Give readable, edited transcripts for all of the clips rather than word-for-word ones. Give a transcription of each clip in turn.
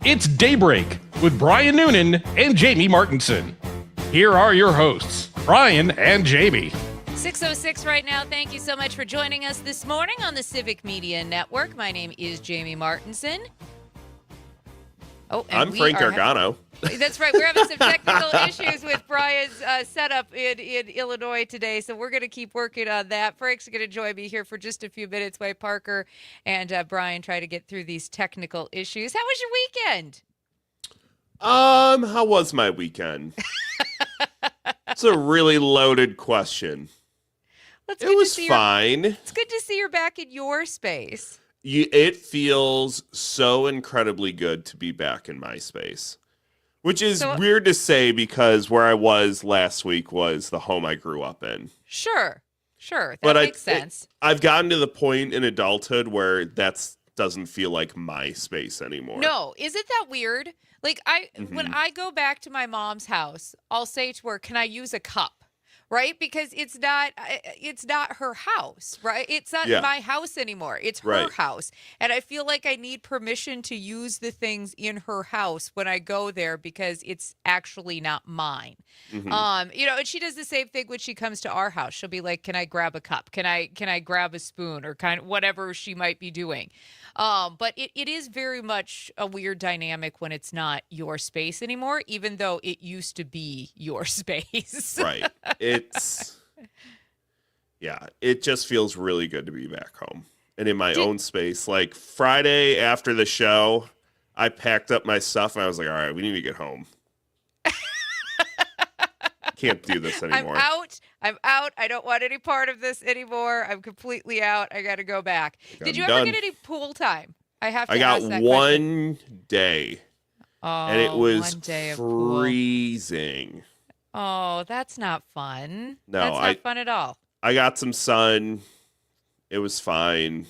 It's Daybreak with Brian Noonan and Jamie Martinson. Here are your hosts, Brian and Jamie. 6:06 right now. Thank you so much for joining us this morning on the Civic Media Network. My name is Jamie Martinson. I'm Frank Gargano. That's right. We're having some technical issues with Brian's setup in Illinois today, so we're going to keep working on that. Frank's going to join me here for just a few minutes while Parker and Brian try to get through these technical issues. How was your weekend? How was my weekend? It's a really loaded question. It was fine. It's good to see you're back in your space. It feels so incredibly good to be back in my space, which is weird to say because where I was last week was the home I grew up in. Sure. That makes sense. I've gotten to the point in adulthood where that doesn't feel like my space anymore. No, isn't that weird? Like when I go back to my mom's house, I'll say to her, "Can I use a cup?" Right? Because it's not her house, right? It's not my house anymore. It's her house. And I feel like I need permission to use the things in her house when I go there because it's actually not mine. Mm-hmm. And she does the same thing when she comes to our house. She'll be like, "Can I grab a cup? Can I grab a spoon?" Or kind of whatever she might be doing. But it is very much a weird dynamic when it's not your space anymore, even though it used to be your space. Right. It just feels really good to be back home and in my own space. Like Friday after the show, I packed up my stuff and I was like, all right, we need to get home. Can't do this anymore. I'm out. I don't want any part of this anymore. I'm completely out. I got to go back. Did you ever get any pool time? I got one day. Oh, and it was 1 day of freezing. Oh, that's not fun. No, that's not fun at all. I got some sun. It was fine.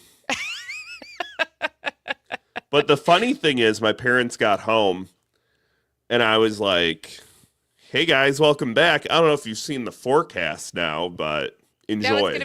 But the funny thing is, my parents got home, and I was like, "Hey guys, welcome back. I don't know if you've seen the forecast now, but enjoy."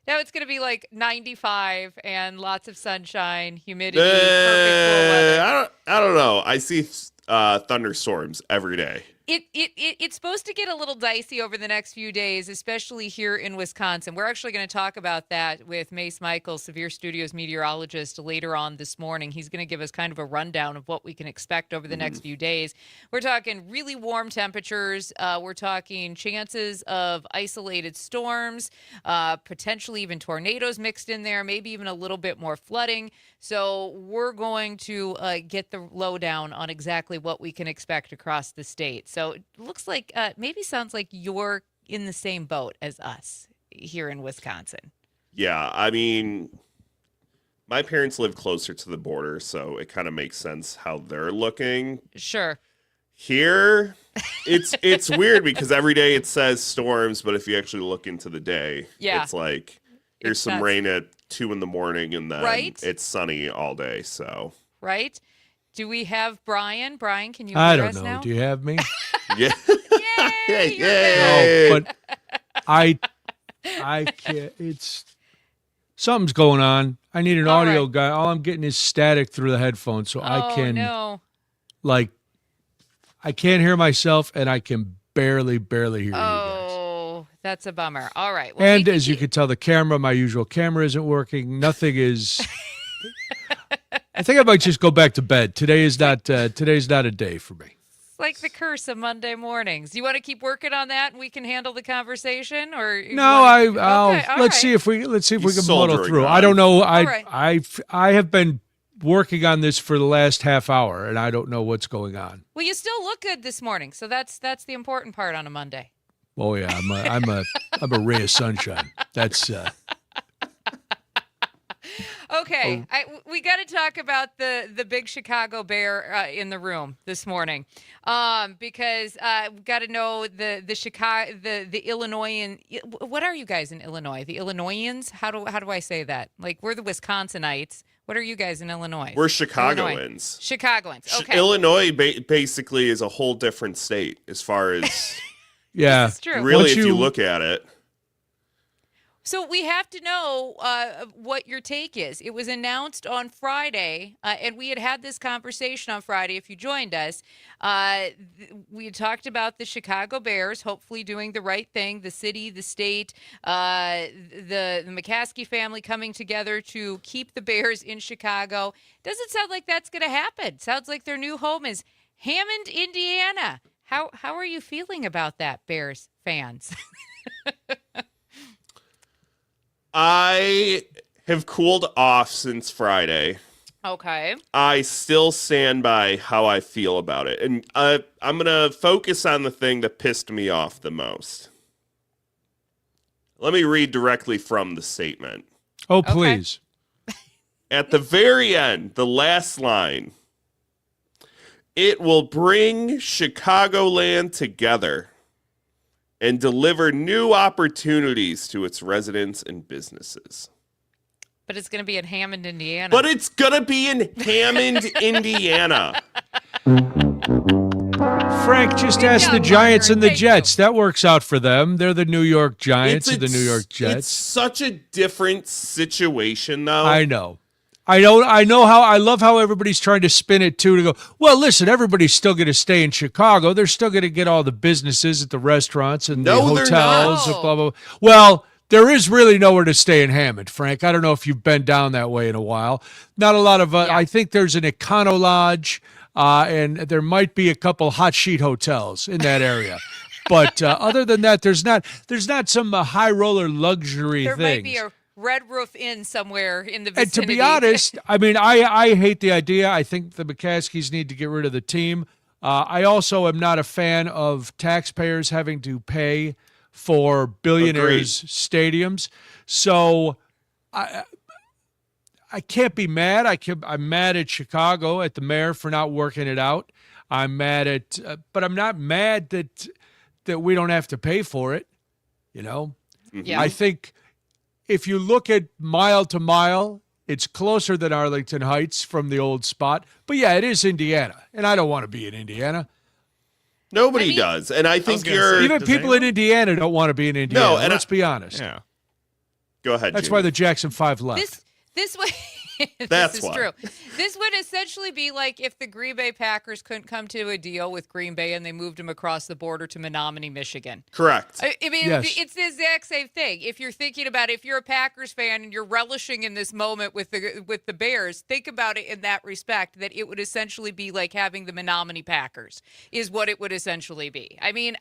Now it's gonna be like 95 and lots of sunshine, humidity, perfect cool weather. I don't know. I see thunderstorms every day. It's supposed to get a little dicey over the next few days, especially here in Wisconsin. We're actually going to talk about that with Mace Michaels, Severe Studios meteorologist, later on this morning. He's going to give us kind of a rundown of what we can expect over the next few days. We're talking really warm temperatures. We're talking chances of isolated storms, potentially even tornadoes mixed in there, maybe even a little bit more flooding. So we're going to get the lowdown on exactly what we can expect across the state. So it looks like, maybe sounds like you're in the same boat as us here in Wisconsin. Yeah, I mean, my parents live closer to the border, so it kind of makes sense how they're looking. Sure. Here, it's weird because every day it says storms, but if you actually look into the day, it's like here's some rain at 2 a.m. and then it's sunny all day. So right. Do we have Brian? Brian, can you hear us now? I don't know. Do you have me? Yeah. Yay! No, but I can't. Something's going on. I need an audio guy. All I'm getting is static through the headphones, so I can't hear myself, and I can barely hear you guys. Oh, that's a bummer. All right. Well, and as you can tell, my usual camera isn't working. Nothing is. I think I might just go back to bed. Today's not a day for me. It's like the curse of Monday mornings. You want to keep working on that, and we can handle the conversation, or no? Let's see if we can muddle through. I don't know. I have been working on this for the last half hour, and I don't know what's going on. Well, you still look good this morning, so that's the important part on a Monday. Oh yeah, I'm a ray of sunshine. That's. Okay, we got to talk about the big Chicago Bear in the room this morning, because we got to know the Illinoisan. What are you guys in Illinois? The Illinoisans? How do I say that? Like, we're the Wisconsinites. What are you guys in Illinois? We're Chicagoans. Chicagoans. Okay. Illinois basically is a whole different state as far as yeah. This is true. Really, if you look at it. So we have to know what your take is. It was announced on Friday, and we had this conversation on Friday. If you joined us, we had talked about the Chicago Bears hopefully doing the right thing, the city, the state, the McCaskey family coming together to keep the Bears in Chicago. Doesn't sound like that's going to happen. Sounds like their new home is Hammond, Indiana. How are you feeling about that, Bears fans? I have cooled off since Friday. Okay. I still stand by how I feel about it. And I'm going to focus on the thing that pissed me off the most. Let me read directly from the statement. Oh, please. Okay. At the very end, the last line, it will bring Chicagoland together and deliver new opportunities to its residents and businesses. But it's going to be in Hammond, Indiana. But it's going to be in Hammond, Indiana. Frank, just ask the Giants and the Jets. That works out for them. They're the New York Giants and the New York Jets. It's such a different situation, though. I know. I love how everybody's trying to spin it too, to go, well, listen, everybody's still going to stay in Chicago. They're still going to get all the businesses at the restaurants and the hotels. And blah, blah, blah. Well, there is really nowhere to stay in Hammond, Frank. I don't know if you've been down that way in a while. Not a lot of, I think there's an Econo Lodge, and there might be a couple hot sheet hotels in that area. But other than that, there's not some high roller luxury things. There might be a Red Roof Inn somewhere in the vicinity. And to be honest, I mean, I hate the idea. I think the McCaskies need to get rid of the team. I also am not a fan of taxpayers having to pay for billionaires' stadiums. So I can't be mad. I'm mad at Chicago, at the mayor for not working it out. I'm mad at, but I'm not mad that we don't have to pay for it. You know, Yeah. I think if you look at mile to mile, it's closer than Arlington Heights from the old spot. But yeah, it is Indiana, and I don't want to be in Indiana. Nobody does. And I think even people in Indiana don't want to be in Indiana. No, and let's be honest. Yeah. Go ahead, That's Jamie. why the Jackson 5 left. This way. That's this is why. true. This would essentially be like if the Green Bay Packers couldn't come to a deal with Green Bay and they moved them across the border to Menominee, Michigan. Correct. I mean, Yes. it's the exact same thing. If you're thinking about it, if you're a Packers fan and you're relishing in this moment with the Bears, think about it in that respect, that it would essentially be like having the Menominee Packers is what it would essentially be. I mean,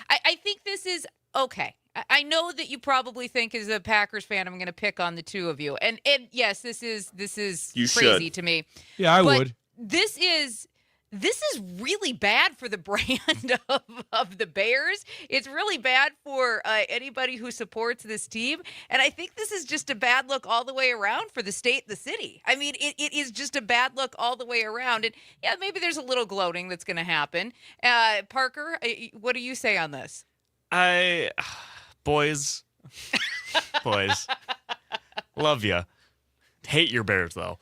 I think this is okay. I know that you probably think, as a Packers fan, I'm going to pick on the two of you, and yes, this is crazy to me. Yeah, I But would. This is really bad for the brand of the Bears. It's really bad for anybody who supports this team, and I think this is just a bad look all the way around for the state and the city. I mean, it is just a bad look all the way around, and yeah, maybe there's a little gloating that's going to happen. Parker, what do you say on this? Boys, love you. Hate your Bears, though.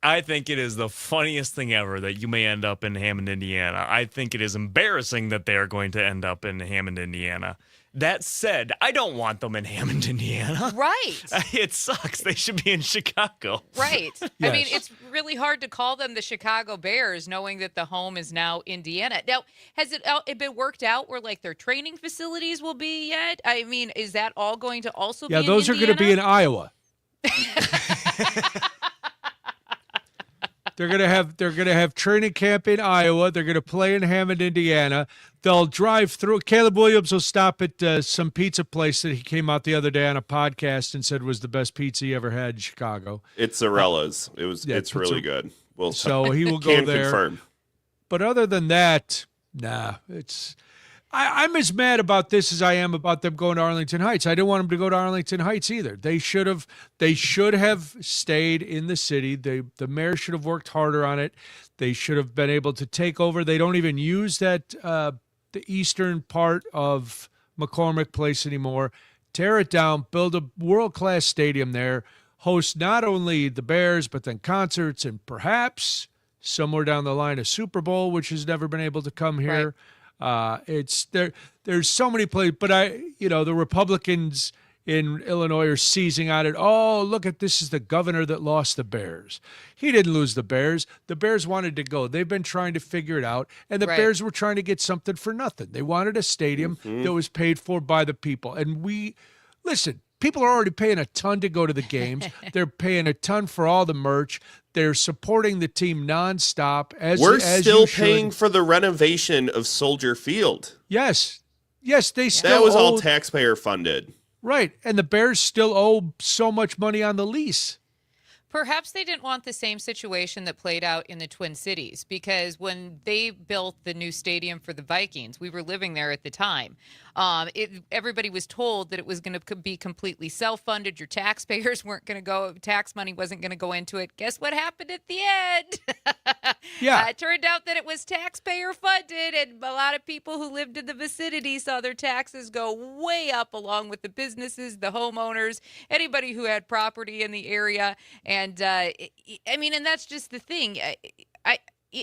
I think it is the funniest thing ever that you may end up in Hammond, Indiana. I think it is embarrassing that they are going to end up in Hammond, Indiana. That said, I don't want them in Hammond, Indiana. Right. It sucks. They should be in Chicago. Right. Yes. I mean, it's really hard to call them the Chicago Bears, knowing that the home is now Indiana. Now, has it been worked out where, like, their training facilities will be yet? I mean, is that all going to also be in those are going to be in Iowa. They're gonna have training camp in Iowa. They're gonna play in Hammond, Indiana. They'll drive through. Caleb Williams will stop at some pizza place that he came out the other day on a podcast and said was the best pizza he ever had in Chicago. It's Zarella's. It's really good. So he will go there. Confirm. But other than that, nah. I'm as mad about this as I am about them going to Arlington Heights. I didn't want them to go to Arlington Heights either. They should have stayed in the city. The mayor should have worked harder on it. They should have been able to take over. They don't even use that the eastern part of McCormick Place anymore. Tear it down, build a world-class stadium there, host not only the Bears but then concerts and perhaps somewhere down the line a Super Bowl, which has never been able to come here. Right. There's so many places, but the Republicans in Illinois are seizing on it. Oh, look at this is the governor that lost the Bears. He didn't lose the Bears. The Bears wanted to go. They've been trying to figure it out, and the Bears were trying to get something for nothing. They wanted a stadium that was paid for by the people. And listen, people are already paying a ton to go to the games. They're paying a ton for all the merch. They're supporting the team nonstop. We're still paying for the renovation of Soldier Field. Yes, they still that was all taxpayer funded. Right, and the Bears still owe so much money on the lease. Perhaps they didn't want the same situation that played out in the Twin Cities, because when they built the new stadium for the Vikings, we were living there at the time. Everybody was told that it was going to be completely self-funded. Your taxpayers weren't going to go, tax money wasn't going to go into it. Guess what happened at the end? Yeah. It turned out that it was taxpayer funded, and a lot of people who lived in the vicinity saw their taxes go way up, along with the businesses, the homeowners, anybody who had property in the area. And and that's just the thing.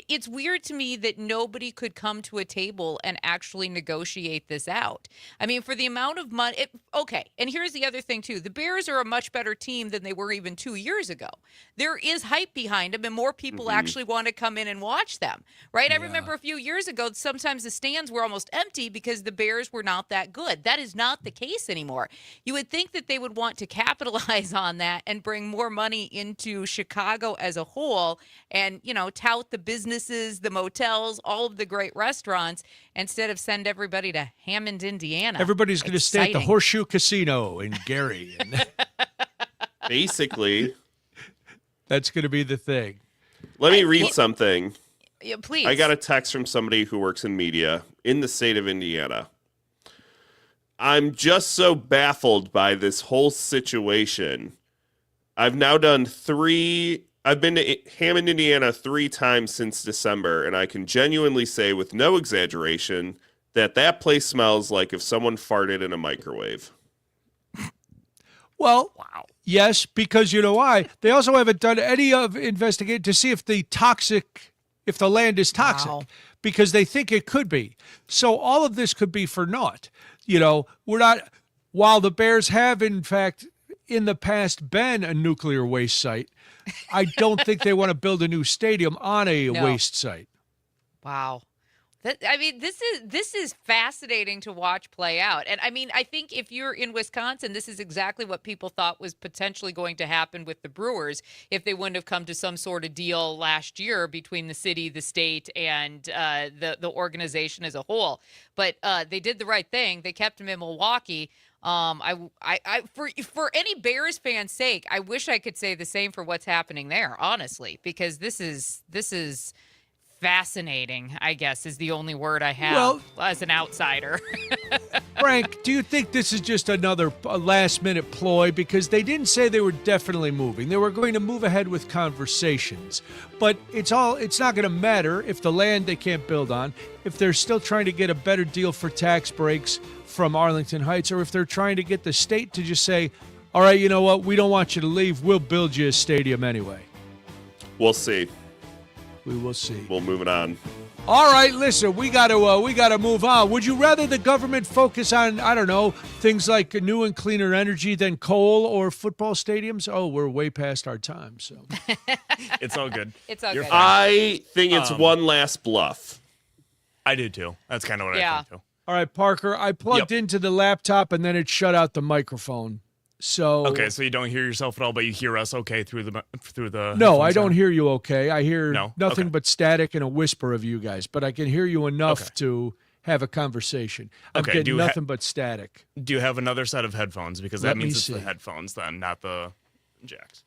It's weird to me that nobody could come to a table and actually negotiate this out. I mean, for the amount of money. Okay, and here's the other thing, too. The Bears are a much better team than they were even 2 years ago. There is hype behind them, and more people actually want to come in and watch them, right? Yeah. I remember a few years ago, sometimes the stands were almost empty because the Bears were not that good. That is not the case anymore. You would think that they would want to capitalize on that and bring more money into Chicago as a whole and, tout the businesses, the motels, all of the great restaurants, instead of send everybody to Hammond, Indiana. Everybody's going to stay at the Horseshoe Casino in Gary. Basically. That's going to be the thing. Let me read something. Yeah, please. I got a text from somebody who works in media in the state of Indiana. I'm just so baffled by this whole situation. I've been to Hammond, Indiana 3 times since December, and I can genuinely say with no exaggeration that place smells like if someone farted in a microwave. Well, wow. Yes, because you know why? They also haven't done any of investigate to see if the land is toxic, because they think it could be. So all of this could be for naught. While the Bears have, in fact, in the past been a nuclear waste site, I don't think they want to build a new stadium on a waste site. Wow. This is fascinating to watch play out. And I think if you're in Wisconsin, this is exactly what people thought was potentially going to happen with the Brewers if they wouldn't have come to some sort of deal last year between the city, the state, and the organization as a whole. But they did the right thing. They kept him in Milwaukee. For any Bears fan's sake, I wish I could say the same for what's happening there, honestly, because this is fascinating, I guess, is the only word I have as an outsider. Frank, do you think this is just another last-minute ploy? Because they didn't say they were definitely moving. They were going to move ahead with conversations. But it's not going to matter if the land they can't build on, if they're still trying to get a better deal for tax breaks from Arlington Heights, or if they're trying to get the state to just say, all right, you know what, we don't want you to leave. We'll build you a stadium anyway. We'll see. We will see. We'll move it on. All right, listen, we got to move on. Would you rather the government focus on, I don't know, things like new and cleaner energy than coal or football stadiums? Oh, we're way past our time, so. It's all good. It's all good. I think it's one last bluff. I do too. That's kind of what I think too. All right, Parker, I plugged into the laptop and then it shut out the microphone. So okay, so you don't hear yourself at all, but you hear us okay through the. No, I don't hear you okay. I hear nothing but static and a whisper of you guys, but I can hear you enough to have a conversation. I'm getting nothing but static. Do you have another set of headphones? Because that means it's the headphones then, not the jacks.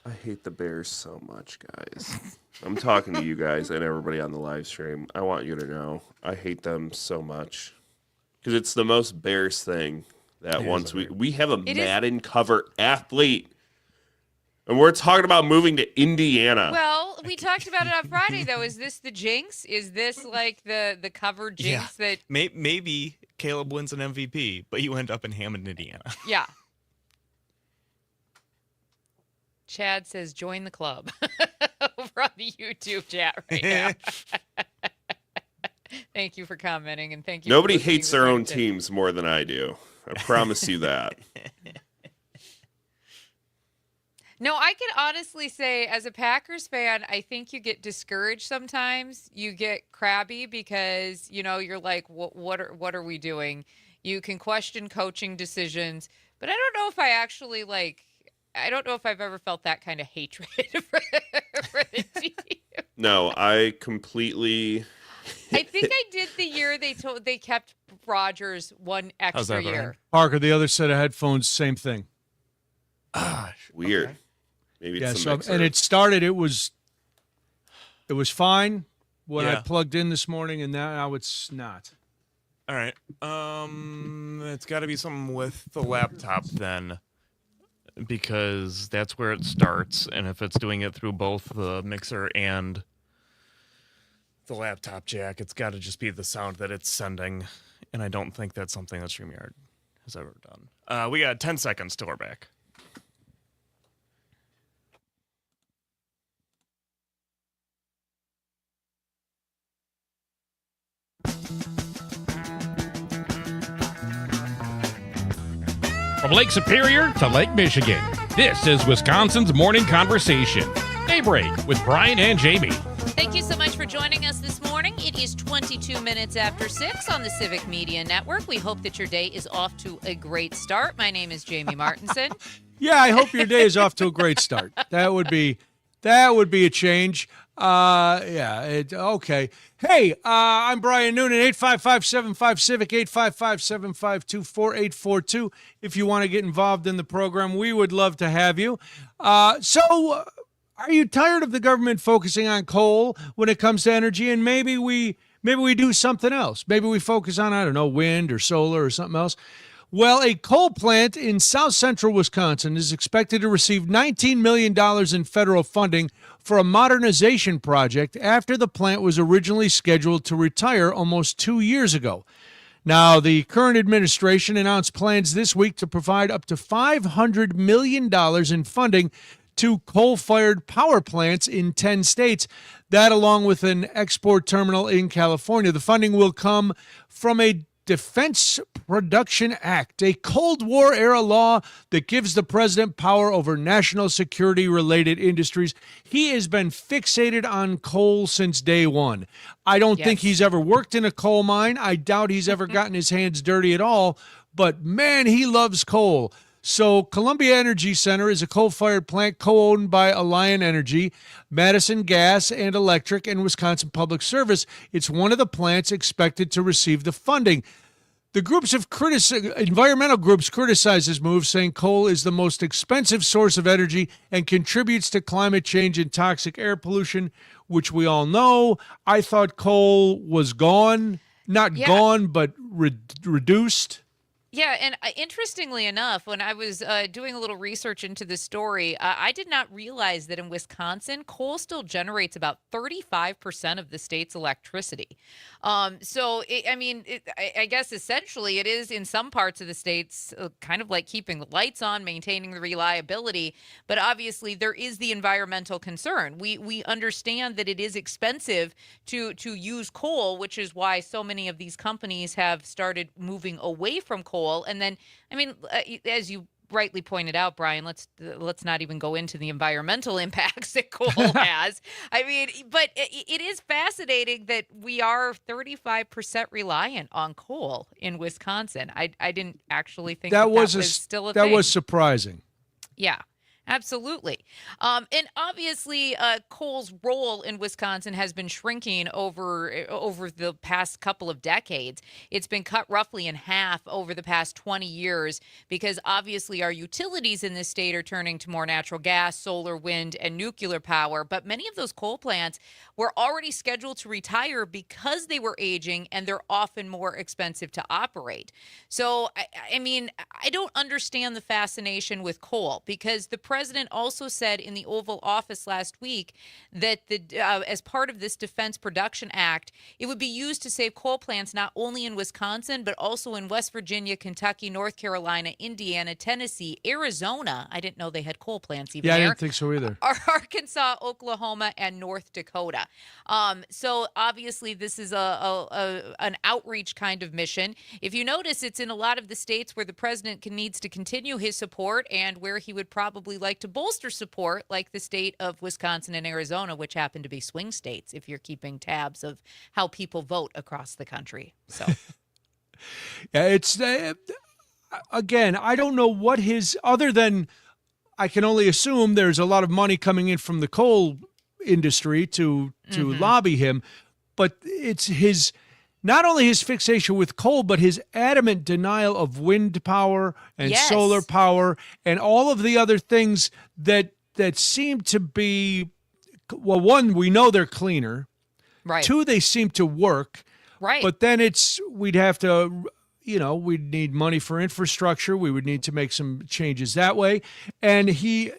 I hate the Bears so much, guys. I'm talking to you guys and everybody on the live stream. I want you to know I hate them so much. Because it's the most Bears thing that once we have a Madden cover athlete, and we're talking about moving to Indiana. Well, we talked about it on Friday, though. Is this the jinx? Is this like the cover jinx that maybe Caleb wins an MVP, but you end up in Hammond, Indiana? Yeah. Chad says, join the club over on the YouTube chat right now. Thank you for commenting, and thank you. Nobody hates their own teams more than I do. I promise you that. No, I can honestly say, as a Packers fan, I think you get discouraged sometimes. You get crabby because, you're like, what are we doing? You can question coaching decisions, but I don't know if I don't know if I've ever felt that kind of hatred for the team. No, I completely. I think I did the year they kept Rodgers one extra year. Parker, the other set of headphones, same thing. Weird. Okay. Maybe it's and it started. It was fine when I plugged in this morning, and now it's not. All right. It's got to be something with the laptop then, because that's where it starts. And if it's doing it through both the mixer and the laptop jack, it's got to just be the sound that it's sending. And I don't think that's something that StreamYard has ever done. We got 10 seconds till we're back. From Lake Superior to Lake Michigan, this is Wisconsin's Morning Conversation. Daybreak with Brian and Jamie. Thank you so much for joining us this morning. It is 22 minutes after 6 on the Civic Media Network. We hope that your day is off to a great start. My name is Jamie Martinson. Yeah, I hope your day is off to a great start. That would be a change. Okay. Hey, I'm Brian Noonan, 855-75-CIVIC, 855-752-4842. If you want to get involved in the program, we would love to have you. So are you tired of the government focusing on coal when it comes to energy? And maybe we do something else. Maybe we focus on, I don't know, wind or solar or something else. Well, a coal plant in south central Wisconsin is expected to receive $19 million in federal funding for a modernization project after the plant was originally scheduled to retire almost 2 years ago. Now, the current administration announced plans this week to provide up to $500 million in funding to coal-fired power plants in 10 states. That, along with an export terminal in California. The funding will come from a Defense Production Act, a Cold War-era law that gives the president power over national security-related industries. He has been fixated on coal since day one. I don't think he's ever worked in a coal mine. I doubt he's ever gotten his hands dirty at all. But, man, he loves coal. So Columbia Energy Center is a coal-fired plant co-owned by Alliant Energy, Madison Gas and Electric, and Wisconsin Public Service. It's one of the plants expected to receive the funding. The environmental groups criticize this move, saying coal is the most expensive source of energy and contributes to climate change and toxic air pollution, which we all know. I thought coal was gone, gone, but reduced. Yeah, and interestingly enough, when I was doing a little research into this story, I did not realize that in Wisconsin, coal still generates about 35% of the state's electricity. I guess essentially it is in some parts of the states kind of like keeping the lights on, maintaining the reliability. But obviously, there is the environmental concern. We understand that it is expensive to use coal, which is why so many of these companies have started moving away from coal. And then, as you rightly pointed out, Brian, let's not even go into the environmental impacts that coal has. But it is fascinating that we are 35% reliant on coal in Wisconsin. I didn't actually think that was still a thing. That was surprising. Yeah. Absolutely. And obviously, coal's role in Wisconsin has been shrinking over the past couple of decades. It's been cut roughly in half over the past 20 years because obviously our utilities in this state are turning to more natural gas, solar, wind, and nuclear power. But many of those coal plants were already scheduled to retire because they were aging and they're often more expensive to operate. So, I don't understand the fascination with coal because the president president also said in the Oval Office last week that as part of this Defense Production Act, it would be used to save coal plants not only in Wisconsin, but also in West Virginia, Kentucky, North Carolina, Indiana, Tennessee, Arizona. I didn't know they had coal plants even there. I didn't think so either. Arkansas, Oklahoma, and North Dakota. So obviously this is an outreach kind of mission. If you notice, it's in a lot of the states where the president needs to continue his support and where he would probably like to bolster support, like the state of Wisconsin and Arizona, which happen to be swing states, if you're keeping tabs of how people vote across the country. So, yeah, it's again, I don't know what other than I can only assume there's a lot of money coming in from the coal industry to lobby him, but it's not only his fixation with coal, but his adamant denial of wind power and solar power and all of the other things that seem to be, well, one, we know they're cleaner. Right. Two, they seem to work. Right. But then we'd have to, we'd need money for infrastructure. We would need to make some changes that way. And he's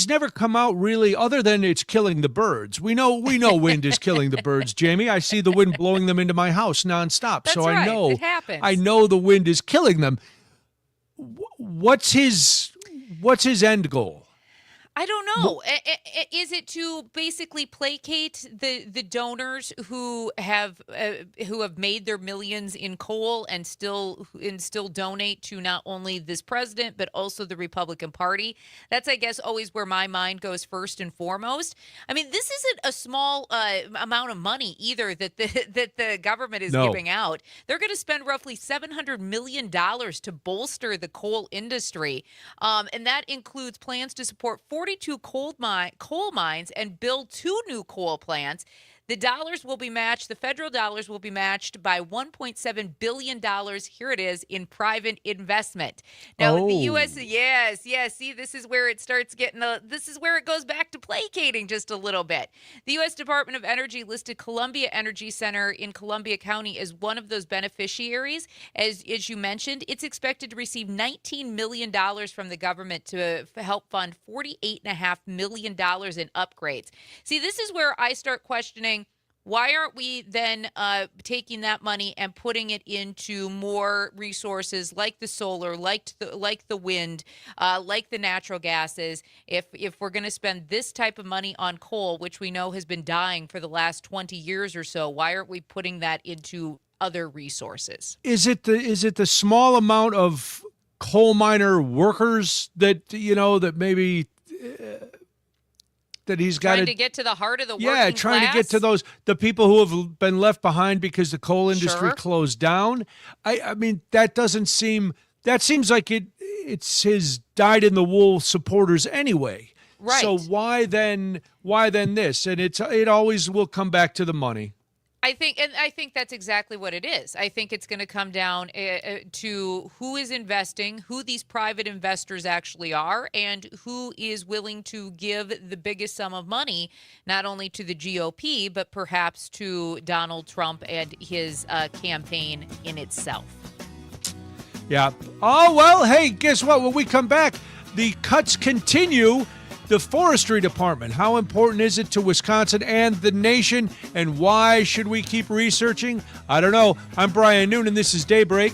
never come out really, other than it's killing the birds. We know wind is killing the birds, Jamie. I see the wind blowing them into my house nonstop. That's so right. I know It happens. I know the wind is killing them. What's his end goal? I don't know. Is it to basically placate the donors who have made their millions in coal and still donate to not only this president but also the Republican Party? That's, I guess, always where my mind goes first and foremost. I mean, this isn't a small amount of money either that the government is giving out. They're going to spend roughly $700 million to bolster the coal industry, and that includes plans to support 42 coal mines and build 2 new coal plants. The dollars will be matched. The federal dollars will be matched by $1.7 billion. Here it is in private investment. Now, the U.S. Yes. See, this is where it starts getting. This is where it goes back to placating just a little bit. The U.S. Department of Energy listed Columbia Energy Center in Columbia County as one of those beneficiaries. As you mentioned, it's expected to receive $19 million from the government to help fund $48.5 million in upgrades. See, this is where I start questioning. Why aren't we then taking that money and putting it into more resources like the solar, like the wind, like the natural gases? If we're going to spend this type of money on coal, which we know has been dying for the last 20 years or so, why aren't we putting that into other resources? Is it the small amount of coal miner workers that that maybe? That he's got trying to get to the heart of the working trying class? to get to the people who have been left behind because the coal industry closed down. I mean, that seems like it's his dyed-in-the-wool supporters anyway. Right. So why then this? And it always will come back to the money. I think that's exactly what it is. I think it's going to come down to who is investing, who these private investors actually are, and who is willing to give the biggest sum of money, not only to the GOP, but perhaps to Donald Trump and his campaign in itself. Yeah. Oh, well, hey, guess what? When we come back, the cuts continue. The Forestry Department, how important is it to Wisconsin and the nation, and why should we keep researching? I don't know. I'm Brian Noonan. This is Daybreak.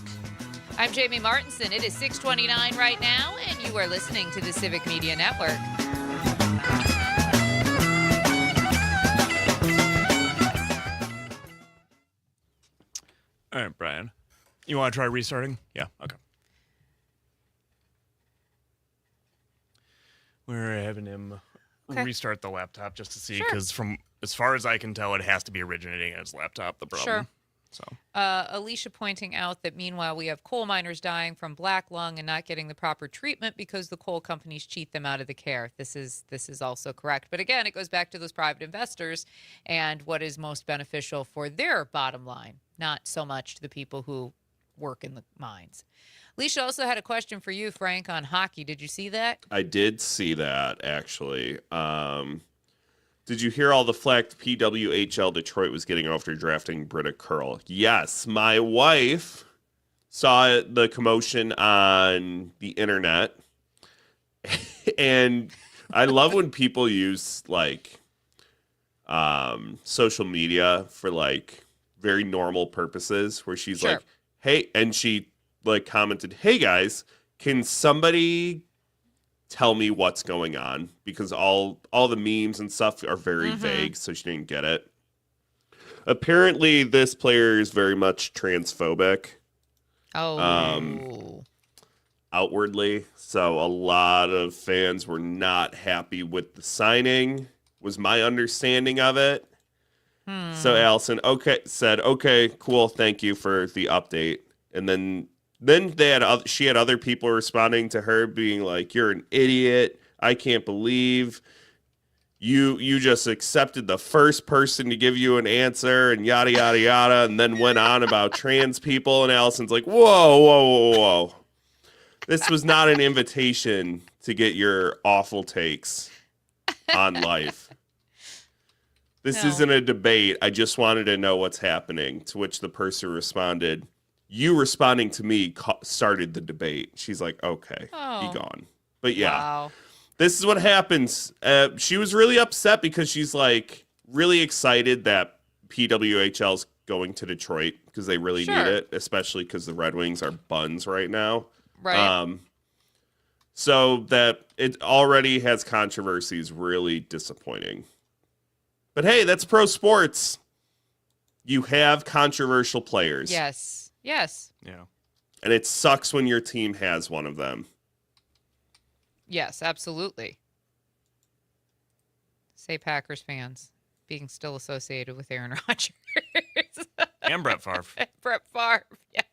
I'm Jamie Martinson. It is 6:29 right now, and you are listening to the Civic Media Network. All right, Brian. You want to try restarting? Yeah, okay. We're having him restart the laptop just to see, because from as far as I can tell, it has to be originating at his laptop, the problem. Sure. So, Alicia pointing out that meanwhile we have coal miners dying from black lung and not getting the proper treatment because the coal companies cheat them out of the care. This is also correct. But again, it goes back to those private investors and what is most beneficial for their bottom line, not so much to the people who work in the mines. Alicia also had a question for you, Frank, on hockey. Did you see that? I did see that, actually. Did you hear all the flack PWHL Detroit was getting after drafting Britta Curl? Yes, my wife saw the commotion on the internet, And I love when people use like social media for like very normal purposes, where she's Sure. like, hey, and she like commented, hey guys, can somebody tell me what's going on? Because all the memes and stuff are very vague, so she didn't get it. Apparently this player is very much transphobic. Outwardly. So a lot of fans were not happy with the signing, was my understanding of it. So Allison said, okay, cool, thank you for the update. And then she had other people responding to her being like, you're an idiot. I can't believe you just accepted the first person to give you an answer and yada, yada, yada, and then went on about trans people. And Allison's like, whoa. This was not an invitation to get your awful takes on life. This isn't a debate. I just wanted to know what's happening. To which the person responded, you responding to me started the debate. She's like, okay, be gone. But yeah, this is what happens. She was really upset because she's like really excited that PWHL's going to Detroit because they really need it, especially because the Red Wings are buns right now. Right. So that it already has controversy is really disappointing. But hey, that's pro sports. You have controversial players. Yes. Yeah. And it sucks when your team has one of them. Yes, absolutely. Say Packers fans being still associated with Aaron Rodgers. And Brett Favre. Brett Favre, yes.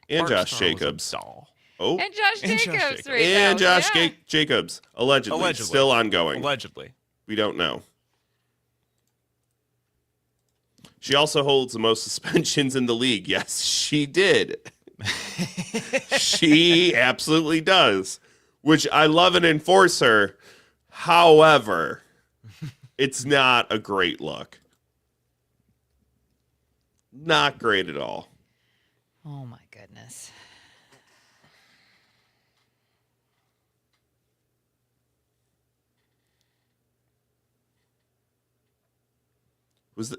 And Mark Josh Starr was a Jacobs. doll. Oh, And Josh Jacobs right and now. Josh Yeah. Jacobs. Allegedly. Still ongoing. Allegedly. We don't know. She also holds the most suspensions in the league. Yes, she did. She absolutely does, which I love an enforcer. However, it's not a great look. Not great at all. Oh, my goodness.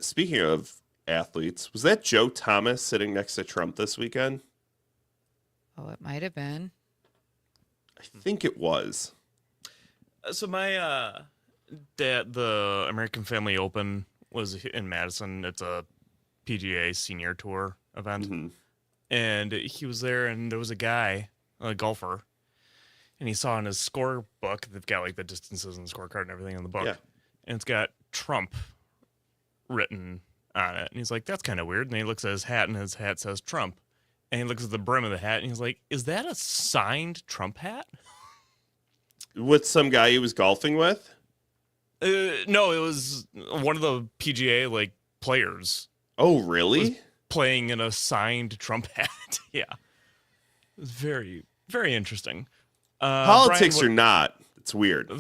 Speaking of athletes, was that Joe Thomas sitting next to Trump this weekend? Oh, it might have been. I think it was. So my the American Family Open was in Madison. It's a PGA senior tour event. Mm-hmm. And he was there, and there was a guy, a golfer, and he saw in his scorebook, they've got like the distances and the scorecard and everything in the book. Yeah. And it's got Trump written on it. And he's like, that's kind of weird. And he looks at his hat, and his hat says Trump. And he looks at the brim of the hat, and he's like, is that a signed Trump hat? With some guy he was golfing with? No, it was one of the PGA like players. Oh, really? Playing in a signed Trump hat. Yeah. It was very, very interesting. Politics Brian, or not, it's weird.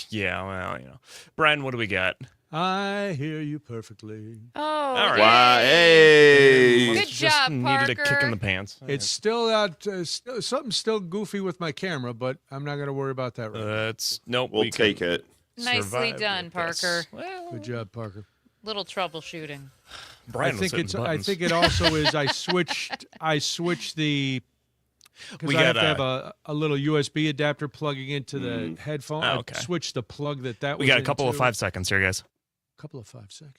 Yeah, well, you know. Brian, what do we got? I hear you perfectly. Oh, all right. Wow, hey. Good job, Needed a kick Parker. in the pants. It's still out. Something's still goofy with my camera, but I'm not going to worry about that right now. Nope. We'll we take can it. Nicely survive done, with this. Parker. Well, Good job, Parker. Little troubleshooting. Brian I was think hitting it's. I buttons. think it also is. I switched the. Because We I have got, to have a little USB adapter plugging into the headphone. Oh, okay. I switched the plug that was we got a couple of into. 5 seconds here, guys. Couple of 5 seconds.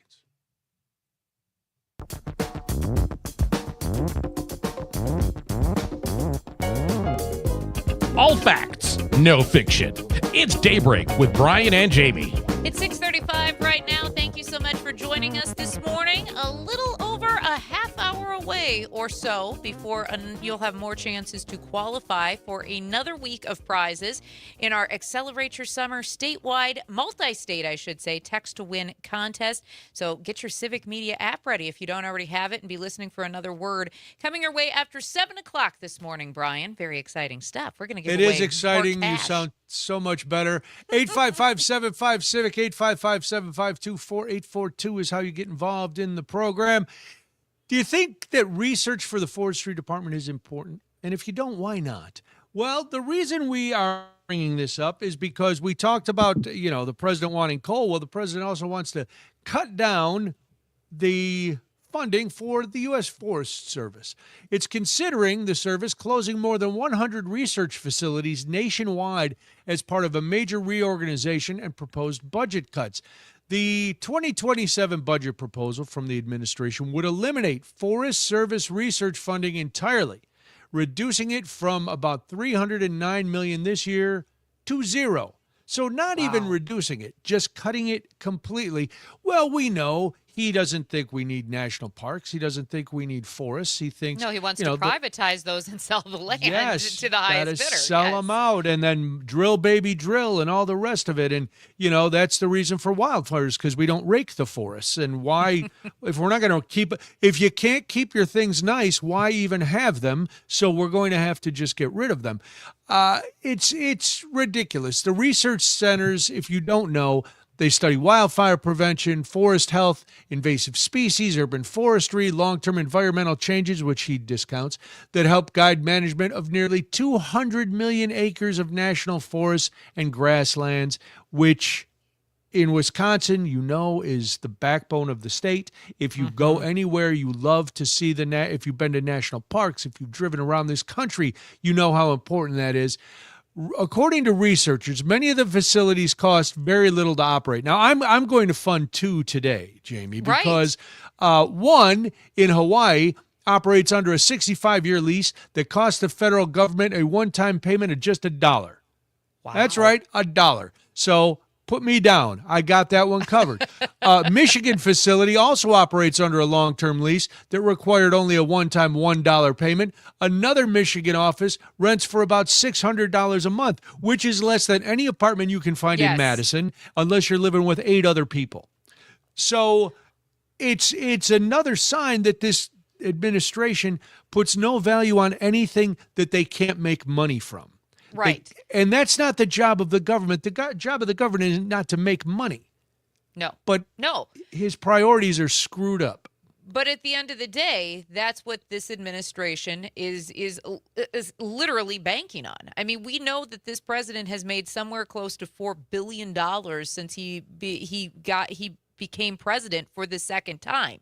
All facts, no fiction. It's Daybreak with Brian and Jamie. It's 6:35 right now. Thank you so much for joining us this morning. A little over a half hour away or so before you'll have more chances to qualify for another week of prizes in our Accelerate Your Summer statewide, multi-state, I should say, text to win contest. So get your Civic Media app ready if you don't already have it, and be listening for another word coming your way after 7 o'clock this morning, Brian. Very exciting stuff. We're going to give It away is exciting. more You cash. sound so much better. 855-75-CIVIC, 855-752-4842 is how you get involved in the program. Do you think that research for the forestry department is important? And if you don't, why not? Well, the reason we are bringing this up is because we talked about, the president wanting coal. Well, the president also wants to cut down the funding for the U.S. Forest Service. It's considering the service closing more than 100 research facilities nationwide as part of a major reorganization and proposed budget cuts. The 2027 budget proposal from the administration would eliminate Forest Service research funding entirely, reducing it from about $309 million this year to zero. So not even reducing it, just cutting it completely. Well, we know he doesn't think we need national parks. He doesn't think we need forests. He thinks he wants to privatize those and sell the land to the highest bidder. Sell them out and then drill, baby, drill, and all the rest of it. And that's the reason for wildfires, because we don't rake the forests. And why, if we're not going to if you can't keep your things nice, why even have them? So we're going to have to just get rid of them. It's ridiculous. The research centers, if you don't know, they study wildfire prevention, forest health, invasive species, urban forestry, long-term environmental changes, which he discounts, that help guide management of nearly 200 million acres of national forests and grasslands, which in Wisconsin, is the backbone of the state. If you go anywhere, you love to see if you've been to national parks, if you've driven around this country, you know how important that is. According to researchers, many of the facilities cost very little to operate. Now, I'm going to fund two today, Jamie, because one in Hawaii operates under a 65-year lease that costs the federal government a one-time payment of just $1. Wow. That's right, $1. So put me down. I got that one covered. Michigan facility also operates under a long-term lease that required only a one-time $1 payment. Another Michigan office rents for about $600 a month, which is less than any apartment you can find in Madison, unless you're living with 8 other people. So it's another sign that this administration puts no value on anything that they can't make money from. Right. And that's not the job of the government. The job of the government is not to make money. No. But his priorities are screwed up. But at the end of the day, that's what this administration is literally banking on. I mean, we know that this president has made somewhere close to $4 billion since he became president for the second time.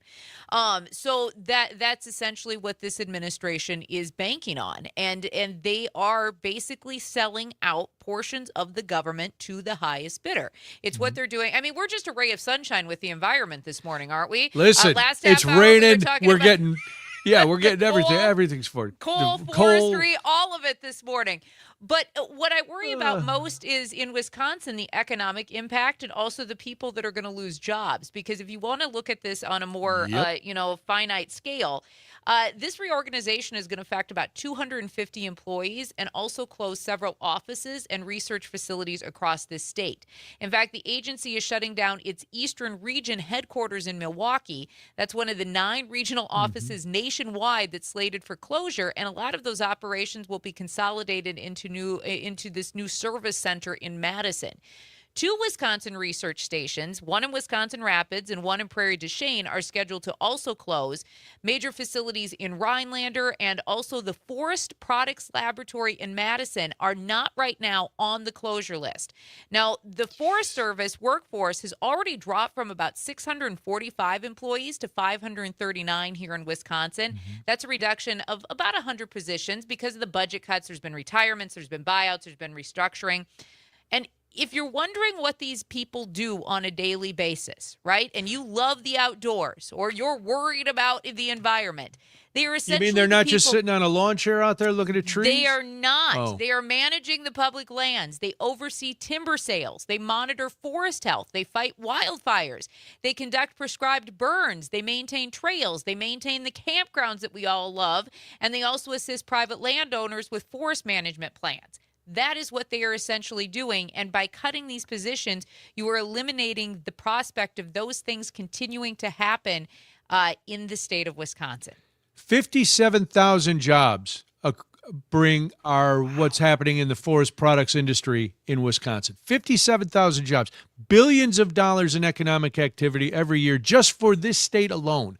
So that's essentially what this administration is banking on. And they are basically selling out portions of the government to the highest bidder. It's what they're doing. I mean, we're just a ray of sunshine with the environment this morning, aren't we? Listen, it's raining. We're getting everything. Coal, everything's for coal, forestry, all of it this morning. But what I worry about most is in Wisconsin, the economic impact and also the people that are going to lose jobs. Because if you want to look at this on a more, finite scale, this reorganization is going to affect about 250 employees and also close several offices and research facilities across this state. In fact, the agency is shutting down its Eastern Region headquarters in Milwaukee. That's one of the 9 regional offices nationwide that's slated for closure, and a lot of those operations will be consolidated into this new service center in Madison. 2 Wisconsin research stations, one in Wisconsin Rapids and one in Prairie du Chien, are scheduled to also close. Major facilities in Rhinelander and also the Forest Products Laboratory in Madison are not right now on the closure list. Now, the Forest Service workforce has already dropped from about 645 employees to 539 here in Wisconsin. That's a reduction of about 100 positions because of the budget cuts. There's been retirements, there's been buyouts, there's been restructuring. And if you're wondering what these people do on a daily basis, right, and you love the outdoors or you're worried about the environment, they are essentially. You mean they're not just sitting on a lawn chair out there looking at trees? They are not. Oh. They are managing the public lands. They oversee timber sales. They monitor forest health. They fight wildfires. They conduct prescribed burns. They maintain trails. They maintain the campgrounds that we all love. And they also assist private landowners with forest management plans. That is what they are essentially doing. And by cutting these positions, you are eliminating the prospect of those things continuing to happen in the state of Wisconsin. 57,000 jobs bring what's happening in the forest products industry in Wisconsin. 57,000 jobs, billions of dollars in economic activity every year just for this state alone.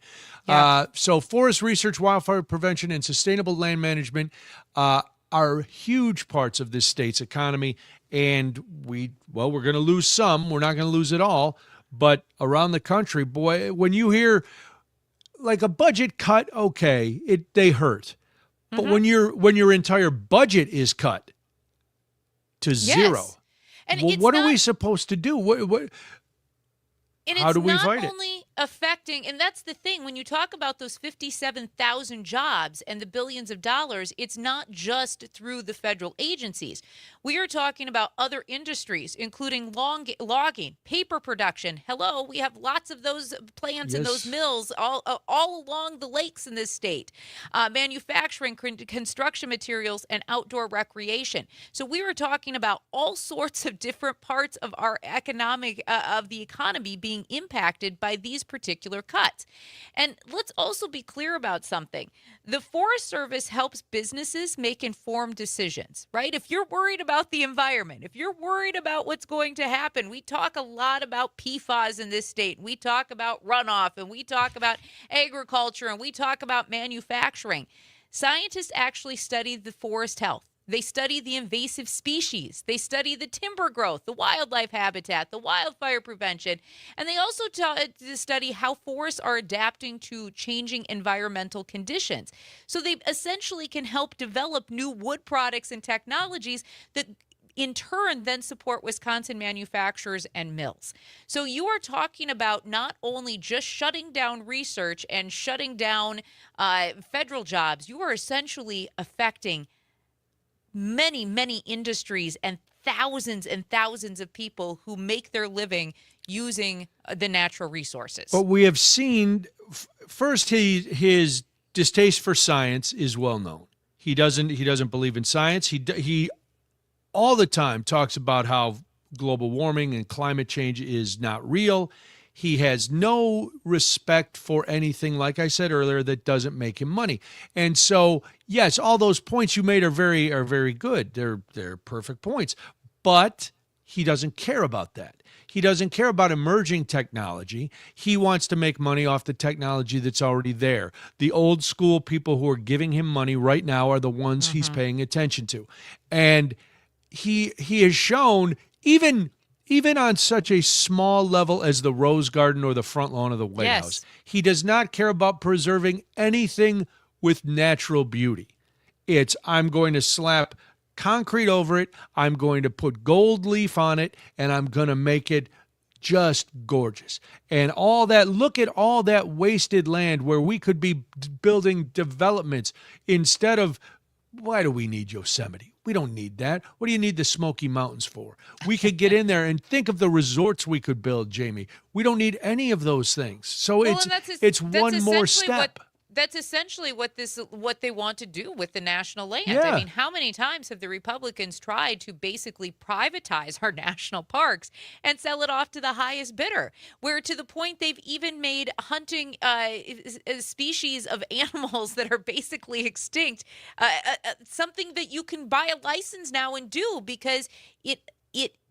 Yeah. So forest research, wildfire prevention, and sustainable land management, are huge parts of this state's economy. And we're going to lose some. We're not going to lose it all. But around the country, boy, when you hear like a budget cut, okay, they hurt. But when your entire budget is cut to zero, and what are we supposed to do? How do we fight it? It's not only affecting, and that's the thing, when you talk about those 57,000 jobs and the billions of dollars, it's not just through the federal agencies. We are talking about other industries, including logging, paper production. Hello, we have lots of those plants and those mills all along the lakes in this state. Manufacturing, construction materials, and outdoor recreation. So we were talking about all sorts of different parts of our of the economy being impacted by these particular cuts. And let's also be clear about something. The Forest Service helps businesses make informed decisions, right? If you're worried about the environment, if you're worried about what's going to happen, we talk a lot about PFAS in this state. We talk about runoff, and we talk about agriculture, and we talk about manufacturing. Scientists actually study the forest health. They study the invasive species. They study the timber growth, the wildlife habitat, the wildfire prevention. And they also study how forests are adapting to changing environmental conditions. So they essentially can help develop new wood products and technologies that in turn then support Wisconsin manufacturers and mills. So you are talking about not only just shutting down research and shutting down federal jobs, you are essentially affecting many, many industries and thousands of people who make their living using the natural resources. But we have seen, first, his distaste for science is well known. He doesn't believe in science. He all the time talks about how global warming and climate change is not real. He has no respect for anything, like I said earlier, that doesn't make him money. And so, yes, all those points you made are very good. They're perfect points. But he doesn't care about that. He doesn't care about emerging technology. He wants to make money off the technology that's already there. The old school people who are giving him money right now are the ones he's paying attention to. And he has shown, even on such a small level as the Rose Garden or the front lawn of the White House, he does not care about preserving anything with natural beauty. It's, I'm going to slap concrete over it, I'm going to put gold leaf on it, and I'm going to make it just gorgeous. And all that, look at all that wasted land where we could be building developments instead of, why do we need Yosemite? We don't need that. What do you need the Smoky Mountains for? We could get in there and think of the resorts we could build, Jamie. We don't need any of those things. So it's one more step. That's essentially what they want to do with the national land. Yeah. I mean, how many times have the Republicans tried to basically privatize our national parks and sell it off to the highest bidder? Where to the point they've even made hunting species of animals that are basically extinct something that you can buy a license now and do because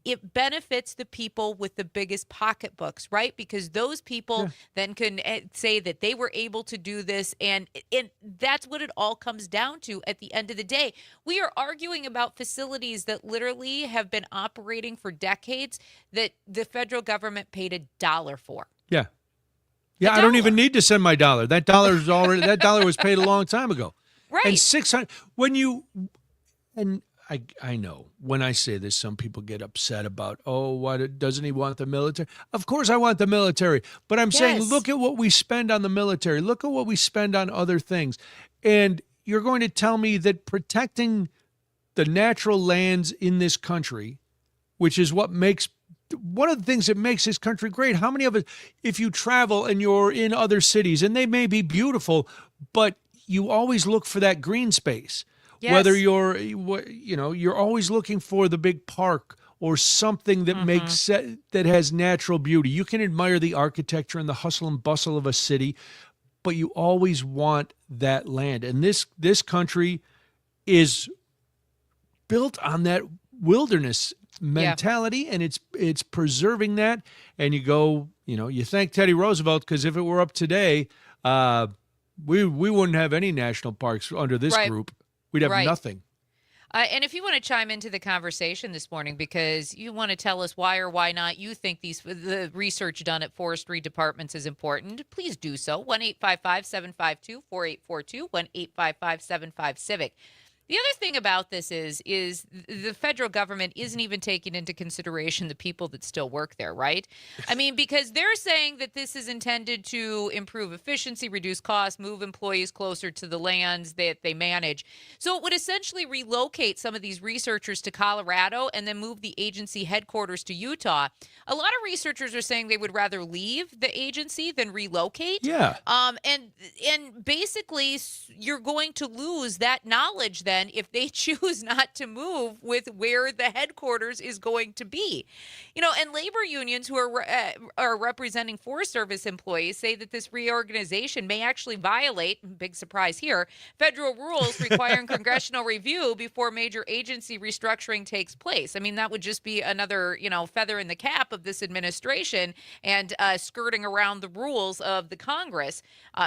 it benefits the people with the biggest pocketbooks, right? Because those people then can say that they were able to do this, and that's what it all comes down to at the end of the day. We are arguing about facilities that literally have been operating for decades that the federal government paid $1 for. Yeah. Yeah, I don't even need to send my dollar. That dollar was paid a long time ago. Right. And 600 I know when I say this, some people get upset about, what doesn't he want the military? Of course I want the military, but I'm saying, look at what we spend on the military. Look at what we spend on other things. And you're going to tell me that protecting the natural lands in this country, which is one of the things that makes this country great. How many of us, if you travel and you're in other cities and they may be beautiful, but you always look for that green space. Yes. Whether you're always looking for the big park or something that that has natural beauty. You can admire the architecture and the hustle and bustle of a city, but you always want that land. And this country is built on that wilderness mentality, and it's preserving that. And you thank Teddy Roosevelt, because if it were up today, we wouldn't have any national parks under this group. We'd have nothing. And if you want to chime into the conversation this morning because you want to tell us why or why not you think the research done at forestry departments is important, please do so. 1-855-752-4842, 1-855-75-CIVIC. The other thing about this is the federal government isn't even taking into consideration the people that still work there, right? I mean, because they're saying that this is intended to improve efficiency, reduce costs, move employees closer to the lands that they manage. So it would essentially relocate some of these researchers to Colorado and then move the agency headquarters to Utah. A lot of researchers are saying they would rather leave the agency than relocate. Yeah. And basically you're going to lose that knowledge then if they choose not to move with where the headquarters is going to be. And labor unions who are representing Forest Service employees say that this reorganization may actually violate, big surprise here, federal rules requiring congressional review before major agency restructuring takes place. I mean, that would just be another, feather in the cap of this administration and skirting around the rules of the Congress.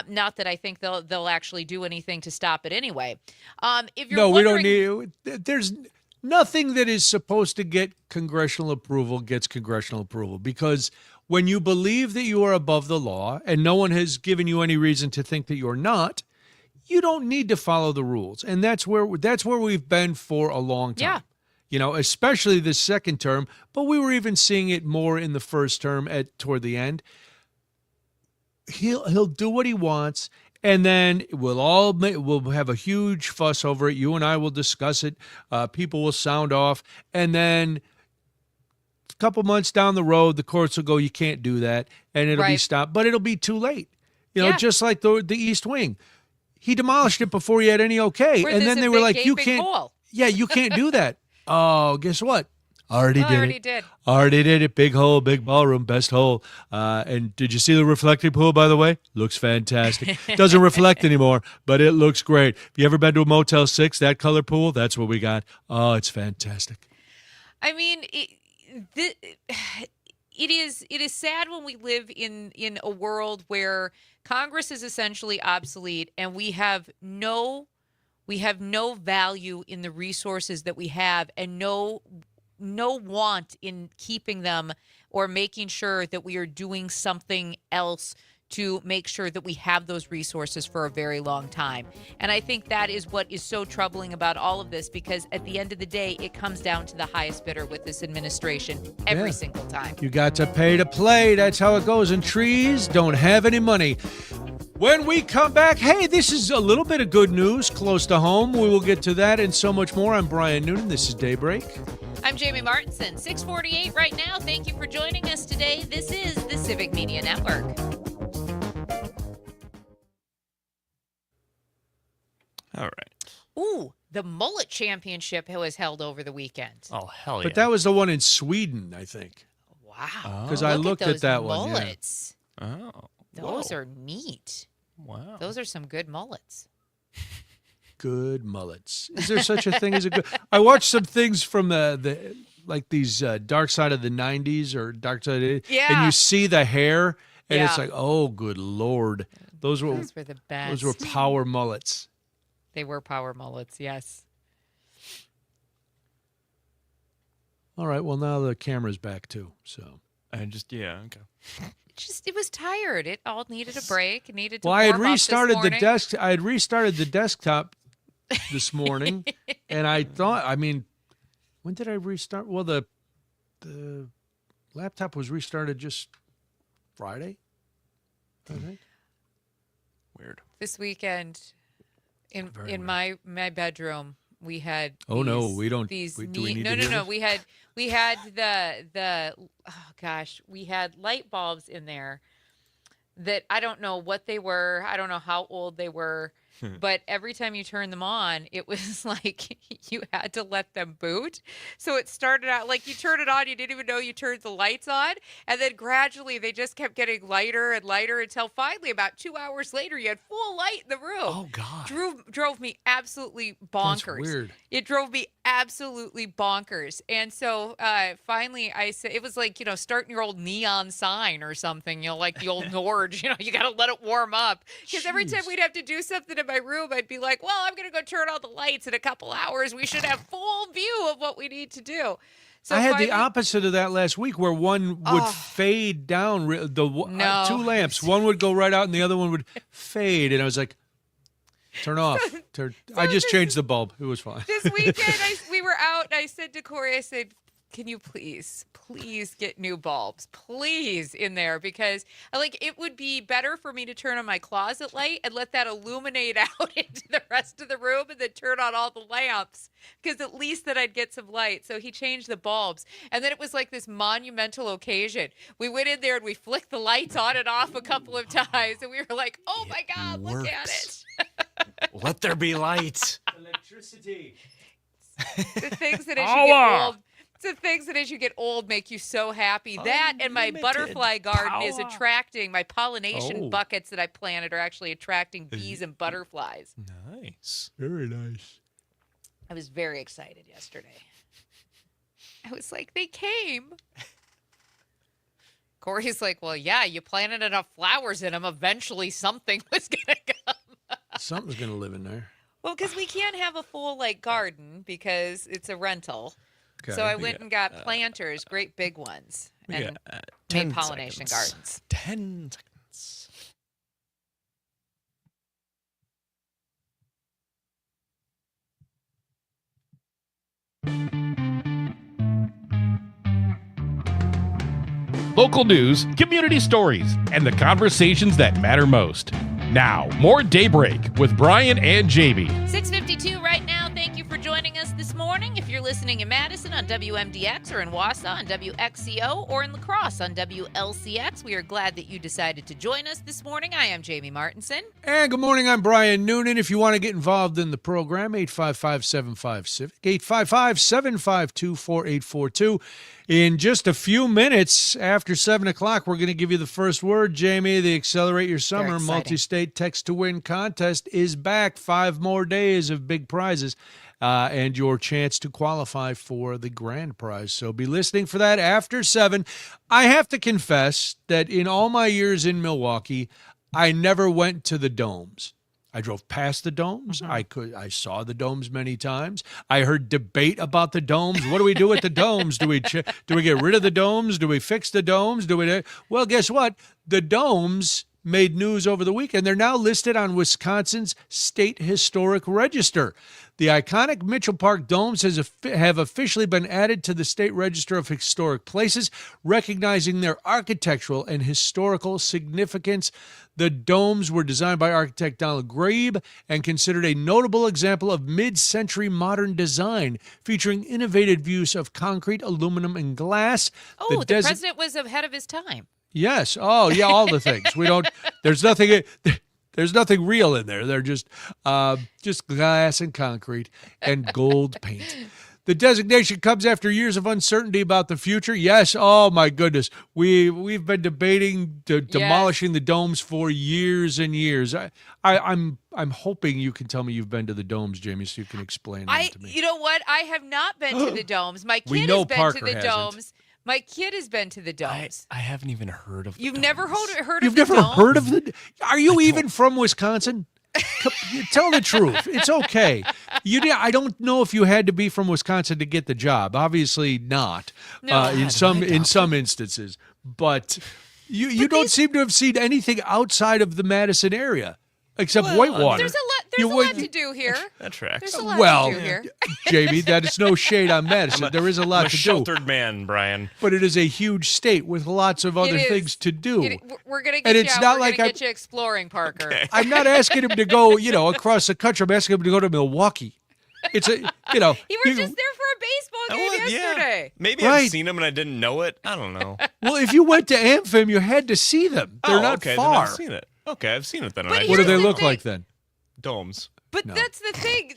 Not that I think they'll actually do anything to stop it anyway. If you're we don't need. There's nothing that is supposed to get congressional approval gets congressional approval, because when you believe that you are above the law and no one has given you any reason to think that you're not, you don't need to follow the rules. And that's where we've been for a long time. Yeah. Especially the second term, but we were even seeing it more in the first term toward the end. He'll do what he wants. And then we'll have a huge fuss over it. You and I will discuss it. People will sound off. And then a couple months down the road, the courts will go, you can't do that. And it'll be stopped. But it'll be too late. Just like the East Wing. He demolished it before he had any okay. And then they were like, you can't. Hole. Yeah, you can't do that. Oh, guess what? Already did it. Big hole, big ballroom, best hole. And did you see the reflecting pool, by the way? Looks fantastic. Doesn't reflect anymore, but it looks great. Have you ever been to a Motel 6, that color pool? That's what we got. Oh, it's fantastic. I mean, it is sad when we live in a world where Congress is essentially obsolete and we have no value in the resources that we have and no want in keeping them or making sure that we are doing something else to make sure that we have those resources for a very long time. And I think that is what is so troubling about all of this, because at the end of the day, it comes down to the highest bidder with this administration every single time. You got to pay to play. That's how it goes. And trees don't have any money. When we come back, hey, this is a little bit of good news close to home. We will get to that and so much more. I'm Brian Noonan. This is Daybreak. I'm Jamie Martinson. 6:48 right now. Thank you for joining us today. This is the Civic Media Network. All right. Ooh, the Mullet Championship was held over the weekend. Oh, hell yeah. But that was the one in Sweden, I think. Wow. Because I looked at that one. Mullets. Yeah. Oh. Those are neat. Wow. Those are some good mullets. Good mullets. Is there such a thing as a good? I watched some things from the like these Dark Side of the 90s or Dark Side of the, and you see the hair, and it's like, oh, good Lord. Those were the best. Those were power mullets. They were power mullets, yes. All right, well, now the camera's back, too, so. And okay. It was tired. It all needed a break. It needed to I had warm up restarted this the morning. desk. I had restarted the desktop this morning, and I thought, when did I restart? Well, the laptop was restarted just Friday, I think. Weird. This weekend, in my bedroom, we had we don't. These do we need no, to hear this? we had we had light bulbs in there that I don't know what they were. I don't know how old they were. But every time you turn them on, it was like you had to let them boot. So it started out like you turn it on, you didn't even know you turned the lights on. And then gradually they just kept getting lighter and lighter until finally about 2 hours later, you had full light in the room. Oh, God. Drove me absolutely bonkers. That's weird. It drove me absolutely bonkers. And so finally I said, it was like, starting your old neon sign or something, like the old Norge, you got to let it warm up. Because every time we'd have to do something in my room, I'd be like, well, I'm going to go turn on the lights in a couple hours. We should have full view of what we need to do. So I had the opposite of that last week where one would fade down. Two lamps. One would go right out and the other one would fade. And I was like, turn off. I just changed the bulb. It was fine. This weekend, we were out and I said to Corey, I said, can you please get new bulbs, please, in there? Because it would be better for me to turn on my closet light and let that illuminate out into the rest of the room and then turn on all the lamps, because at least then I'd get some light. So he changed the bulbs. And then it was like this monumental occasion. We went in there and we flicked the lights on and off a couple of times. And we were like, oh my God, look at it. Let there be light. Electricity. The things that as you get old. The things that as you get old make you so happy. That and my butterfly garden is attracting, my pollination buckets that I planted are actually attracting bees and butterflies. Nice. Very nice. I was very excited yesterday. I was like, they came. Corey's like, well, yeah, you planted enough flowers in them. Eventually something was going to come. Something's going to live in there. Well, because we can't have a full garden because it's a rental. Okay. So I went and got planters, great big ones, and made pollination gardens. 10 seconds. Local news, community stories, and the conversations that matter most. Now, more Daybreak with Brian and Jamie. 6:52 right now. Thank you for joining us this morning. If you're listening in Madison on WMDX or in Wausau on WXCO or in La Crosse on WLCX, we are glad that you decided to join us this morning. I am Jamie Martinson. And good morning, I'm Brian Noonan. If you want to get involved in the program, 855-75-CIVIC, 855-752-4842. In just a few minutes after 7 o'clock, we're going to give you the first word, Jamie. The Accelerate Your Summer multi-state text-to-win contest is back. 5 more days of big prizes and your chance to qualify for the grand prize. So be listening for that after 7. I have to confess that in all my years in Milwaukee, I never went to the domes. I drove past the domes. I saw the domes many times. I heard debate about the domes. What do we do with the domes? Do we get rid of the domes? Do we fix the domes? Well, guess what? The domes made news over the weekend. They're now listed on Wisconsin's State Historic Register. The iconic Mitchell Park domes have officially been added to the State Register of Historic Places, recognizing their architectural and historical significance. The domes were designed by architect Donald Grabe and considered a notable example of mid-century modern design, featuring innovative use of concrete, aluminum, and glass. Oh, the president was ahead of his time. Yes. Oh, yeah, all the things. There's nothing real in there. They're just glass and concrete and gold paint. The designation comes after years of uncertainty about the future. Yes. Oh my goodness. We've been debating demolishing the domes for years and years. I'm hoping you can tell me you've been to the domes, Jamie, so you can explain them to me. You know what? I have not been to the domes. My kid has been to the domes. My kid has been to the domes. I haven't even heard of the You've domes. Never heard of the domes? You've never heard of the... Are you even from Wisconsin? Tell the truth. It's okay. I don't know if you had to be from Wisconsin to get the job. Obviously not. No. In some instances. But you don't seem to have seen anything outside of the Madison area. Except Whitewater. There's a lot to do here. That tracks. There's a lot to do here. Jamie, that is no shade on Madison. There is a lot to do. Sheltered man, Brian. But it is a huge state with lots of other things to do. We're going to get you exploring, Parker. Okay. I'm not asking him to go, across the country. I'm asking him to go to Milwaukee. It's a, You were just there for a baseball game yesterday. Yeah. Maybe I've seen them and I didn't know it. I don't know. Well, if you went to Amphim, you had to see them. They're not okay, far. then I've seen it. Okay, I've seen it then. What do they look like then? Domes. But that's the thing.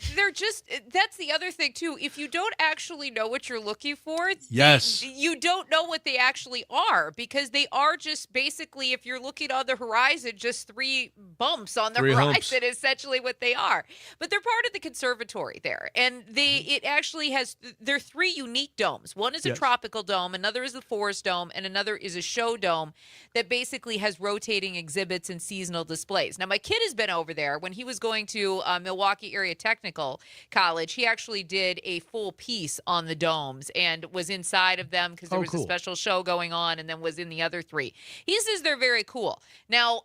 That's the other thing, too. If you don't actually know what you're looking for, yes, you don't know what they actually are, because they are just basically, if you're looking on the horizon, just 3 bumps on the horizon, essentially what they are. But they're part of the conservatory there. And it actually they're 3 unique domes. One is a tropical dome, another is the forest dome, and another is a show dome that basically has rotating exhibits and seasonal displays. Now, my kid has been over there. When he was going to Milwaukee Area Technical College, he actually did a full piece on the domes and was inside of them because there was a special show going on, and then was in the other 3. He says they're very cool. Now,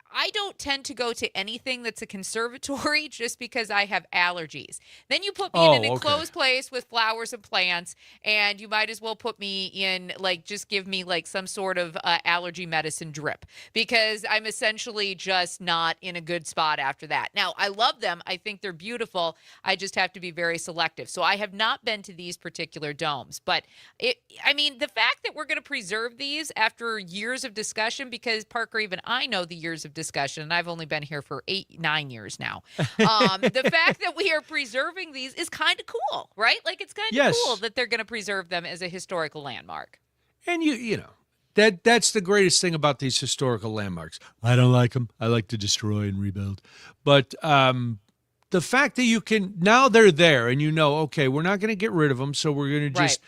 I don't tend to go to anything that's a conservatory just because I have allergies. Then you put me in an enclosed place with flowers and plants, and you might as well put me in, just give me some sort of allergy medicine drip, because I'm essentially just not in a good spot after that. Now, I love them. I think they're beautiful. I just have to be very selective. So I have not been to these particular domes. But, the fact that we're going to preserve these after years of discussion, because Parker, even I know the years of discussion, and I've only been here for 9 years now. The fact that we are preserving these is kind of cool, right? It's kind of cool that they're going to preserve them as a historical landmark. And you know that's the greatest thing about these historical landmarks. I don't like them. I like to destroy and rebuild. But the fact that you can, now they're there, and okay, we're not going to get rid of them, so we're going to just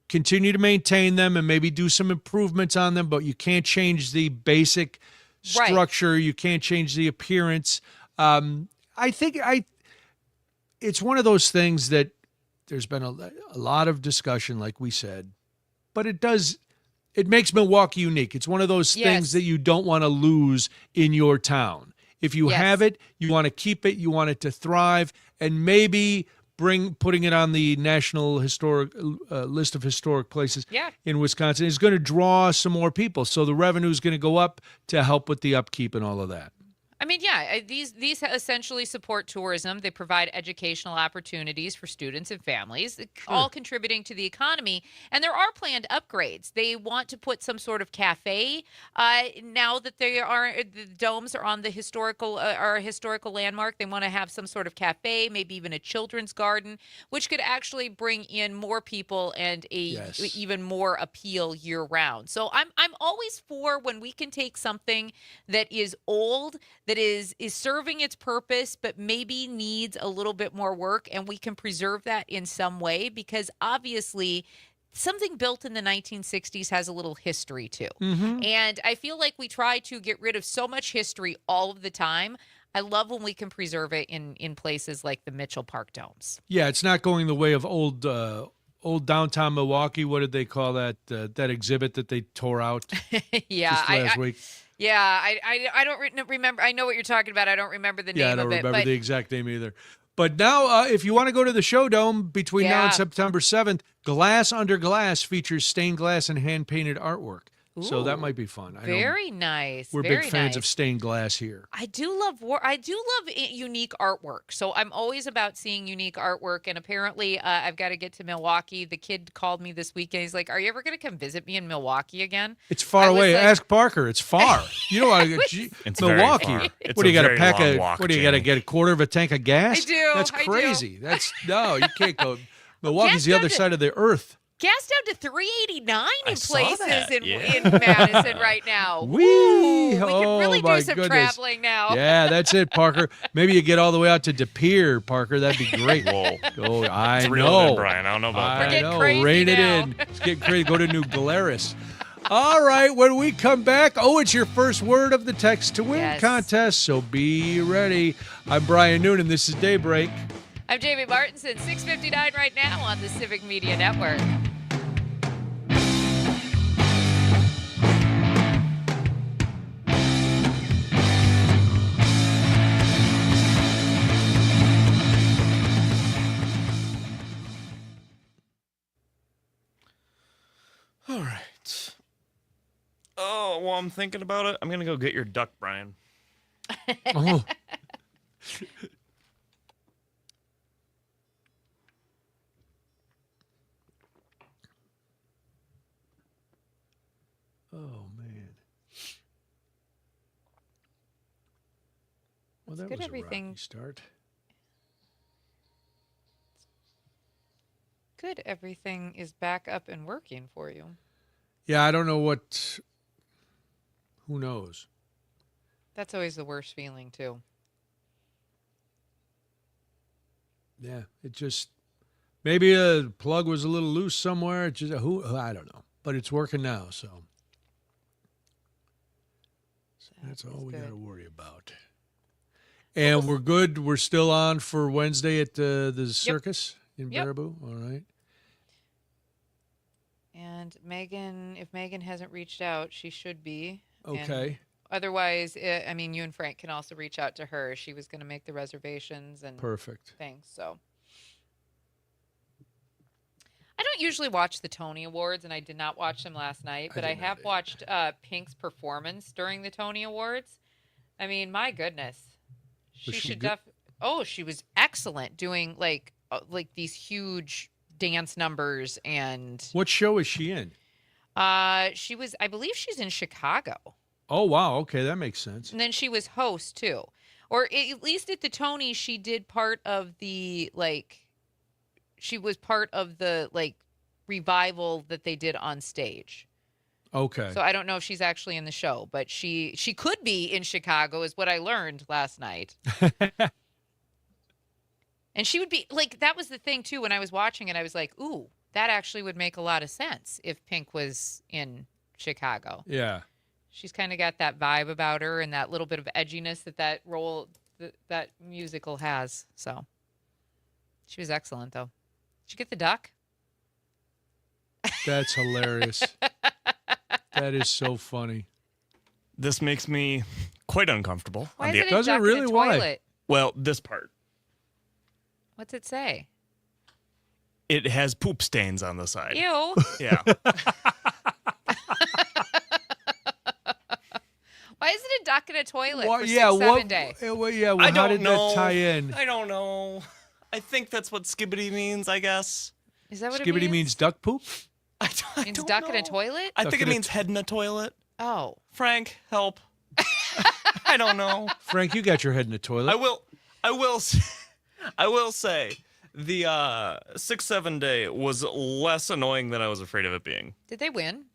continue to maintain them and maybe do some improvements on them, but you can't change the basic structure. You can't change the appearance. I think it's one of those things that there's been a lot of discussion, like we said, but it makes Milwaukee unique. It's one of those things that you don't want to lose in your town. If you have it, you want to keep it, you want it to thrive, and maybe putting it on the National Historic list of historic places in Wisconsin is going to draw some more people. So the revenue is going to go up to help with the upkeep and all of that. These essentially support tourism. They provide educational opportunities for students and families, all contributing to the economy. And there are planned upgrades. They want to put some sort of cafe now that the domes are on the historical landmark. They want to have some sort of cafe, maybe even a children's garden, which could actually bring in more people and even more appeal year round. So I'm always for when we can take something that is old, that is serving its purpose, but maybe needs a little bit more work, and we can preserve that in some way, because obviously something built in the 1960s has a little history too. Mm-hmm. And I feel like we try to get rid of so much history all of the time. I love when we can preserve it in places like the Mitchell Park domes. Yeah, it's not going the way of old downtown Milwaukee. What did they call that exhibit that they tore out just last week? Yeah, I don't remember. I know what you're talking about. I don't remember the name of it. Yeah, I don't remember the exact name either. But now, if you want to go to the Show Dome between now and September 7th, Glass Under Glass features stained glass and hand-painted artwork. Ooh, so that might be fun. Very nice. We're big fans of stained glass here. I do love unique artwork. So I'm always about seeing unique artwork. And apparently, I've got to get to Milwaukee. The kid called me this weekend. He's like, "Are you ever going to come visit me in Milwaukee again?" It's far away. Ask Parker. It's far. You don't want to go. Milwaukee. What do you got to pack What do you got to get a quarter of a tank of gas? I do. That's crazy. No, you can't go. Milwaukee's the other side of the earth. Gas down to $3.89 in places in Madison right now. We can really do some traveling now. Yeah, that's it, Parker. Maybe you get all the way out to De Pere, Parker. That'd be great. Whoa. I know. Brian, I don't know about that. We're getting crazy Rein now. it in. It's getting crazy. Go to New Glarus. All right, when we come back, it's your first word of the Text to Win contest, so be ready. I'm Brian Noonan. This is Daybreak. I'm Jamie Martinson, 6:59 right now on the Civic Media Network. All right. Oh, while I'm thinking about it, I'm going to go get your duck, Brian. Oh. Oh, man. Well, that was a rocky start. good. Everything is back up and working for you. Yeah, I don't know what. Who knows? That's always the worst feeling, too. Yeah, it just maybe a plug was a little loose somewhere. It just I don't know, but it's working now, so that's all we got to worry about. And we're good. We're still on for Wednesday at the circus in Baraboo. All right. And if Megan hasn't reached out, she should be. Okay. And otherwise, you and Frank can also reach out to her. She was going to make the reservations and perfect things. So I don't usually watch the Tony Awards, and I did not watch them last night, but I have watched Pink's performance during the Tony Awards. I mean, my goodness. She was excellent doing like these huge dance numbers. And what show is she in? I believe she's in Chicago. Oh wow, okay, that makes sense. And then she was host too, or at least at the Tonys, she did part of the she was part of the revival that they did on stage. Okay. So I don't know if she's actually in the show, but she could be in Chicago, is what I learned last night. And she would be that was the thing too. When I was watching it, I was like, "Ooh, that actually would make a lot of sense if Pink was in Chicago." Yeah. She's kind of got that vibe about her and that little bit of edginess that role that musical has. So she was excellent, though. Did you get the duck? That's hilarious. That is so funny. This makes me quite uncomfortable. Why is it a Does it duck really? in a Why? toilet? Well, this part. What's it say? It has poop stains on the side. Ew. Yeah. Why is it a duck in a toilet Well, for yeah, 6-7 day? How did that tie in? I don't know. I think that's what skibbity means, I guess. Is that what Skibbity it means? duck poop? I Means don't duck know. in a toilet? I think it means head in a toilet. Oh. Frank, help. I don't know. Frank, you got your head in the toilet. I will say the 6-7 day was less annoying than I was afraid of it being. Did they win?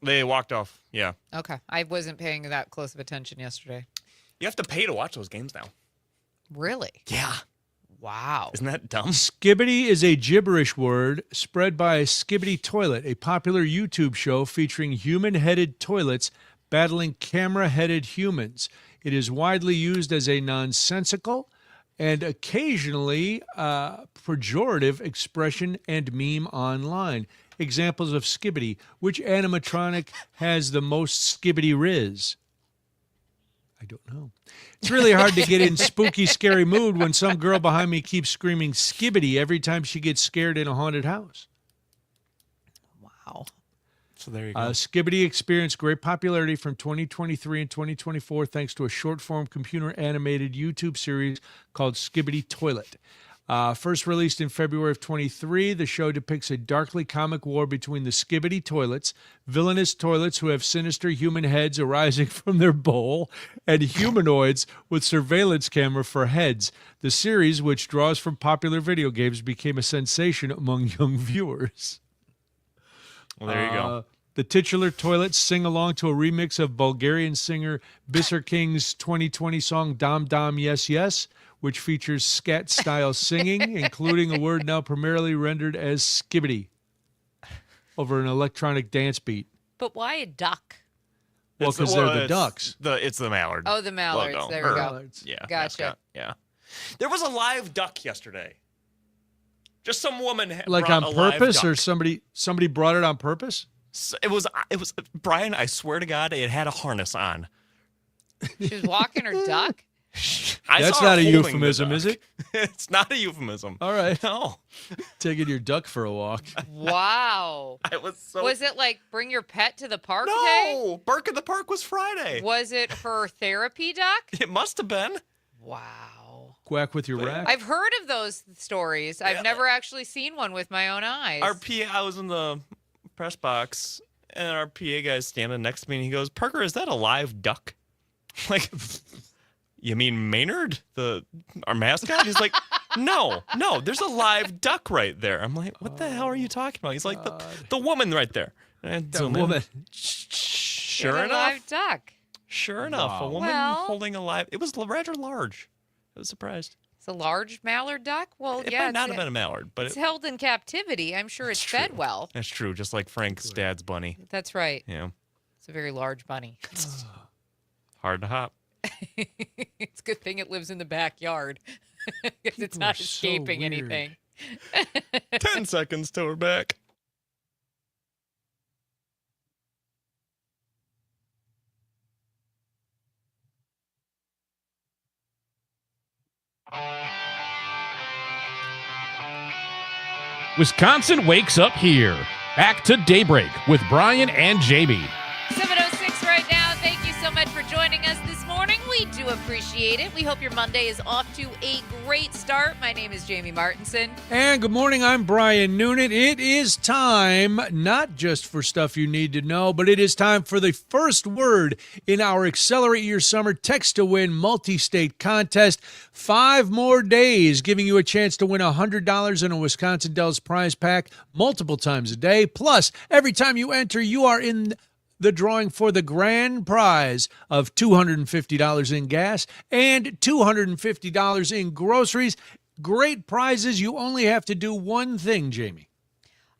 They walked off. Yeah. Okay. I wasn't paying that close of attention yesterday. You have to pay to watch those games now. Really? Yeah. Wow. Isn't that dumb? Skibbity is a gibberish word spread by Skibbity Toilet, a popular YouTube show featuring human-headed toilets battling camera-headed humans. It is widely used as a nonsensical and occasionally pejorative expression and meme online. Examples of Skibbity. Which animatronic has the most Skibbity Riz? I don't know. It's really hard to get in spooky, scary mood when some girl behind me keeps screaming Skibbity every time she gets scared in a haunted house. Wow. So there you go. Skibbity experienced great popularity from 2023 and 2024 thanks to a short-form computer-animated YouTube series called Skibbity Toilet. First released in February of 23, the show depicts a darkly comic war between the Skibbity toilets, villainous toilets who have sinister human heads arising from their bowl, and humanoids with surveillance camera for heads. The series, which draws from popular video games, became a sensation among young viewers. Well, there you go. The titular toilets sing along to a remix of Bulgarian singer Bisser King's 2020 song Dam Dam Yes Yes, which features scat-style singing, including a word now primarily rendered as skibbity over an electronic dance beat. But why a duck? Well, because they're the ducks. It's the mallard. Oh, the mallards. logo. There we go. Mallards. Yeah. Gotcha. mascot. Yeah. There was a live duck yesterday. Just some woman Like brought on a live purpose, duck. or somebody brought it on purpose? It was Brian, I swear to God, it had a harness on. She was walking her duck? That's not a euphemism, is it? It's not a euphemism. All right. No. Taking your duck for a walk. Wow. Was it like bring your pet to the park day? No. Burke in the Park was Friday. Was it her therapy duck? It must have been. Wow. Quack with your rack. I've heard of those stories. I've never actually seen one with my own eyes. Our PA, I was in the press box, and our PA guy's standing next to me, and he goes, "Parker, is that a live duck?" Like, you mean Maynard, our mascot? He's like, no, there's a live duck right there. I'm like, what the hell are you talking about? He's like, the woman right there. And The woman. Sure a enough. live duck. Sure enough, a woman holding a live. It was rather large. I was surprised. It's a large mallard duck? Well, It yeah. might not have been a mallard, but it's held in captivity. I'm sure it's fed well. That's true, just like Frank's dad's bunny. That's right. Yeah. It's a very large bunny. Hard to hop. It's a good thing it lives in the backyard because it's not escaping weird. anything. 10 seconds till we're back. Wisconsin wakes up here. Back to Daybreak with Brian and Jamie. 7:06 right now. Thank you so much for joining us this morning. We do appreciate it. We hope your Monday is off to a great start. My name is Jamie Martinson. And good morning, I'm Brian Noonan. It is time, not just for stuff you need to know, but it is time for the first word in our Accelerate Your Summer Text to Win multi-state contest. 5 more days, giving you a chance to win $100 in a Wisconsin Dells prize pack multiple times a day. Plus, every time you enter, you are in the drawing for the grand prize of $250 in gas and $250 in groceries. Great prizes. You only have to do one thing, Jamie.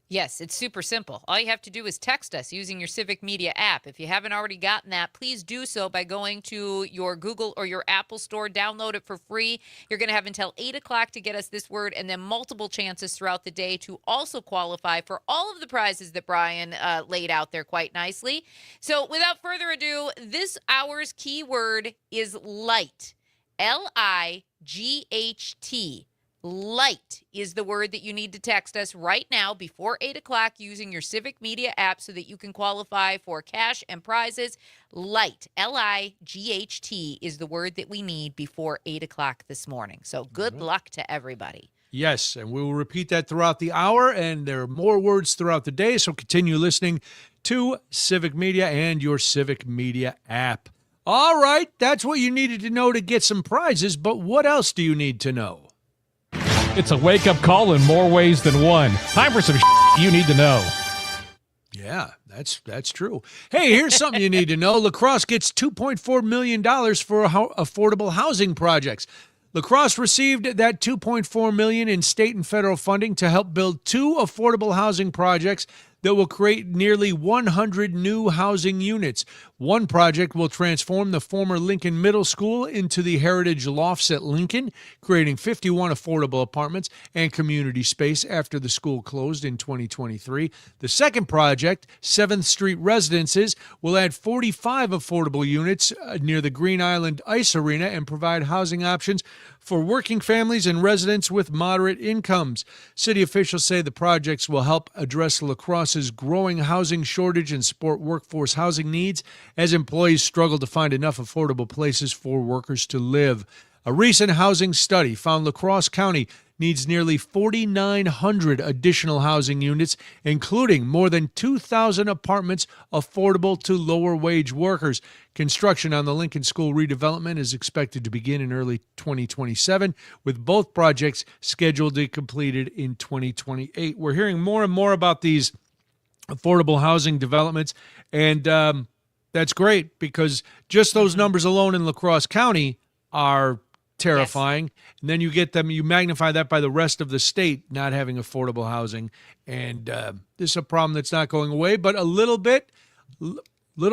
Yes, it's super simple. All you have to do is text us using your Civic Media app. If you haven't already gotten that, please do so by going to your Google or your Apple store. Download it for free. You're going to have until 8 o'clock to get us this word and then multiple chances throughout the day to also qualify for all of the prizes that Brian laid out there quite nicely. So without further ado, this hour's keyword is light. Light. Light is the word that you need to text us right now before 8 o'clock using your Civic Media app so that you can qualify for cash and prizes. Light, Light, is the word that we need before 8 o'clock this morning. So good luck to everybody. Yes, and we will repeat that throughout the hour, and there are more words throughout the day, so continue listening to Civic Media and your Civic Media app. All right, that's what you needed to know to get some prizes, but what else do you need to know? It's a wake-up call in more ways than one. Time for some you need to know. Yeah, that's true. Hey, here's something you need to know. La Crosse gets $2.4 million for affordable housing projects. La Crosse received that $2.4 million in state and federal funding to help build 2 affordable housing projects that will create nearly 100 new housing units. One project will transform the former Lincoln Middle School into the Heritage Lofts at Lincoln, creating 51 affordable apartments and community space after the school closed in 2023. The second project, 7th Street Residences, will add 45 affordable units near the Green Island Ice Arena and provide housing options for working families and residents with moderate incomes. City officials say the projects will help address La Crosse's growing housing shortage and support workforce housing needs as employees struggle to find enough affordable places for workers to live. A recent housing study found La Crosse County needs nearly 4,900 additional housing units, including more than 2,000 apartments affordable to lower-wage workers. Construction on the Lincoln School redevelopment is expected to begin in early 2027, with both projects scheduled to be completed in 2028. We're hearing more and more about these affordable housing developments, and that's great because just those numbers alone in La Crosse County are terrifying. Yes. And then you get them, you magnify that by the rest of the state not having affordable housing. And this is a problem that's not going away, but a little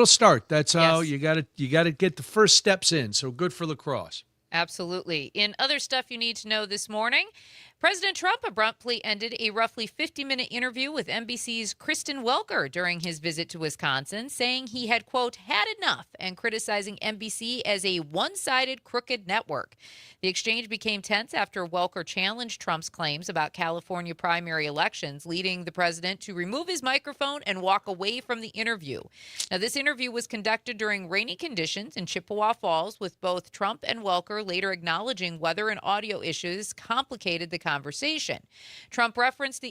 start. That's how you got to get the first steps in. So good for La Crosse. Absolutely. In other stuff you need to know this morning, President Trump abruptly ended a roughly 50-minute interview with NBC's Kristen Welker during his visit to Wisconsin, saying he had, quote, had enough and criticizing NBC as a one-sided, crooked network. The exchange became tense after Welker challenged Trump's claims about California primary elections, leading the president to remove his microphone and walk away from the interview. Now, this interview was conducted during rainy conditions in Chippewa Falls, with both Trump and Welker later acknowledging weather and audio issues complicated the conversation. Trump referenced the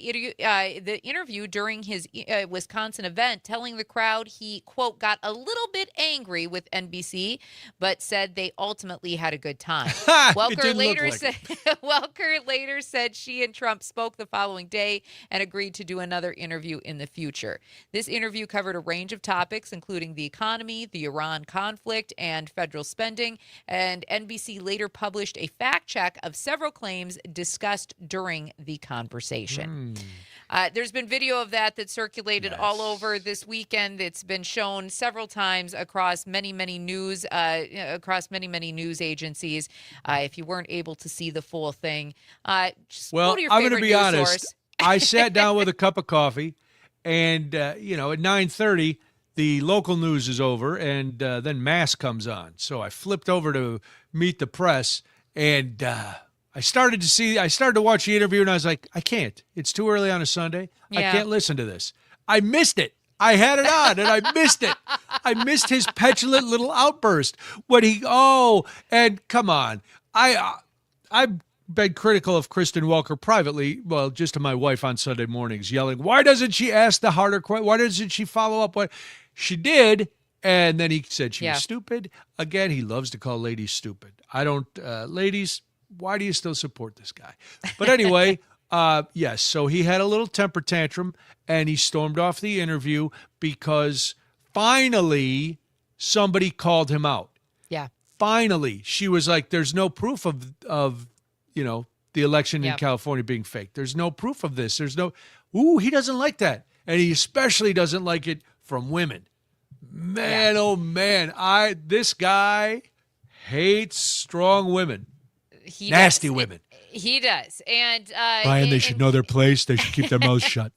interview during his Wisconsin event, telling the crowd he, quote, got a little bit angry with NBC, but said they ultimately had a good time. Welker later said she and Trump spoke the following day and agreed to do another interview in the future. This interview covered a range of topics, including the economy, the Iran conflict, and federal spending. And NBC later published a fact check of several claims discussed during the conversation. There's been video of that circulated all over this weekend. It's been shown several times across many news agencies. If you weren't able to see the full thing, just go to your I'm favorite going to be news honest. source. I sat down with a cup of coffee, and at 9:30, the local news is over, and then Mass comes on. So I flipped over to Meet the Press, and I started to watch the interview, and I was like, I can't. It's too early on a Sunday. I can't listen to this. I missed it. I had it on, and I missed it. I missed his petulant little outburst when and come on. I've been critical of Kristen Welker privately, well, just to my wife on Sunday mornings, yelling, why doesn't she ask the harder question? Why doesn't she follow up? What she did, and then he said she was stupid. Again, he loves to call ladies stupid. I don't, ladies, why do you still support this guy? But anyway, yes, so he had a little temper tantrum, and he stormed off the interview because finally somebody called him out. Yeah. Finally, she was like, there's no proof of the election in California being fake. There's no proof of this. There's no, he doesn't like that. And he especially doesn't like it from women. Man, oh man, this guy hates strong women. Nasty women. He does. And Brian, they should know their place. They should keep their mouths shut.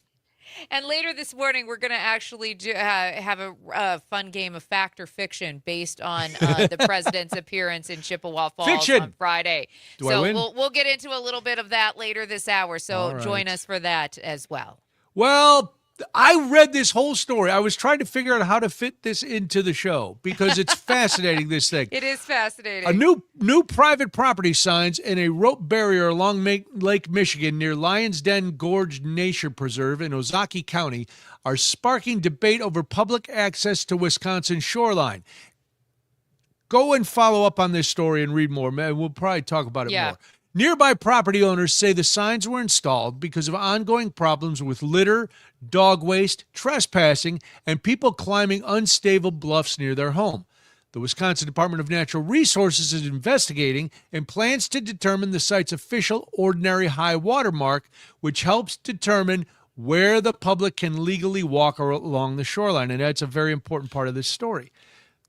And later this morning, we're going to actually have a fun game of fact or fiction based on the president's appearance in Chippewa Falls on Friday. I win? We'll get into a little bit of that later this hour. So join us for that as well. Well, I read this whole story. I was trying to figure out how to fit this into the show because it's fascinating, this thing. It is fascinating. A new private property signs and a rope barrier along Lake Michigan near Lion's Den Gorge Nature Preserve in Ozaukee County are sparking debate over public access to Wisconsin's shoreline. Go and follow up on this story and read more. Man, we'll probably talk about it more. Nearby property owners say the signs were installed because of ongoing problems with litter, dog waste, trespassing, and people climbing unstable bluffs near their home. The Wisconsin Department of Natural Resources is investigating and plans to determine the site's official ordinary high water mark, which helps determine where the public can legally walk along the shoreline. And that's a very important part of this story.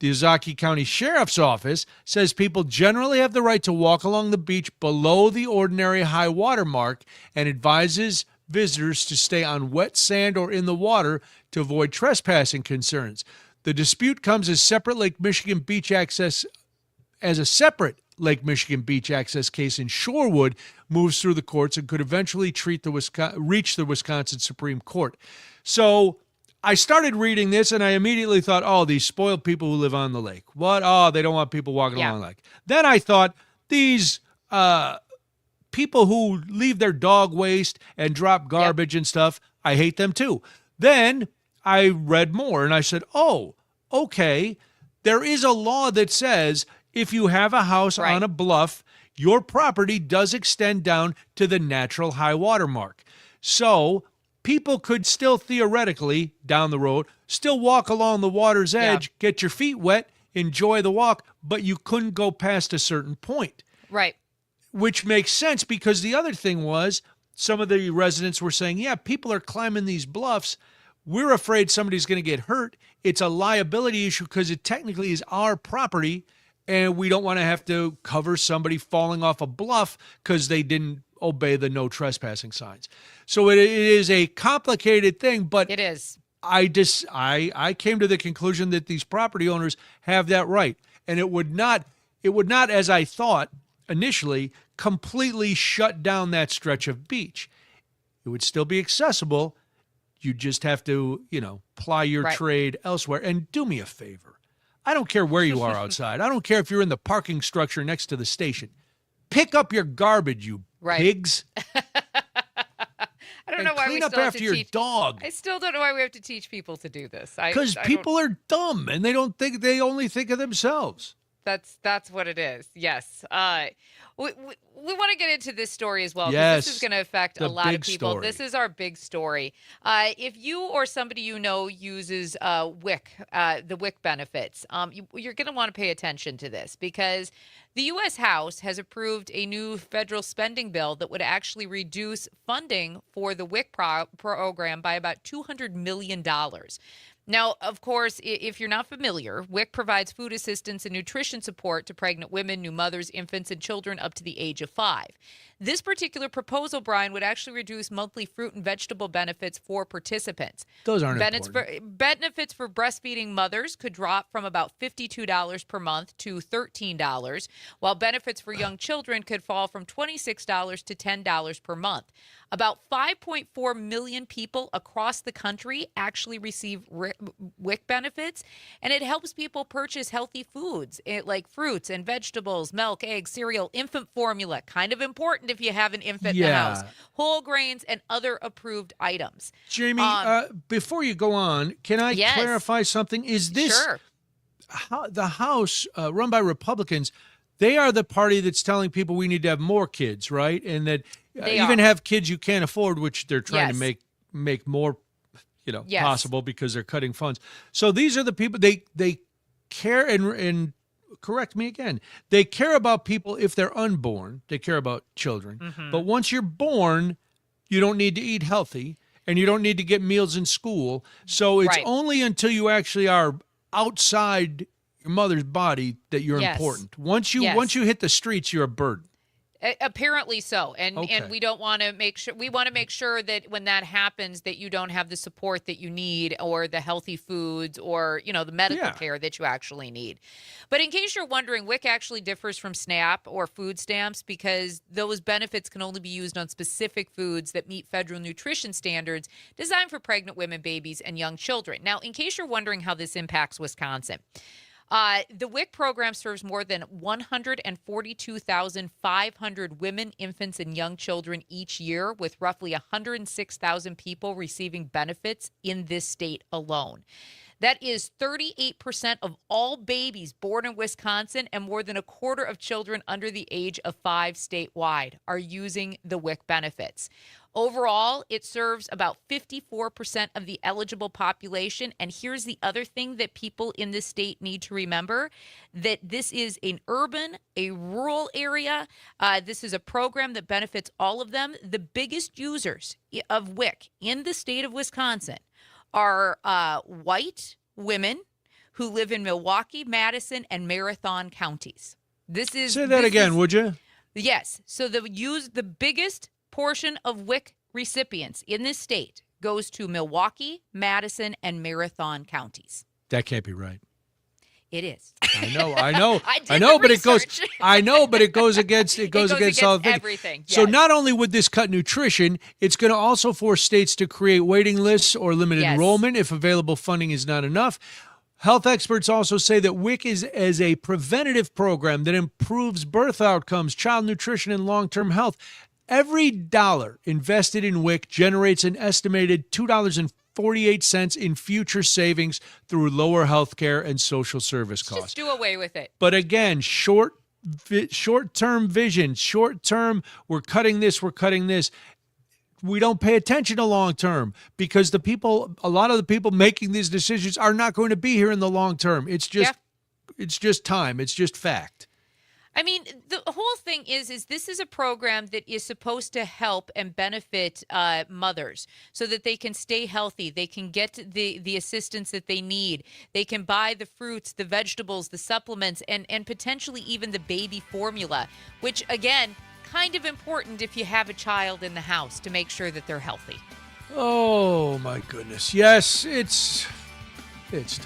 The Ozaukee County Sheriff's Office says people generally have the right to walk along the beach below the ordinary high water mark and advises visitors to stay on wet sand or in the water to avoid trespassing concerns. The dispute comes as a separate Lake Michigan beach access case in Shorewood moves through the courts and could eventually reach the Wisconsin Supreme Court. So I started reading this, and I immediately thought, these spoiled people who live on the lake. What? They don't want people walking along the lake. Then I thought, these people who leave their dog waste and drop garbage and stuff, I hate them too. Then I read more, and I said, okay, there is a law that says if you have a house on a bluff, your property does extend down to the natural high water mark. So people could still theoretically, down the road, still walk along the water's edge, get your feet wet, enjoy the walk, but you couldn't go past a certain point. Right. Which makes sense because the other thing was some of the residents were saying, people are climbing these bluffs. We're afraid somebody's going to get hurt. It's a liability issue because it technically is our property, and we don't want to have to cover somebody falling off a bluff because they didn't obey the no trespassing signs. So it is a complicated thing, but it is. I came to the conclusion that these property owners have that right, and it would not, as I thought initially, completely shut down that stretch of beach. It would still be accessible. You just have to, ply your trade elsewhere. And do me a favor. I don't care where you are outside. I don't care if you're in the parking structure next to the station. Pick up your garbage, you Right. Pigs. I don't know why we clean up still have after to your teach. dog. I still don't know why we have to teach people to do this. Because people are dumb and they only think of themselves. That's what it is. Yes. We want to get into this story as well, because Yes, this is going to affect a lot of people. story. This is our big story. If you or somebody you know uses WIC, the WIC benefits, you're going to want to pay attention to this, because the U.S. House has approved a new federal spending bill that would actually reduce funding for the WIC program by about $200 million. Now, of course, if you're not familiar, WIC provides food assistance and nutrition support to pregnant women, new mothers, infants, and children up to the age of 5. This particular proposal, Brian, would actually reduce monthly fruit and vegetable benefits for participants. Those aren't important. Benefits for breastfeeding mothers could drop from about $52 per month to $13, while benefits for young children could fall from $26 to $10 per month. About 5.4 million people across the country actually receive WIC benefits, and it helps people purchase healthy foods like fruits and vegetables, milk, eggs, cereal, infant formula, kind of important if you have an infant in the house, whole grains, and other approved items. Jamie, before you go on, can I clarify something? Is this the House run by Republicans? They are the party that's telling people we need to have more kids, right? And that even have kids you can't afford, which they're trying to make more, possible because they're cutting funds. So these are the people they care and correct me again. They care about people if they're unborn. They care about children. Mm-hmm. But once you're born, you don't need to eat healthy and you don't need to get meals in school. So it's only until you actually are outside your mother's body that you're important. Once you hit the streets, you're a burden. Apparently so. And we don't want to make sure, we want to make sure that when that happens, that you don't have the support that you need, or the healthy foods, or, the medical care that you actually need. But in case you're wondering, WIC actually differs from SNAP or food stamps, because those benefits can only be used on specific foods that meet federal nutrition standards designed for pregnant women, babies, and young children. Now, in case you're wondering how this impacts Wisconsin, the WIC program serves more than 142,500 women, infants, and young children each year, with roughly 106,000 people receiving benefits in this state alone. That is 38% of all babies born in Wisconsin, and more than a quarter of children under the age of 5 statewide are using the WIC benefits. Overall, it serves about 54% of the eligible population. And here's the other thing that people in this state need to remember, that this is an urban, a rural area. This is a program that benefits all of them. The biggest users of WIC in the state of Wisconsin are white women who live in Milwaukee, Madison, and Marathon counties. Say that again, would you? Yes. So the biggest portion of WIC recipients in this state goes to Milwaukee, Madison, and Marathon counties. That can't be right. It is. I know, but it goes. I know, but it goes against. It goes against all everything. Yes. So not only would this cut nutrition, it's going to also force states to create waiting lists or limit enrollment if available funding is not enough. Health experts also say that WIC is as a preventative program that improves birth outcomes, child nutrition, and long-term health. Every dollar invested in WIC generates an estimated $2.48 in future savings through lower health care and social service costs. Just do away with it. But again, short-term vision, short-term, we're cutting this. We don't pay attention to long-term, because a lot of the people making these decisions are not going to be here in the long term. It's just time. It's just fact. I mean, the whole thing is this is a program that is supposed to help and benefit mothers so that they can stay healthy. They can get the assistance that they need. They can buy the fruits, the vegetables, the supplements, and potentially even the baby formula, which, again, kind of important if you have a child in the house to make sure that they're healthy. Oh, my goodness. Yes, it's time. It's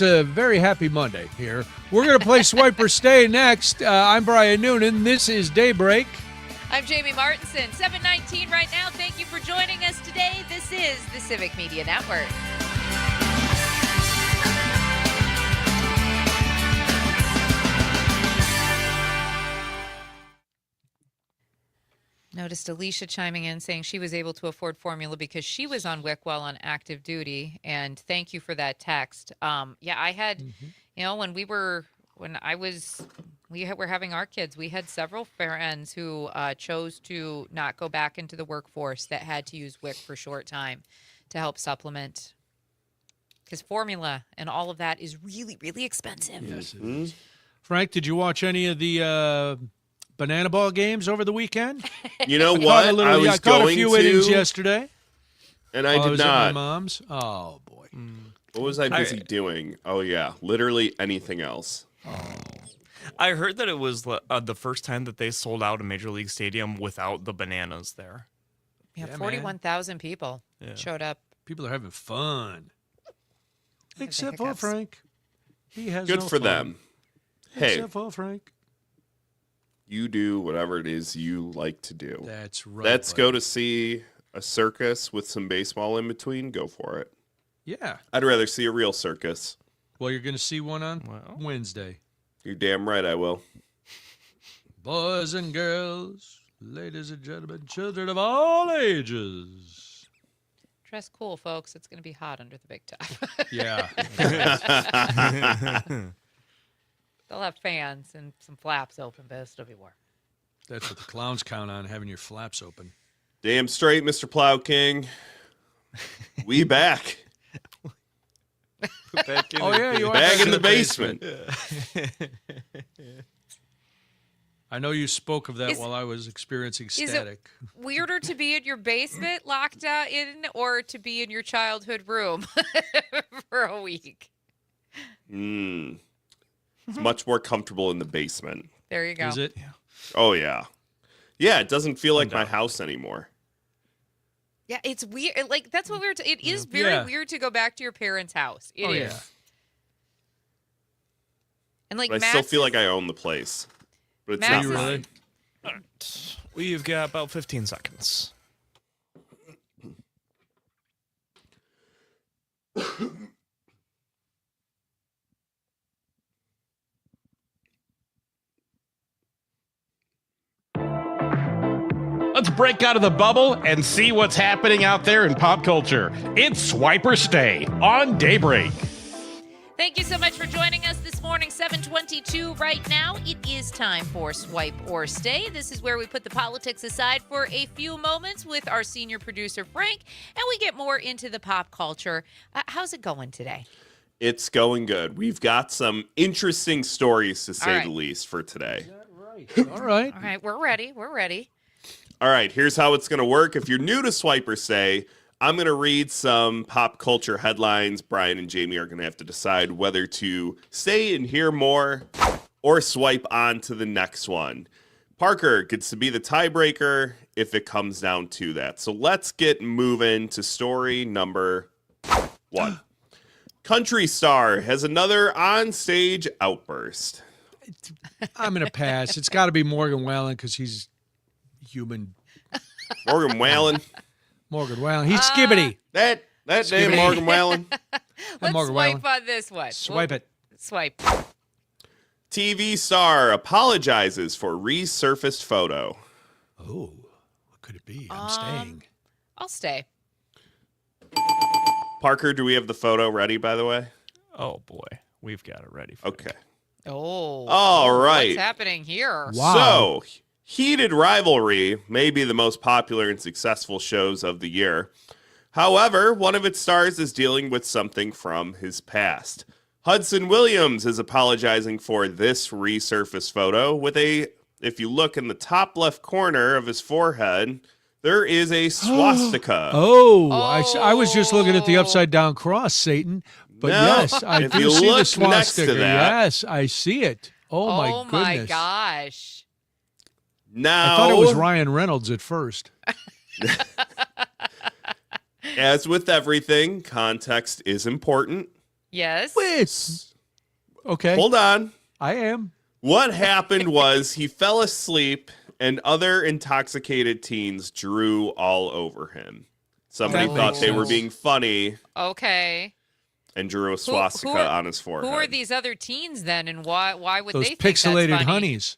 a very happy Monday here. We're going to play Swipe or Stay next. I'm Brian Noonan. This is Daybreak. I'm Jamie Martinson. 7:19 right now. Thank you for joining us today. This is the Civic Media Network. noticed Alicia chiming in saying she was able to afford formula because she was on WIC while on active duty. And thank you for that text. I had, when we were having our kids, we had several friends who chose to not go back into the workforce that had to use WIC for short time to help supplement. Because formula and all of that is really, really expensive. Yes, it is. Frank, did you watch any of the banana ball games over the weekend? You know what? I caught a few innings yesterday. And I did was not. At my mom's. Oh, boy. What was I busy doing? Oh, yeah. Literally anything else. I heard that it was the first time that they sold out a Major League Stadium without the bananas there. Yeah, 41,000 people showed up. People are having fun. Except for Frank. He has Good no for fun. them. Hey. Except for Frank. You do whatever it is you like to do. That's right. Let's go to see a circus with some baseball in between. Go for it. Yeah. I'd rather see a real circus. Well, you're going to see one on Wednesday. You're damn right I will. Boys and girls, ladies and gentlemen, children of all ages. Dress cool, folks. It's going to be hot under the big top. Yeah. They'll have fans and some flaps open, but it'll be warm. That's what the clowns count on, having your flaps open. Damn straight, Mr. Plow King. We back. You are back in the basement. I know you spoke of that while I was experiencing static. Is it weirder to be in your basement locked in or to be in your childhood room for a week? It's much more comfortable in the basement. There you go. Is it? Oh, yeah. Yeah, it doesn't feel like my house anymore. Yeah, it's weird. Like, that's what it is very weird to go back to your parents' house. It is. Yeah. And like, but I still feel like I own the place. But it's not really. All right. We've got about 15 seconds. Let's break out of the bubble and see what's happening out there in pop culture. It's Swipe or Stay on Daybreak. Thank you so much for joining us this morning, 7:22 right now. It is time for Swipe or Stay. This is where we put the politics aside for a few moments with our senior producer, Frank, and we get more into the pop culture. How's it going today? It's going good. We've got some interesting stories, to say the least, for today. All right. All right, we're ready. We're ready. All right, here's how it's going to work. If you're new to Swipe or Stay, I'm going to read some pop culture headlines. Brian and Jamie are going to have to decide whether to stay and hear more or swipe on to the next one. Parker gets to be the tiebreaker if it comes down to that. So let's get moving to story number 1. Country star has another on-stage outburst. I'm going to pass. It's got to be Morgan Wallen because he's human. Morgan Wallen. Morgan Wallen. He's Skibbity. That name, Morgan Wallen. Let's Morgan swipe Wallen. on this one. Swipe it. Swipe. TV star apologizes for resurfaced photo. Oh, what could it be? I'm staying. I'll stay. Parker, do we have the photo ready, by the way? Oh, boy. We've got it ready. Okay. Oh. All right. What's happening here? Wow. So, Heated Rivalry may be the most popular and successful shows of the year. However, one of its stars is dealing with something from his past. Hudson Williams is apologizing for this resurfaced photo with if you look in the top left corner of his forehead, there is a swastika. I was just looking at the upside down cross, Satan. But No, yes, I if do you see look the next to swastika. that- Yes, I see it. Oh my Oh goodness. my gosh. Now, I thought it was Ryan Reynolds at first. as with everything, context is important. Yes. Okay. Hold on. I am. What happened was he fell asleep and other intoxicated teens drew all over him. Somebody That thought makes they were sense. being funny Okay. and drew a swastika on his forehead. Who are these other teens then, and why would Those they think that's pixelated funny? honeys.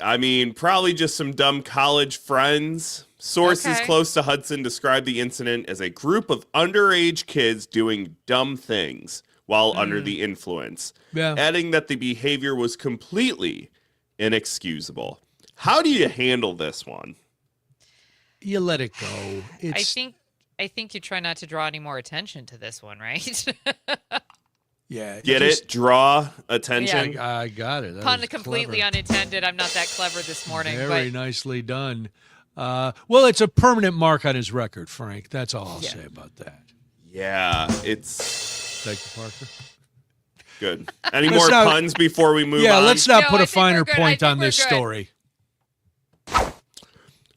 I mean, probably just some dumb college friends. Sources close to Hudson described the incident as a group of underage kids doing dumb things while under the influence, adding that the behavior was completely inexcusable. How do you handle this one? You let it go. I think you try not to draw any more attention to this one, right? Yeah. Get it? Draw attention? Yeah, I got it. That Pun was completely clever. unintended. I'm not that clever this morning. Very nicely done. Well, it's a permanent mark on his record, Frank. That's all I'll say about that. Yeah, it's... Thank you, Parker. Good. Any more puns before we move on? Yeah, let's not put I a think finer we're good. point I on think this we're good. story.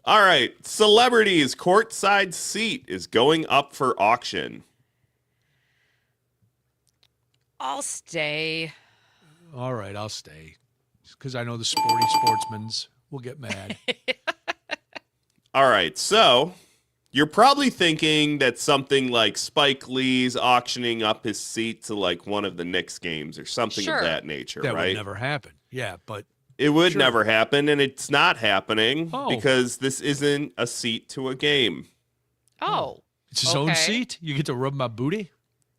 All right. Celebrities' courtside seat is going up for auction. I'll stay. All right, I'll stay. Because I know the sporty sportsmans will get mad. All right. So you're probably thinking that something like Spike Lee's auctioning up his seat to like one of the Knicks games or something of that nature, That right? would never happen. Yeah, but It would never happen, and it's not happening Oh. because this isn't a seat to a game. Oh. it's his own seat? You get to rub my booty?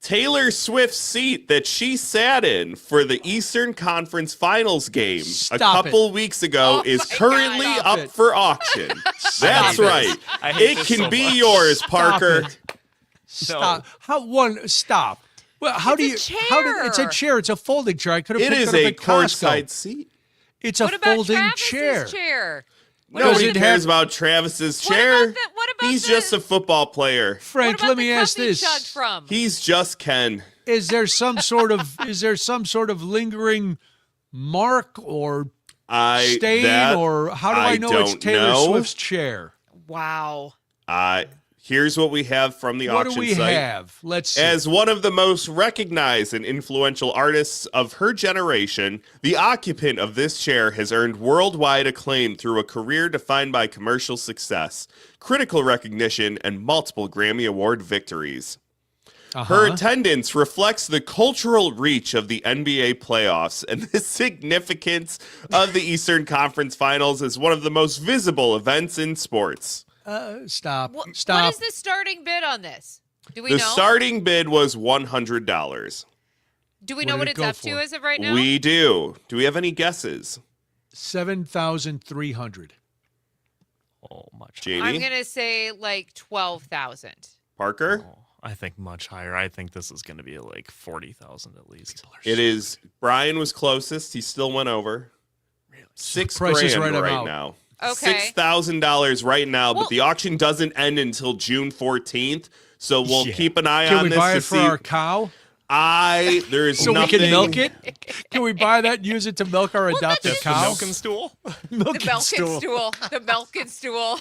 Taylor Swift's seat that she sat in for the Eastern Conference Finals game a couple weeks ago is currently up for auction. That's right. It can be yours, Parker. Stop. Stop. Well, it's a chair. It's a folding chair. I could have It picked is it up a at Costco. courtside seat. It's a What about folding Travis's chair. chair? Nobody cares about Travis's chair. What about He's just a football player. Frank, let me ask this. He's just Ken. Is there some sort of lingering mark or stain or how do I know it's Taylor Swift's chair? Wow. Here's what we have from the auction site. What do we have? Let's see. As one of the most recognized and influential artists of her generation, the occupant of this chair has earned worldwide acclaim through a career defined by commercial success, critical recognition, and multiple Grammy Award victories. Her attendance reflects the cultural reach of the NBA playoffs and the significance of the Eastern Conference Finals as one of the most visible events in sports. Stop. What is the starting bid on this? Do we know? The starting bid was $100. Do we know what it's up to as of right now? We do. Do we have any guesses? 7,300. Oh, much. Jamie? I'm going to say like 12,000. Parker? Oh, I think much higher. I think this is going to be like 40,000 at least. It is. Brian was closest. He still went over. Really? $6,000 right now. Okay. $6,000 right now, but the auction doesn't end until June 14th. So we'll keep an eye on this. Can we buy to it for see. our cow? There's so nothing. we can milk it? Can we buy that and use it to milk our adopted cow? The milking stool? The milking stool. The milking stool.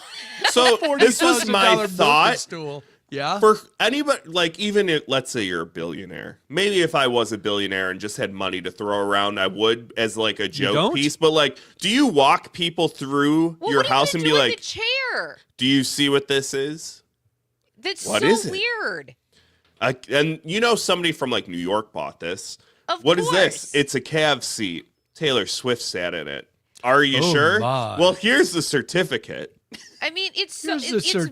So this was my thought. Stool. Yeah. For anybody, like even if, let's say you're a billionaire, maybe if I was a billionaire and just had money to throw around, I would as like a joke piece. But like, do you walk people through your house and be like, the chair? do you see what this is? That's what so is it? Weird. And you know, somebody from like New York bought this. What is this? It's a Cavs seat. Taylor Swift sat in it. Are you sure? My. Well, here's the certificate. I mean, it's Here's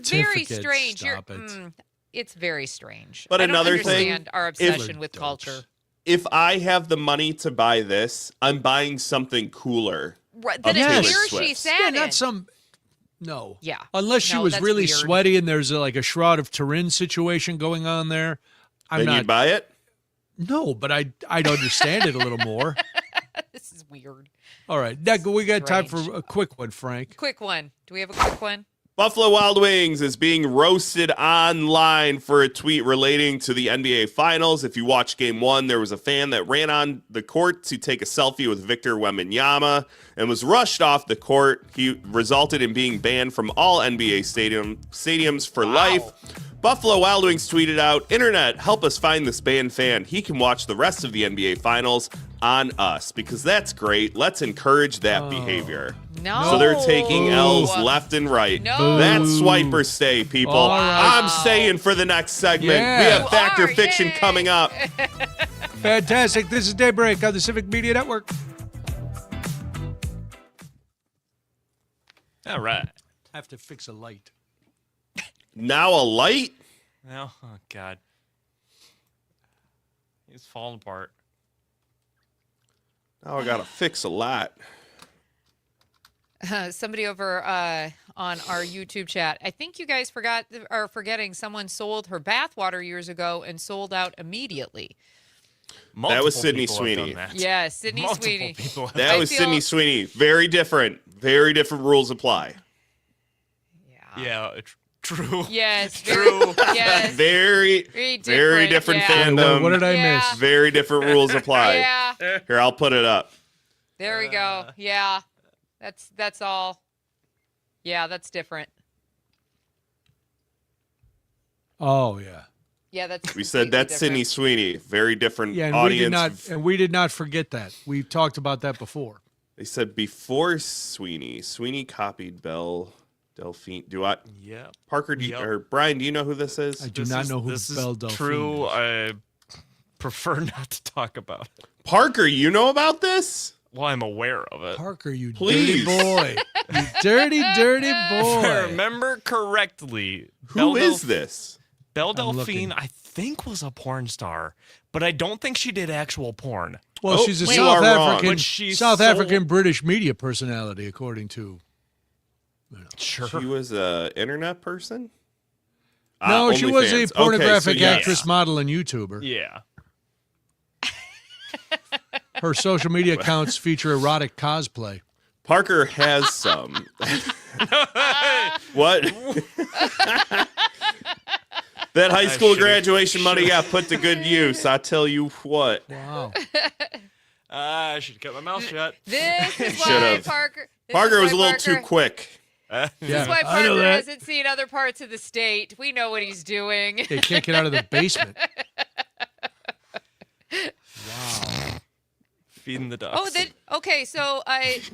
very the strange. Stop it. It's very strange. But I don't another understand thing, our obsession with culture. If I have the money to buy this, I'm buying something cooler. Right, then it's chair she sat in. Not some. No. Yeah. Unless she was really sweaty and there's like a Shroud of Turin situation going on there. Then you'd buy it? No, but I'd understand it a little more. This is weird. All right. We got time for a quick one, Frank. Quick one. Do we have a quick one? Buffalo Wild Wings is being roasted online for a tweet relating to the NBA Finals. If you watch Game 1, there was a fan that ran on the court to take a selfie with Victor Wembanyama and was rushed off the court. He resulted in being banned from all NBA stadiums for life. Buffalo Wild Wings tweeted out, "Internet, help us find this banned fan. He can watch the rest of the NBA Finals on us," because that's great. Let's encourage that behavior. No. So they're taking L's left and right. No. That's swiper stay, people. All right. I'm staying for the next segment. Yeah. We have You Fact or are, Fiction yay. coming up. Fantastic. This is Daybreak on the Civic Media Network. All right. I have to fix a light. Now a light? Oh, God. He's falling apart. Now I gotta fix a light. Somebody over on our YouTube chat. I think you guys are forgetting someone sold her bathwater years ago and sold out immediately. That was Sydney Sweeney. Yeah, Sydney Sweeney. That was Sydney Sweeney. Very different. Very different rules apply. Yeah, true. Yes, true. Yes. Very different fandom. What did I miss? Very different rules apply. Yeah. Here, I'll put it up. There we go. Yeah. That's all. Yeah, that's different. Oh yeah. Yeah, that's. We said that's different. Sydney Sweeney. Very different Yeah, and audience. we did not forget that. We talked about that before. They said before Sweeney. Sweeney copied Delphine. Do I? Yeah. Parker, or Brian, do you know who this is? I do not know who Belle Delphine true. is. I prefer not to talk about it. Parker, you know about this? Well, I'm aware of it. Parker, you Please. dirty boy. You dirty, dirty If I boy. remember correctly, Who is this? Belle I'm Delphine, looking. I think, was a porn star, but I don't think she did actual porn. Well, Oh, she's a you South are wrong. African, But she South sold- African British media personality, according to. Sure. She was a internet person? No, she was a OnlyFans. pornographic Okay, so yes. actress, model, and YouTuber. Yeah. Her social media accounts feature erotic cosplay. Parker has some. What? That high school graduation money got put to good use. I tell you what. Wow. I should kept my mouth shut. This is why Should've. Parker. Parker was a little too quick. Yeah, This is why I know Parker that. hasn't seen other parts of the state. We know what he's doing. They can't get out of the basement. Feeding the ducks. Okay. So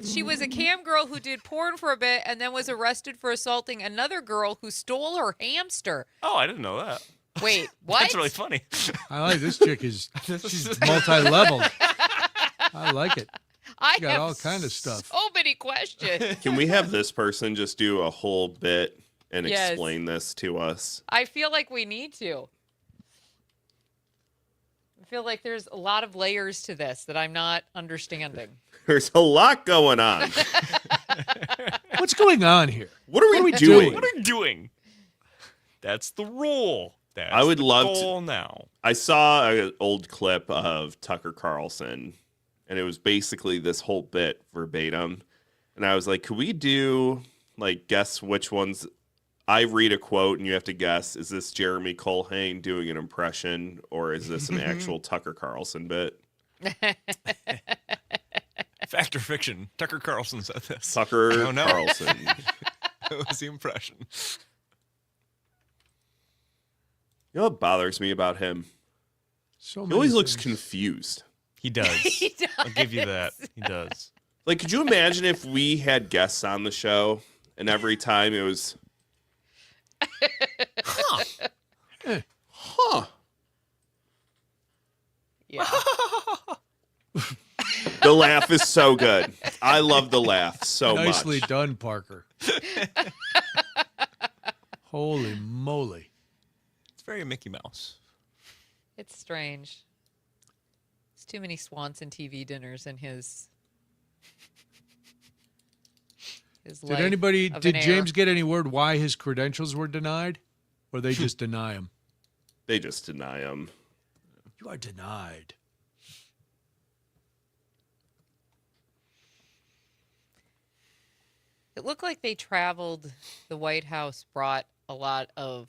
she was a cam girl who did porn for a bit, and then was arrested for assaulting another girl who stole her hamster. Oh, I didn't know that. Wait, what? That's really funny. I like this chick. She's multi-leveled. I like it. I got have all kind of stuff. So many questions. Can we have this person just do a whole bit and Yes. explain this to us? I feel like we need to. I feel like there's a lot of layers to this that I'm not understanding. There's a lot going on. What's going on here? What are we doing? doing? What are you doing? That's the rule. That's I would the love goal now. I saw an old clip of Tucker Carlson, and it was basically this whole bit verbatim. And I was like, could we do, like, guess which ones? I read a quote, and you have to guess, is this Jeremy Colhane doing an impression, or is this an actual Tucker Carlson bit? Fact or fiction? Tucker Carlson said this. Tucker don't know. Carlson. That was the impression. You know what bothers me about him? So He many always looks things. confused. He does. He does. I'll give you that. He does. Like, could you imagine if we had guests on the show, and every time it was, huh. Yeah. The laugh is so good. I love the laugh so Nicely much. done, Parker. Holy moly. It's very Mickey Mouse. It's strange. It's too many Swanson TV dinners in his Did life anybody, of did an James heir. get any word why his credentials were denied? Or they just deny him? They just deny him. You are denied. It looked like they traveled. The White House brought a lot of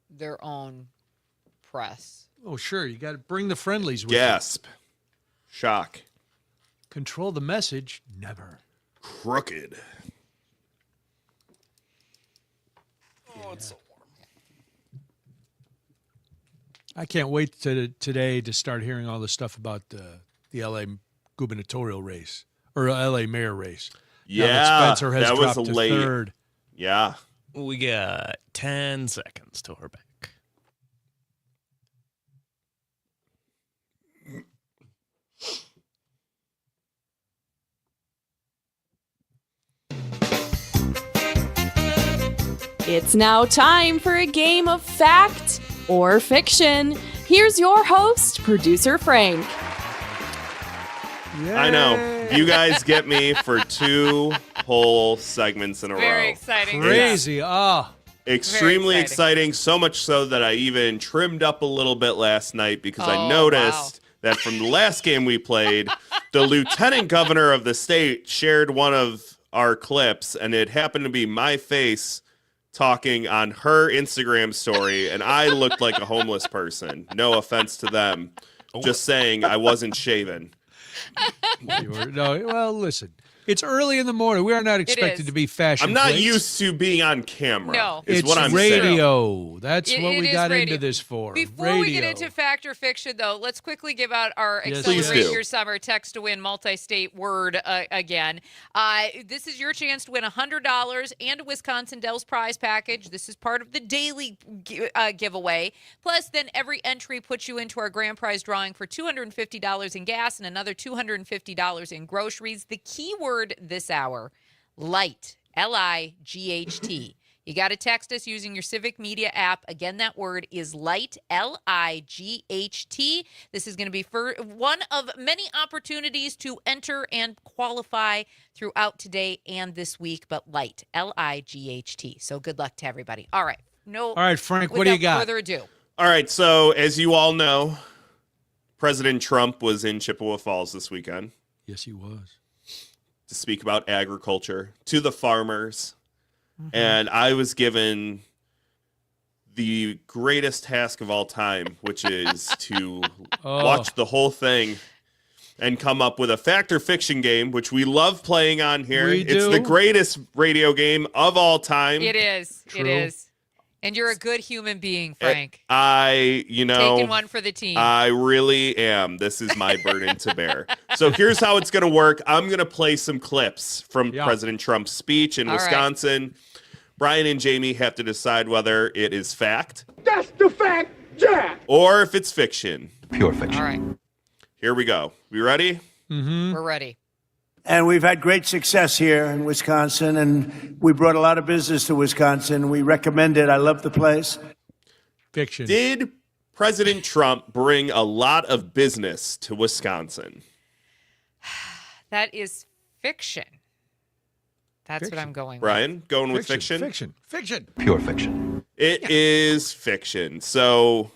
their own press. Oh, sure. You got to bring the friendlies with Gasp. Shock. you. Control the message. Never. Crooked. Oh, it's so warm. I can't wait today to start hearing all the stuff about the L.A. gubernatorial race or L.A. mayor race. Now that Yeah. Spencer has that was dropped to late. third. Yeah. We got 10 seconds till we're back. It's now time for a game of fact or fiction. Here's your host, producer Frank. Yay. I know. You guys get me for 2 whole segments in a row. Very exciting. Crazy. Extremely exciting. So much so that I even trimmed up a little bit last night because I noticed that from the last game we played, the lieutenant governor of the state shared one of our clips, and it happened to be my face talking on her Instagram story, and I looked like a homeless person. No offense to them. Just saying I wasn't shaven. Well, listen. It's early in the morning. We are not expected to be fashion. I'm not plates. used to being on camera. No. Is it's what I'm radio. saying. That's what we got into this for. Before we get into fact or fiction, though, let's quickly give out our Accelerate Your Summer Text to Win multi-state word again. This is your chance to win $100 and a Wisconsin Dells prize package. This is part of the daily giveaway. Plus, then every entry puts you into our grand prize drawing for $250 in gas and another $250 in groceries. The key word this hour, light, L-I-G-H-T. You got to text us using your Civic Media app. Again, that word is light, L-I-G-H-T. This is going to be for one of many opportunities to enter and qualify throughout today and this week, but light, L-I-G-H-T. So good luck to everybody. All right. All right, Frank, what do you got? Without further ado. All right, so as you all know, President Trump was in Chippewa Falls this weekend. Yes, he was. To speak about agriculture to the farmers. And I was given the greatest task of all time, which is to watch the whole thing and come up with a fact or fiction game, which we love playing on here. It's the greatest radio game of all time. It is. True. It is. And you're a good human being, Frank. Taking one for the team. I really am. This is my burden to bear. So here's how it's going to work. I'm going to play some clips from President Trump's speech in Wisconsin. Right. Brian and Jamie have to decide whether it is fact. That's the fact, Jack. Or if it's fiction. Pure fiction. All right. Here we go. We ready? Mm-hmm. We're ready. And we've had great success here in Wisconsin, and we brought a lot of business to Wisconsin. We recommend it. I love the place. Fiction. Did President Trump bring a lot of business to Wisconsin? That is fiction. That's what I'm going with. Brian, going with fiction? Fiction. Pure fiction. It is fiction. So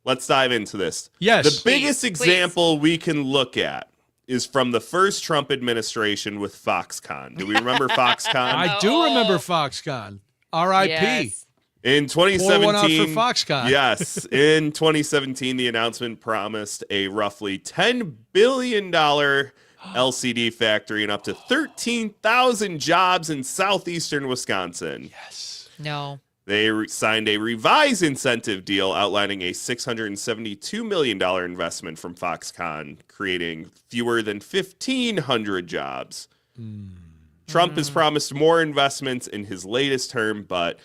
let's dive into this. Yes. The biggest example we can look at is from the first Trump administration with Foxconn. Do we remember Foxconn? I do remember Foxconn. R.I.P. Yes. In 2017, pour one out for Foxconn. Yes, in 2017, the announcement promised a roughly $10 billion LCD factory and up to 13,000 jobs in southeastern Wisconsin. Yes. No. They signed a revised incentive deal outlining a $672 million investment from Foxconn, creating fewer than 1,500 jobs. Trump has promised more investments in his latest term, but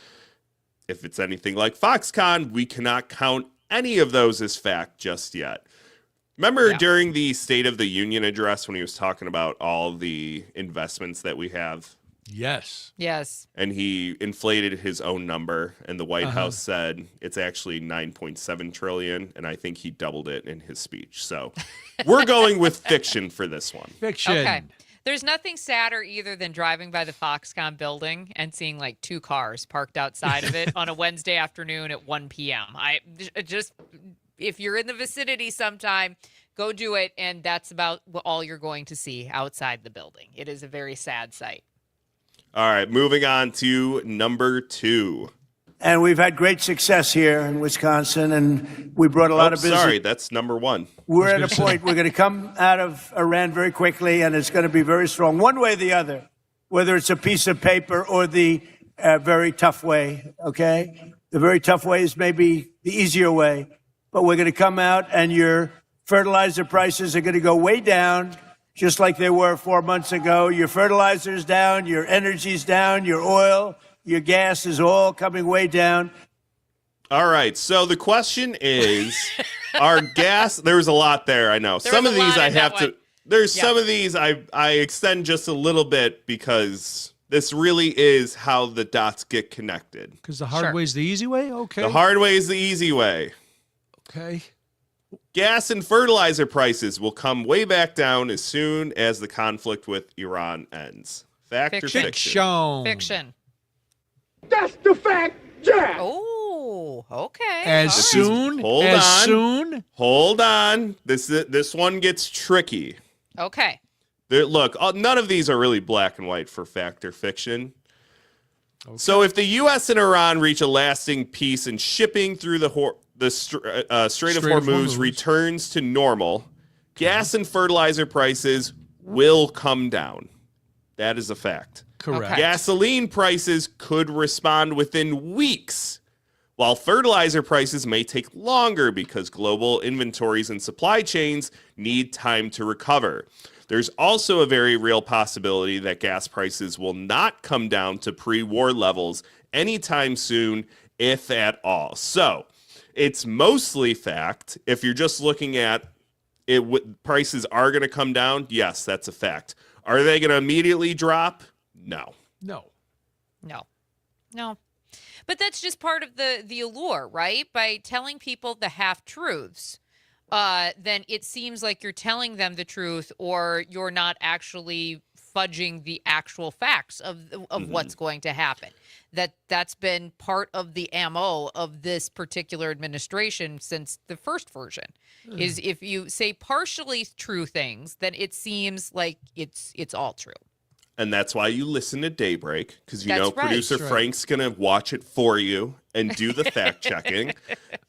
if it's anything like Foxconn, we cannot count any of those as fact just yet. Remember during the State of the Union address when he was talking about all the investments that we have? Yes. Yes. And he inflated his own number, and the White House said it's actually 9.7 trillion, and I think he doubled it in his speech. So we're going with fiction for this one. Fiction. Okay. There's nothing sadder either than driving by the Foxconn building and seeing like 2 cars parked outside of it on a Wednesday afternoon at 1 p.m. If you're in the vicinity sometime, go do it, and that's about all you're going to see outside the building. It is a very sad sight. All right, moving on to number 2. And we've had great success here in Wisconsin, and we brought a lot of business. Sorry, that's number 1. We're at a point we're going to come out of Iran very quickly, and it's going to be very strong, one way or the other, whether it's a piece of paper or the very tough way, okay? The very tough way is maybe the easier way, but we're going to come out, and your fertilizer prices are going to go way down, just like they were 4 months ago. Your fertilizer's down, your energy's down, your oil, your gas is all coming way down. All right, so the question is, our gas, there's a lot there, I know. Some of these I have to, there's some of these I extend just a little bit because This really is how the dots get connected. Because the hard way is the easy way? Okay. The hard way is the easy way. Okay. Gas and fertilizer prices will come way back down as soon as the conflict with Iran ends. Fact or fiction? Fiction. That's the fact, Jack. Oh, okay. As soon? Hold on. This one gets tricky. Okay. Look, none of these are really black and white for fact or fiction. Okay. So if the U.S. and Iran reach a lasting peace and shipping through the Strait of Hormuz returns to normal, gas and fertilizer prices will come down. That is a fact. Correct. Okay. Gasoline prices could respond within weeks, while fertilizer prices may take longer because global inventories and supply chains need time to recover. There's also a very real possibility that gas prices will not come down to pre-war levels anytime soon, if at all. So it's mostly fact. If you're just looking at it, prices are going to come down. Yes, that's a fact. Are they going to immediately drop? No. But that's just part of the allure, right? By telling people the half-truths, then it seems like you're telling them the truth, or you're not actually fudging the actual facts of what's going to happen. That's been part of the MO of this particular administration since the first version. Is if you say partially true things, then it seems like it's all true. And that's why you listen to Daybreak, because you know That's right. producer Frank's going to watch it for you and do the fact checking.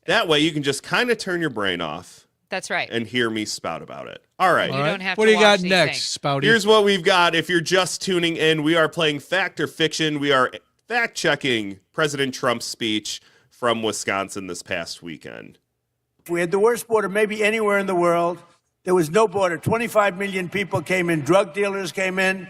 That way you can just kind of turn your brain off. That's right. And hear me spout about it. All right. You don't have what to do you got watch these next, things. Spouty? Here's what we've got. If you're just tuning in, we are playing Fact or Fiction. We are fact checking President Trump's speech from Wisconsin this past weekend. We had the worst border maybe anywhere in the world. There was no border. 25 million people came in. Drug dealers came in.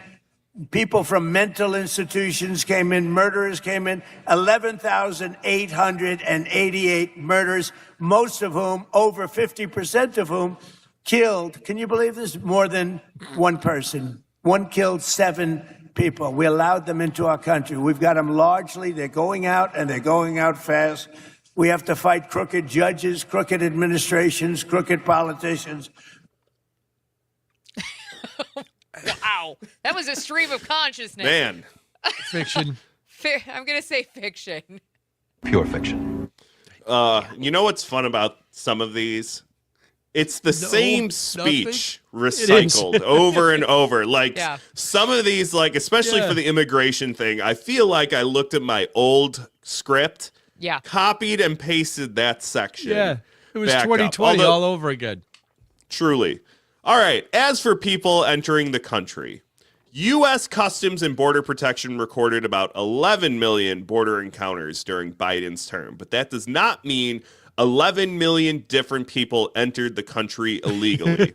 People from mental institutions came in. Murderers came in. 11,888 murders, most of whom, over 50% of whom, killed. Can you believe this? More than one person. One killed 7 people. We allowed them into our country. We've got them largely. They're going out, and they're going out fast. We have to fight crooked judges, crooked administrations, crooked politicians. Wow. That was a stream of consciousness. Man. Fiction. I'm going to say fiction. Pure fiction. You know what's fun about some of these? It's the same speech recycled over and over. Like some of these, like especially for the immigration thing, I feel like I looked at my old script, copied and pasted that section. Yeah, it was 2020 all over again. Truly. All right, as for people entering the country, U.S. Customs and Border Protection recorded about 11 million border encounters during Biden's term, but that does not mean 11 million different people entered the country illegally.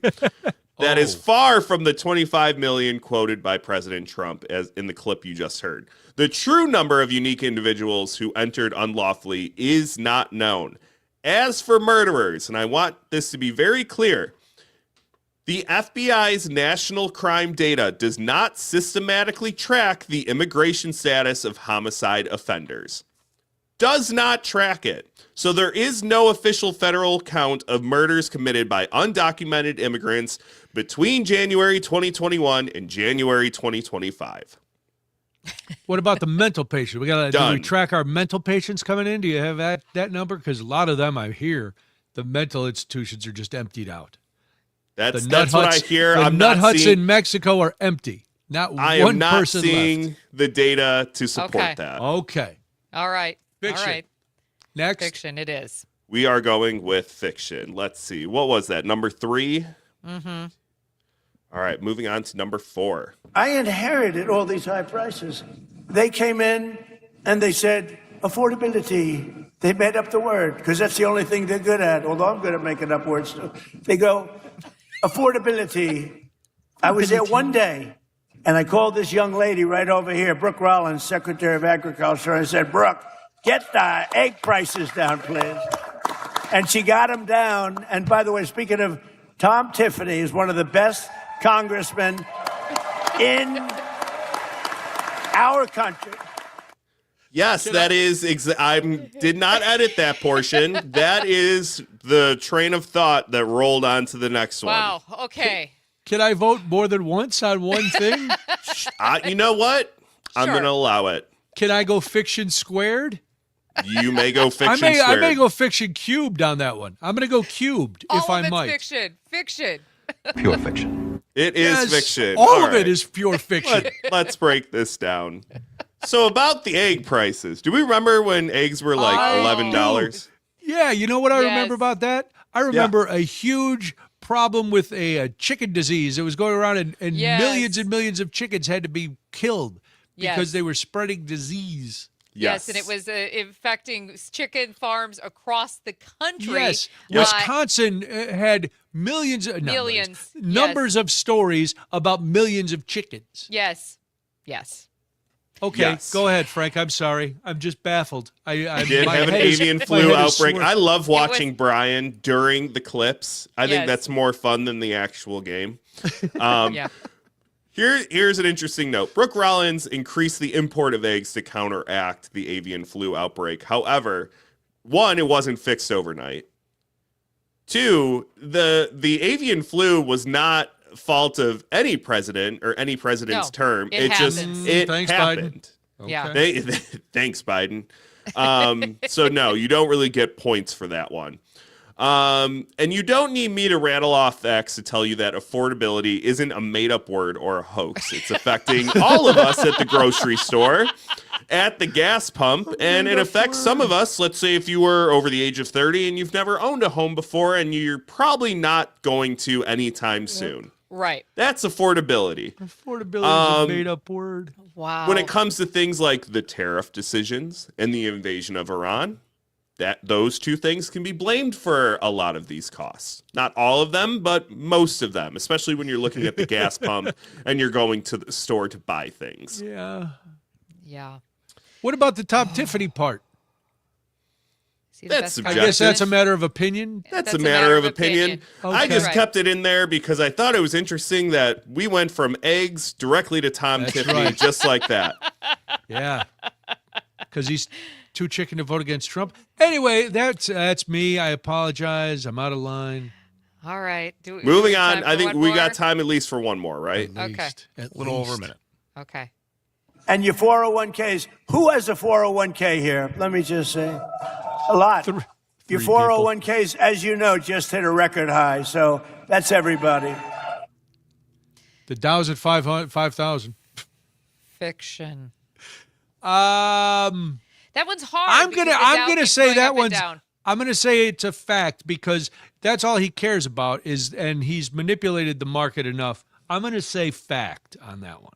That is far from the 25 million quoted by President Trump as in the clip you just heard. The true number of unique individuals who entered unlawfully is not known. As for murderers, and I want this to be very clear, the FBI's national crime data does not systematically track the immigration status of homicide offenders. Does not track it. So there is no official federal count of murders committed by undocumented immigrants between January 2021 and January 2025. What about the mental patient? Do we track our mental patients coming in? Do you have that number? Because a lot of them, I hear, the mental institutions are just emptied out. That's what I hear. The nut huts in Mexico are empty. Not one person left. I am not seeing the data to support that. Okay. All right. Fiction. All right. Next. Fiction it is. We are going with fiction. Let's see. What was that? Number 3? Mm-hmm. All right. Moving on to number 4. I inherited all these high prices. They came in and they said, affordability. They made up the word because that's the only thing they're good at, although I'm good at making up words too. They go, affordability. I was there one day, and I called this young lady right over here, Brooke Rollins, Secretary of Agriculture. I said, Brooke, get the egg prices down, please. And she got them down. And by the way, speaking of, Tom Tiffany is one of the best congressmen in Our country. Yes, that is. I did not edit that portion. That is the train of thought that rolled on to the next one. Wow. Okay. Can I vote more than once on one thing? You know what? I'm going to allow it. Can I go fiction squared? You may go fiction squared. I may go fiction cubed on that one. I'm going to go cubed, if I might. Fiction. Pure fiction. It is fiction. All of it is pure fiction. Let's break this down. So about the egg prices. Do we remember when eggs were like $11? Yeah, you know what I remember about that? I remember a huge problem with a chicken disease. It was going around and millions and millions of chickens had to be killed because they were spreading disease. Yes, and it was affecting chicken farms across the country. Yes, Wisconsin had numbers of stories about millions of chickens. Yes. Okay, go ahead, Frank. I'm sorry. I'm just baffled. I did have an avian flu outbreak. I love watching Brian during the clips. I think that's more fun than the actual game. Here's an interesting note. Brooke Rollins increased the import of eggs to counteract the avian flu outbreak. However, one, it wasn't fixed overnight. Two, the avian flu was not fault of any president or any president's term. It Thanks, happened. Biden. Yeah. Thanks, Biden. So no, you don't really get points for that one. And you don't need me to rattle off facts to tell you that affordability isn't a made-up word or a hoax. It's affecting all of us at the grocery store, at the gas pump, and it affects some of us. Let's say if you were over the age of 30 and you've never owned a home before, and you're probably not going to anytime soon. Right. That's affordability. Affordability is a made-up word. Wow. When it comes to things like the tariff decisions and the invasion of Iran, those two things can be blamed for a lot of these costs. Not all of them, but most of them, especially when you're looking at the gas pump and you're going to the store to buy things. Yeah. What about the Tom Tiffany part? That's subjective. I guess that's a matter of opinion. That's a matter of opinion. Okay. I just kept it in there because I thought it was interesting that we went from eggs directly to Tom Tiffany just like that. Yeah. Because he's too chicken to vote against Trump. Anyway, that's me. I apologize. I'm out of line. All right. Moving on. I think we got time at least for one more, right? Okay. A little over a minute. Okay. And your 401ks. Who has a 401k here? Let me just say. A lot. Your 401ks, as you know, just hit a record high. So that's everybody. The Dow's at 5,000. Fiction. That one's hard. I'm gonna say that one's. I'm gonna say it's a fact because that's all he cares about and he's manipulated the market enough. I'm gonna say fact on that one.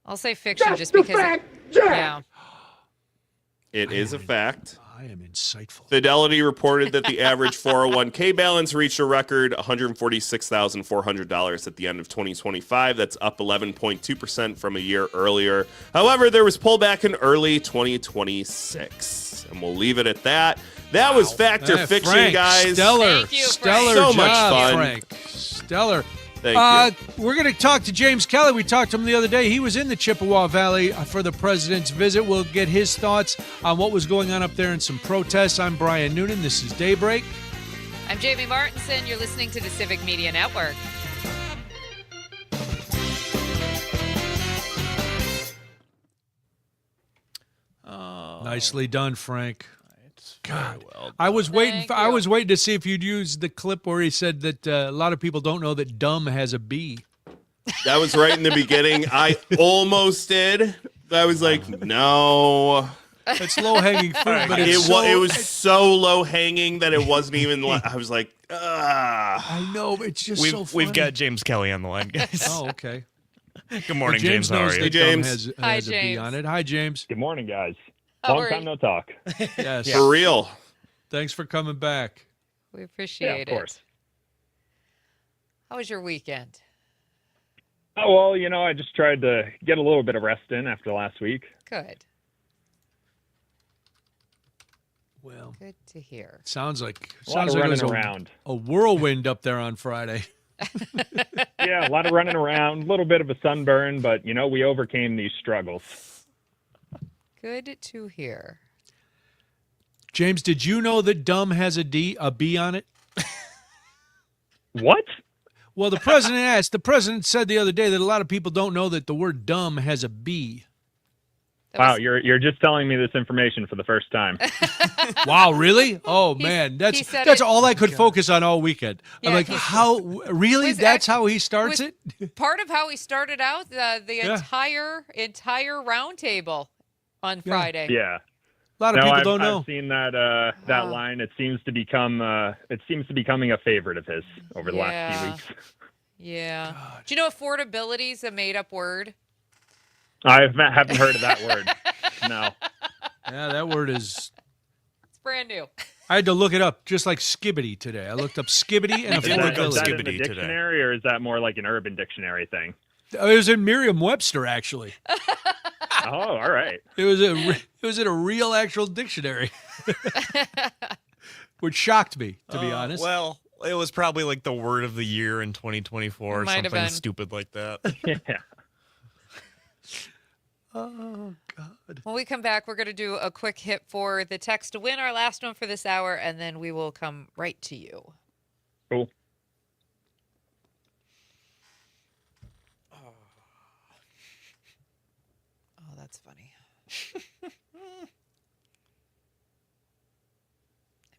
I'll say fiction just because. Fact, Jack. It is a fact. I am insightful. Fidelity reported that the average 401k balance reached a record $146,400 at the end of 2025. That's up 11.2% from a year earlier. However, there was pullback in early 2026. And we'll leave it at that. That was Fact or Fiction, Frank, guys. Stellar. Thank you, Stellar so job, much fun. Frank. Stellar. Thank you. We're going to talk to James Kelly. We talked to him the other day. He was in the Chippewa Valley for the president's visit. We'll get his thoughts on what was going on up there and some protests. I'm Brian Noonan. This is Daybreak. I'm Jamie Martinson. You're listening to the Civic Media Network. Nicely done, Frank. God, well I was waiting. Thank I you. was waiting to see if you'd use the clip where he said that a lot of people don't know that dumb has a B. That was right in the beginning. I almost did. I was like, no. It's low hanging fruit, but It it's was so low hanging that it wasn't even. I was like, ugh. I know, but it's just so funny. We've got James Kelly on the line, guys. Oh, okay. Good morning, James. How knows are that you? James. dumb Hi, has a B James. on it. Hi, James. Good morning, guys. How Long are time you? no talk. Yes. For real. Thanks for coming back. We appreciate of course. it. How was your weekend? Oh, well, I just tried to get a little bit of rest in after last week. Good. Well, Good to hear. sounds like A lot of it was running around. a whirlwind up there on Friday. Yeah, a lot of running around, a little bit of a sunburn, but, we overcame these struggles. Good to hear. James, did you know that dumb has a B on it? What? Well, the president asked. The president said the other day that a lot of people don't know that the word dumb has a B. Wow, you're just telling me this information for the first time. Wow, really? Oh man, that's all I could focus on all weekend. Yeah, I'm like, how really? That's how he starts it? Part of how he started out the entire roundtable on Friday. Yeah. A lot of people don't know. I've seen that line. It seems to becoming a favorite of his over the last few weeks. Yeah. Do you know affordability is a made-up word? I haven't heard of that word. No. Yeah, that word is. It's brand new. I had to look it up, just like skibbity today. I looked up skibbity and affordability. Is that in the dictionary, or is that more like an Urban Dictionary thing? It was in Merriam-Webster, actually. Oh, all right. It was in a real actual dictionary, which shocked me, to be honest. Well, it was probably like the word of the year in 2024 or something stupid like that. Yeah. Oh, God. When we come back, we're going to do a quick hit for the text to win, our last one for this hour, and then we will come right to you. Cool. Oh, that's funny. I'm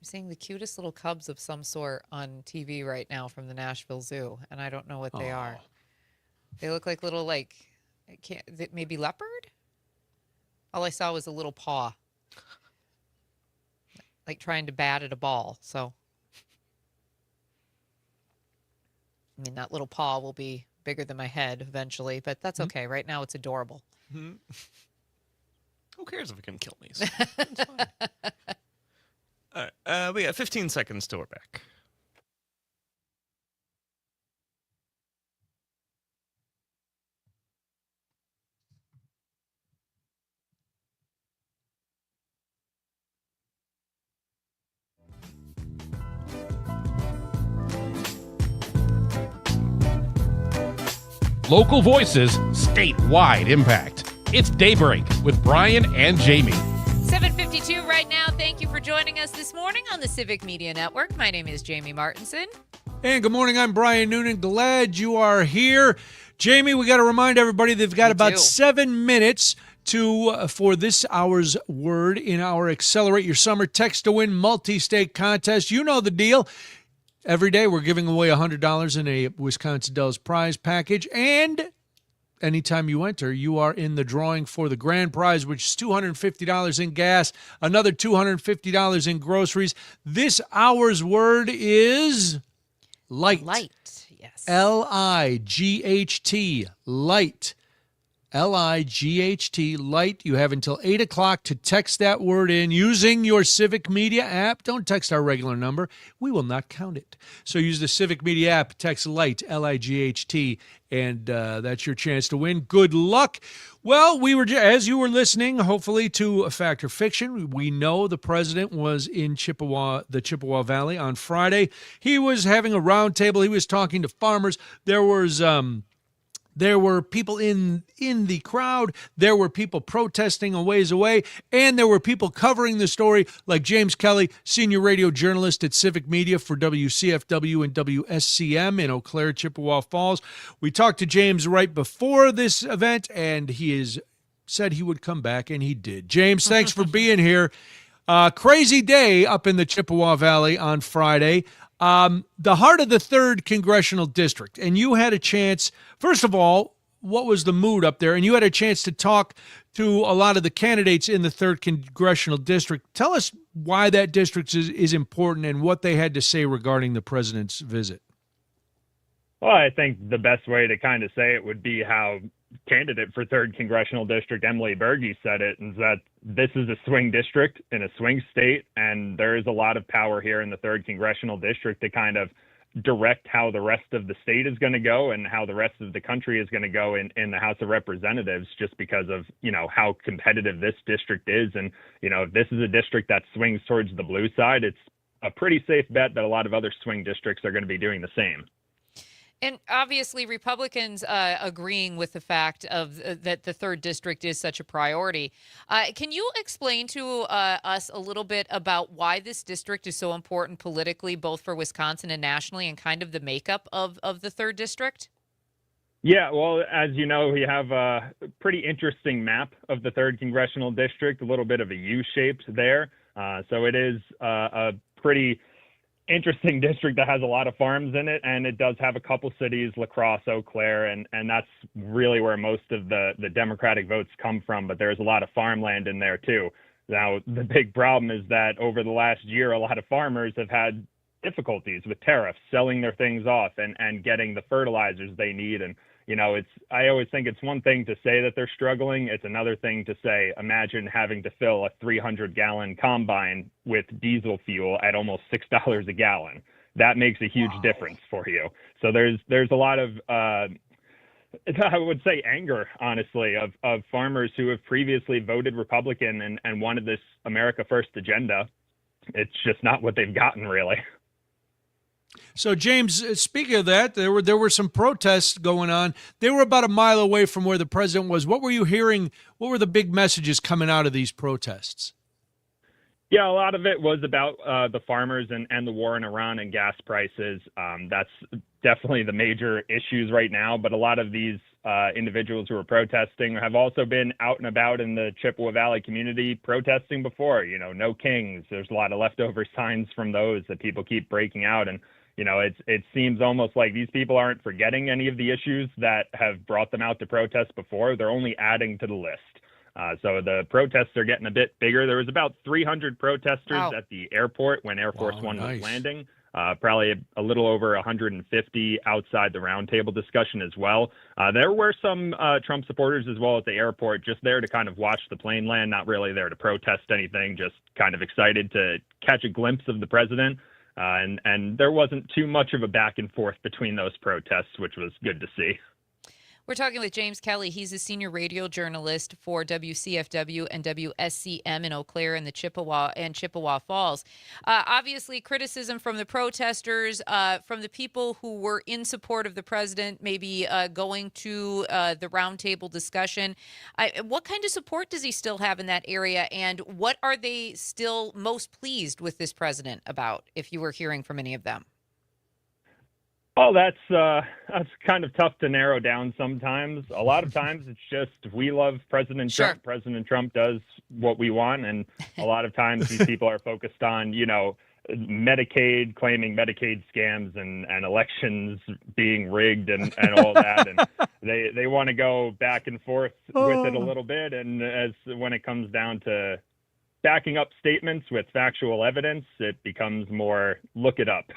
seeing the cutest little cubs of some sort on TV right now from the Nashville Zoo, and I don't know what they are. They look like little, maybe leopard? All I saw was a little paw. Like trying to bat at a ball. So, I mean, that little paw will be bigger than my head eventually, but that's okay. Right now it's adorable. Mm-hmm. Who cares if it can kill me? So it's fine. All right. We got 15 seconds till we're back. Local voices, statewide impact. It's Daybreak with Brian and Jamie. 7:52 right now. Thank you for joining us this morning on the Civic Media Network. My name is Jamie Martinson. And good morning. I'm Brian Noonan. Glad you are here. Jamie, we got to remind everybody they've got about 7 minutes for this hour's word in our Accelerate Your Summer Text to Win multi-state contest. You know the deal. Every day we're giving away $100 in a Wisconsin Dells prize package, and anytime you enter, you are in the drawing for the grand prize, which is $250 in gas, another $250 in groceries. This hour's word is light. Light, yes. L-I-G-H-T, light. L-I-G-H-T, light. You have until 8 o'clock to text that word in using your Civic Media app. Don't text our regular number. We will not count it. So use the Civic Media app, text light, L-I-G-H-T, and that's your chance to win. Good luck. Well, as you were listening, hopefully, to Fact or Fiction, we know the president was in the Chippewa Valley on Friday. He was having a roundtable. He was talking to farmers. There were people in the crowd. There were people protesting a ways away. And there were people covering the story, like James Kelly, senior radio journalist at Civic Media for WCFW and WSCM in Eau Claire, Chippewa Falls. We talked to James right before this event, and he said he would come back, and he did. James, thanks for being here. Crazy day up in the Chippewa Valley on Friday. The heart of the 3rd Congressional District, and you had a chance, first of all, what was the mood up there? And you had a chance to talk to a lot of the candidates in the 3rd Congressional District. Tell us why that district is important and what they had to say regarding the president's visit. Well, I think the best way to kind of say it would be how candidate for 3rd Congressional District, Emily Berge, said it, is that this is a swing district in a swing state, and there is a lot of power here in the 3rd Congressional District to kind of direct how the rest of the state is going to go and how the rest of the country is going to go in the House of Representatives, just because of, how competitive this district is. And, if this is a district that swings towards the blue side, it's a pretty safe bet that a lot of other swing districts are going to be doing the same. And obviously, Republicans agreeing with the fact of that the 3rd District is such a priority. Can you explain to us a little bit about why this district is so important politically, both for Wisconsin and nationally, and kind of the makeup of the 3rd District? Yeah, well, as you know, we have a pretty interesting map of the 3rd Congressional District, a little bit of a U-shaped there. So it is a pretty interesting district that has a lot of farms in it, and it does have a couple cities, La Crosse, Eau Claire, and that's really where most of the Democratic votes come from, but there's a lot of farmland in there too. Now, the big problem is that over the last year, a lot of farmers have had difficulties with tariffs, selling their things off and getting the fertilizers they need. And I always think it's one thing to say that they're struggling. It's another thing to say, imagine having to fill a 300-gallon combine with diesel fuel at almost $6 a gallon. That makes a huge difference for you. So there's a lot of, I would say, anger, honestly, of farmers who have previously voted Republican and wanted this America First agenda. It's just not what they've gotten, really. So, James, speaking of that, there were some protests going on. They were about a mile away from where the president was. What were you hearing? What were the big messages coming out of these protests? Yeah, a lot of it was about the farmers and the war in Iran and gas prices. That's definitely the major issues right now. But a lot of these individuals who are protesting have also been out and about in the Chippewa Valley community protesting before. No kings. There's a lot of leftover signs from those that people keep breaking out. And it seems almost like these people aren't forgetting any of the issues that have brought them out to protest before. They're only adding to the list. So the protests are getting a bit bigger. There was about 300 protesters at the airport when Air Force One was landing. Probably a little over 150 outside the roundtable discussion as well. There were some Trump supporters as well at the airport, just there to kind of watch the plane land, not really there to protest anything, just kind of excited to catch a glimpse of the president. And there wasn't too much of a back and forth between those protests, which was good to see. We're talking with James Kelly. He's a senior radio journalist for WCFW and WSCM in Eau Claire and the Chippewa Falls. Obviously, criticism from the protesters, from the people who were in support of the president, maybe going to the roundtable discussion. What kind of support does he still have in that area, and what are they still most pleased with this president about, if you were hearing from any of them? Oh, that's kind of tough to narrow down sometimes. A lot of times it's just, we love President Trump. Sure. President Trump does what we want. And a lot of times these people are focused on, Medicaid, claiming Medicaid scams and elections being rigged and all that. And they want to go back and forth with it a little bit. And when it comes down to backing up statements with factual evidence, it becomes more look it up.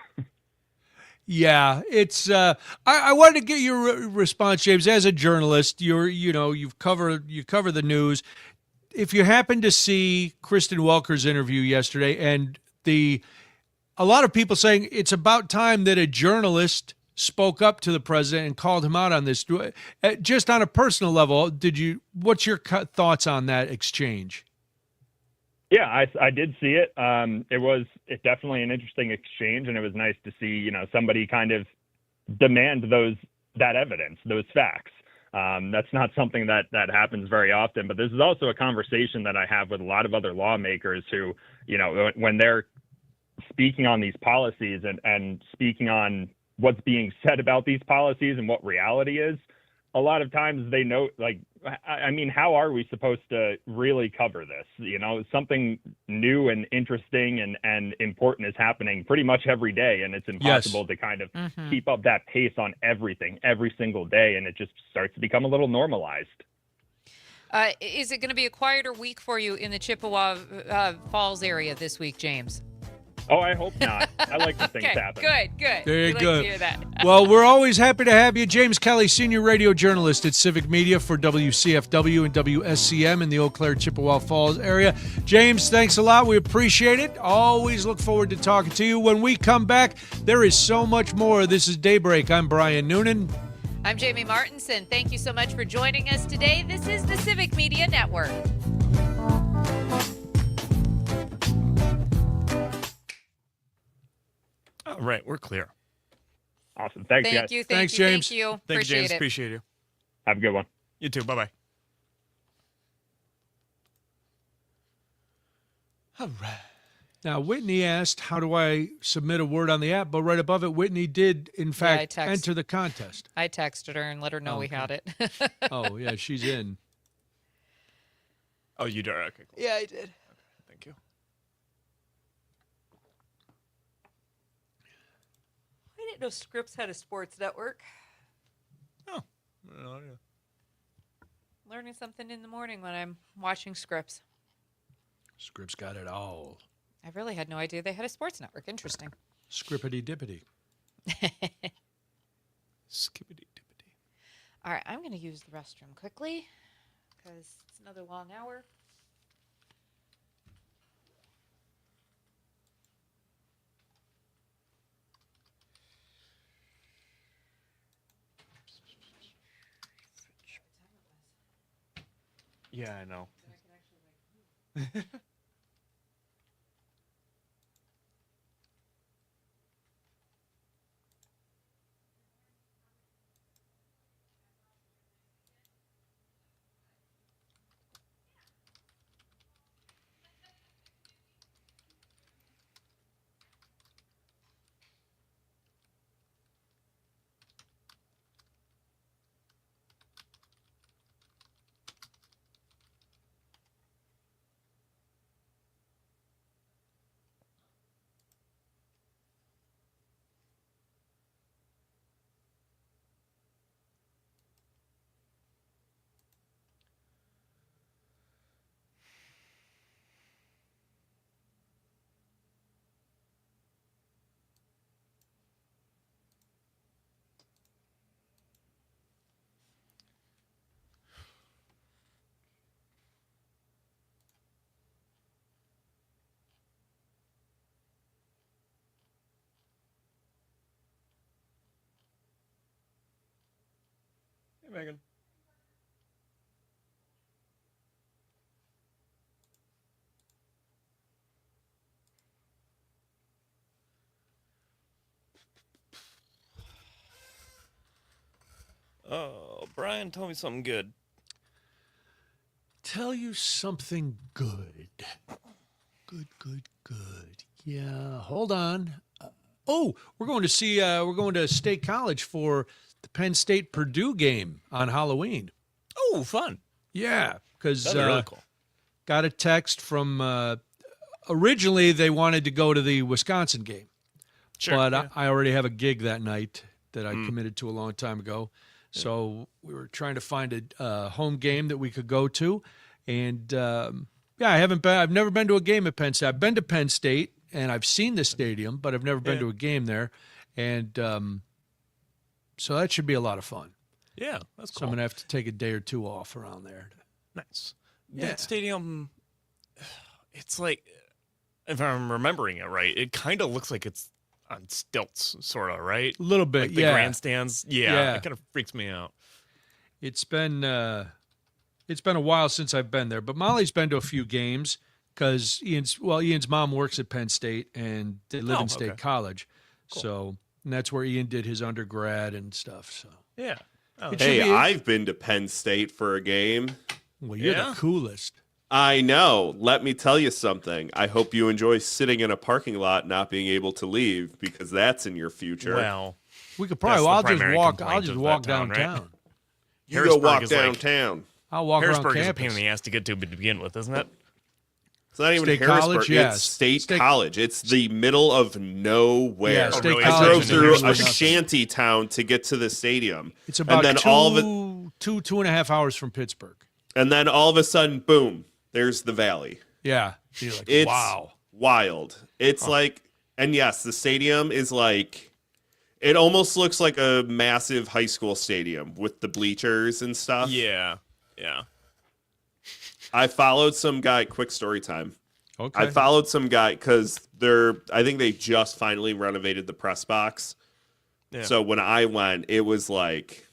Yeah, it's. I wanted to get your response, James. As a journalist, you cover the news. If you happen to see Kristen Welker's interview yesterday, and a lot of people saying it's about time that a journalist spoke up to the president and called him out on this. Just on a personal level, what's your thoughts on that exchange? Yeah, I did see it. It was definitely an interesting exchange, and it was nice to see, somebody kind of demand that evidence, those facts. That's not something that happens very often, but this is also a conversation that I have with a lot of other lawmakers who, when they're speaking on these policies and speaking on what's being said about these policies and what reality is, a lot of times they note, how are we supposed to really cover this? Something new and interesting and important is happening pretty much every day, and it's impossible to kind of keep up that pace on everything every single day, and it just starts to become a little normalized. Is it going to be a quieter week for you in the Chippewa Falls area this week, James? Oh, I hope not. I like when things happen. Good. There you go. go. Like to hear that. Well, we're always happy to have you. James Kelly, senior radio journalist at Civic Media for WCFW and WSCM in the Eau Claire, Chippewa Falls area. James, thanks a lot. We appreciate it. Always look forward to talking to you. When we come back, there is so much more. This is Daybreak. I'm Brian Noonan. I'm Jamie Martinson. Thank you so much for joining us today. This is the Civic Media Network. All right, we're clear. Awesome. Thanks, guys. Thank you. Thanks, James. Thank you. Thank you, Appreciate James. it. Appreciate you. Have a good one. You too. Bye-bye. All right. Now, Whitney asked, how do I submit a word on the app? But right above it, Whitney did, in fact, enter the contest. I texted her and let her know we had it. Oh, yeah, she's in. Oh, you did? Okay, cool. Yeah, I did. Okay, thank you. I didn't know Scripps had a sports network. Oh, no, yeah. Learning something in the morning when I'm watching Scripps. Scripps got it all. I really had no idea they had a sports network. Interesting. Scrippity-dippity. Skippity-dippity. All right, I'm going to use the restroom quickly because it's another long hour. Yeah, I know. Hey, Megan. Oh, Brian told me something good. Tell you something good. Good. Yeah, hold on. We're going to State College for the Penn State Purdue game on Halloween. Oh, fun. Yeah, because really cool. Got a text from originally they wanted to go to the Wisconsin game. Sure. But yeah. I already have a gig that night that I committed to a long time ago. So we were trying to find a home game that we could go to. And I've never been to a game at Penn State. I've been to Penn State and I've seen the stadium, but I've never been to a game there. And so that should be a lot of fun. Yeah, that's cool. So I'm going to have to take a day or two off around there. Nice. Yeah. That stadium, it's like, if I'm remembering it right, it kind of looks like it's on stilts, sort of, right? A little bit, like the grandstands. Yeah, it kind of freaks me out. It's been a while since I've been there, but Molly's been to a few games because Ian's mom works at Penn State and they live in State College. Cool. So and that's where Ian did his undergrad and stuff. So yeah. Oh, hey, I've been to Penn State for a game. Well, you're the coolest. I know. Let me tell you something. I hope you enjoy sitting in a parking lot not being able to leave because that's in your future. Well, we could probably. I'll just walk downtown. Right? You go walk downtown. I'll walk around campus. Harrisburg is a pain in the ass to get to begin with, isn't it? It's not even State Harrisburg. College, It's State College. It's the middle of nowhere. Yeah, State really? I College. drove through a shanty town to get to the stadium. It's about and then two and a half hours from Pittsburgh. And then all of a sudden, boom, there's the valley. Yeah. You're like, It's wow. wild. It's like, and yes, the stadium is like, it almost looks like a massive high school stadium with the bleachers and stuff. Yeah. Yeah. I followed some guy, quick story time. Okay. I followed some guy because I think they just finally renovated the press box. Yeah. So when I went, it was like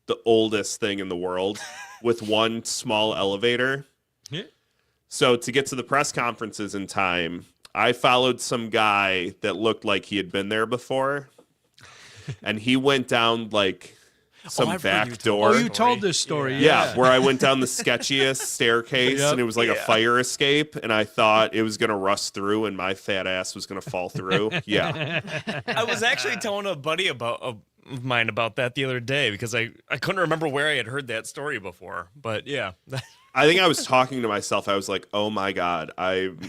the oldest thing in the world with one small elevator. Yeah. So to get to the press conferences in time, I followed some guy that looked like he had been there before. and he went down like some I've heard back you tell door. Oh, you told this story. Yeah, where I went down the sketchiest staircase, and it was like a fire escape, and I thought it was going to rust through, and my fat ass was going to fall through. Yeah. I was actually telling a buddy of mine about that the other day because I couldn't remember where I had heard that story before. But yeah. I think I was talking to myself. I was like, "Oh my God, I'm.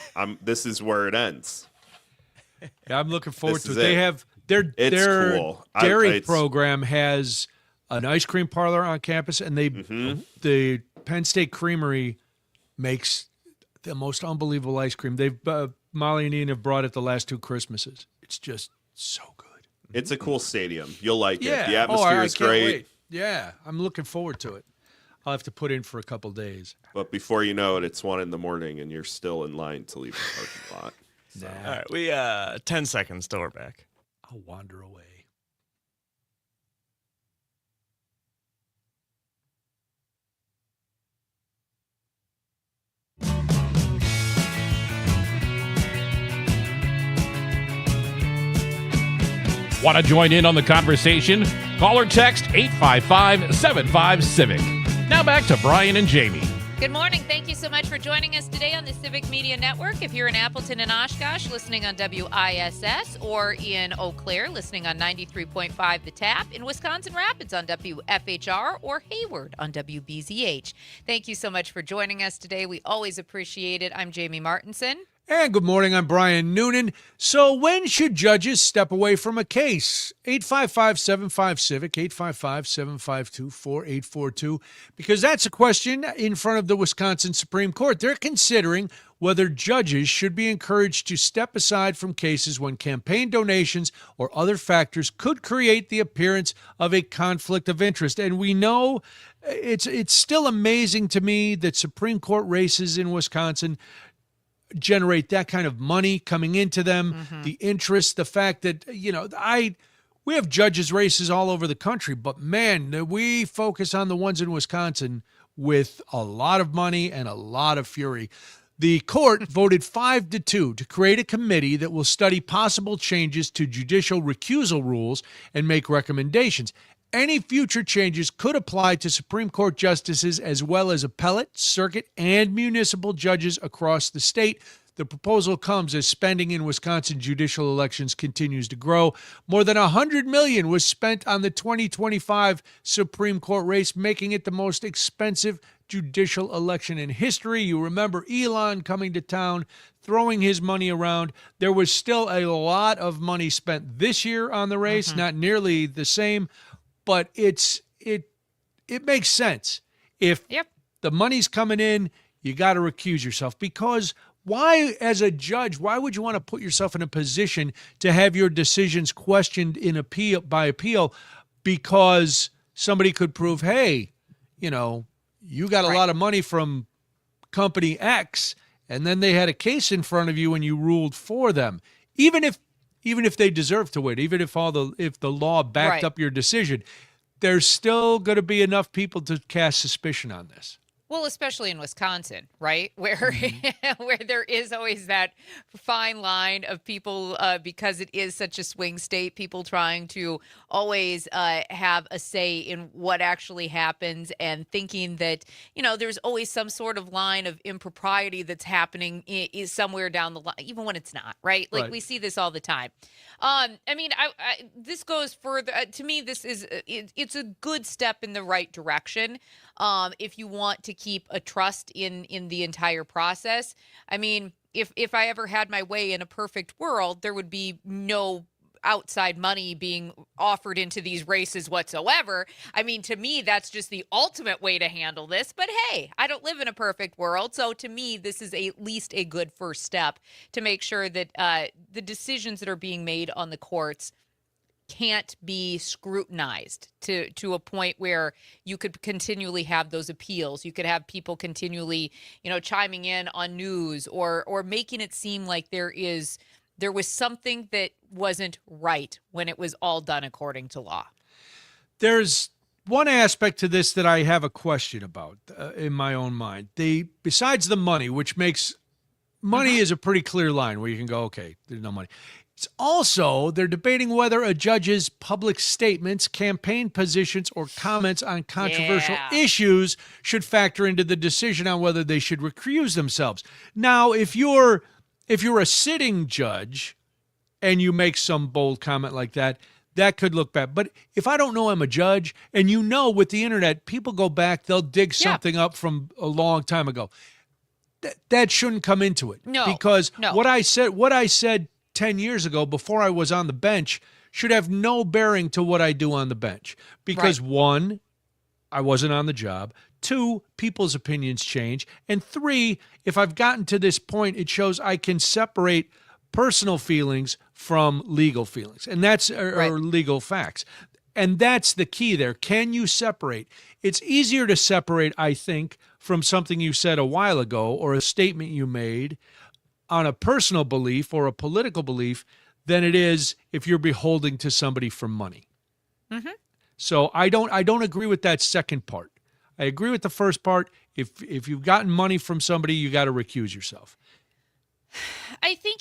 This is where it ends." Yeah, I'm looking forward This to is it. They it. have their cool. dairy program has an ice cream parlor on campus, and the Penn State Creamery makes the most unbelievable ice cream. They've Molly and Ian have brought it the last 2 Christmases. It's just so good. It's a cool stadium. You'll like Yeah. it. The atmosphere is can't great. wait. Yeah, I'm looking forward to it. I'll have to put in for a couple days. But before you know it, it's 1 a.m, and you're still in line to leave the parking lot. So. All right, we 10 seconds till we're back. I'll wander away. Want to join in on the conversation? Call or text 855-75-CIVIC. Now back to Brian and Jamie. Good morning. Thank you so much for joining us today on the Civic Media Network. If you're in Appleton and Oshkosh, listening on WISS, or in Eau Claire, listening on 93.5 The Tap, in Wisconsin Rapids on WFHR, or Hayward on WBZH. Thank you so much for joining us today. We always appreciate it. I'm Jamie Martinson. And good morning, I'm Brian Noonan. So when should judges step away from a case? 855-75-CIVIC, 855-752-4842, because that's a question in front of the Wisconsin Supreme Court. They're considering whether judges should be encouraged to step aside from cases when campaign donations or other factors could create the appearance of a conflict of interest. And we know it's still amazing to me that Supreme Court races in Wisconsin generate that kind of money coming into them, the interest, the fact that, we have judges races all over the country, but man, we focus on the ones in Wisconsin with a lot of money and a lot of fury. The court voted 5-2 to create a committee that will study possible changes to judicial recusal rules and make recommendations. Any future changes could apply to Supreme Court justices as well as appellate, circuit, and municipal judges across the state. The proposal comes as spending in Wisconsin judicial elections continues to grow. More than $100 million was spent on the 2025 Supreme Court race, making it the most expensive judicial election in history. You remember Elon coming to town, throwing his money around. There was still a lot of money spent this year on the race, not nearly the same. But it makes sense. If the money's coming in, you got to recuse yourself. Because why, as a judge, why would you want to put yourself in a position to have your decisions questioned in appeal? Because somebody could prove, hey, you got a lot of money from company X, and then they had a case in front of you and you ruled for them. Even if they deserve to win, even if the law backed up your decision, there's still going to be enough people to cast suspicion on this. Well, especially in Wisconsin, right? Where where there is always that fine line of people, because it is such a swing state, people trying to always have a say in what actually happens and thinking that, there's always some sort of line of impropriety that's happening is somewhere down the line, even when it's not, right? Like we see this all the time. This goes further. To me, this is it's a good step in the right direction. If you want to keep a trust in the entire process. I mean, if I ever had my way in a perfect world, there would be no outside money being offered into these races whatsoever. I mean, to me, that's just the ultimate way to handle this. But hey, I don't live in a perfect world. So to me, this is at least a good first step to make sure that the decisions that are being made on the courts can't be scrutinized to a point where you could continually have those appeals. You could have people continually, chiming in on news or making it seem like there was something that wasn't right when it was all done according to law. There's one aspect to this that I have a question about in my own mind. Besides the money, which makes money is a pretty clear line where you can go, okay, there's no money. It's also, they're debating whether a judge's public statements, campaign positions, or comments on controversial issues should factor into the decision on whether they should recuse themselves. Now, if you're a sitting judge and you make some bold comment like that, that could look bad. But if I don't know I'm a judge, and with the internet, people go back, they'll dig something up from a long time ago. That shouldn't come into it. No. Because what I said 10 years ago before I was on the bench should have no bearing to what I do on the bench. Because one, I wasn't on the job. Two, people's opinions change. And three, if I've gotten to this point, it shows I can separate personal feelings from legal feelings. And that's or legal facts. And that's the key there. Can you separate? It's easier to separate, I think, from something you said a while ago or a statement you made on a personal belief or a political belief than it is if you're beholden to somebody for money. Mm-hmm. So I don't agree with that second part. I agree with the first part. If you've gotten money from somebody, you got to recuse yourself. I think,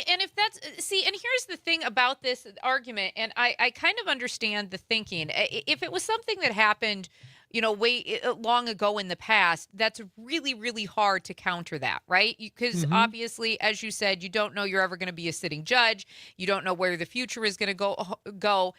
and if that's, see, and here's the thing about this argument, and I kind of understand the thinking. If it was something that happened, way long ago in the past, that's really, really hard to counter that, right? Because obviously, as you said, you don't know you're ever going to be a sitting judge. You don't know where the future is going to go.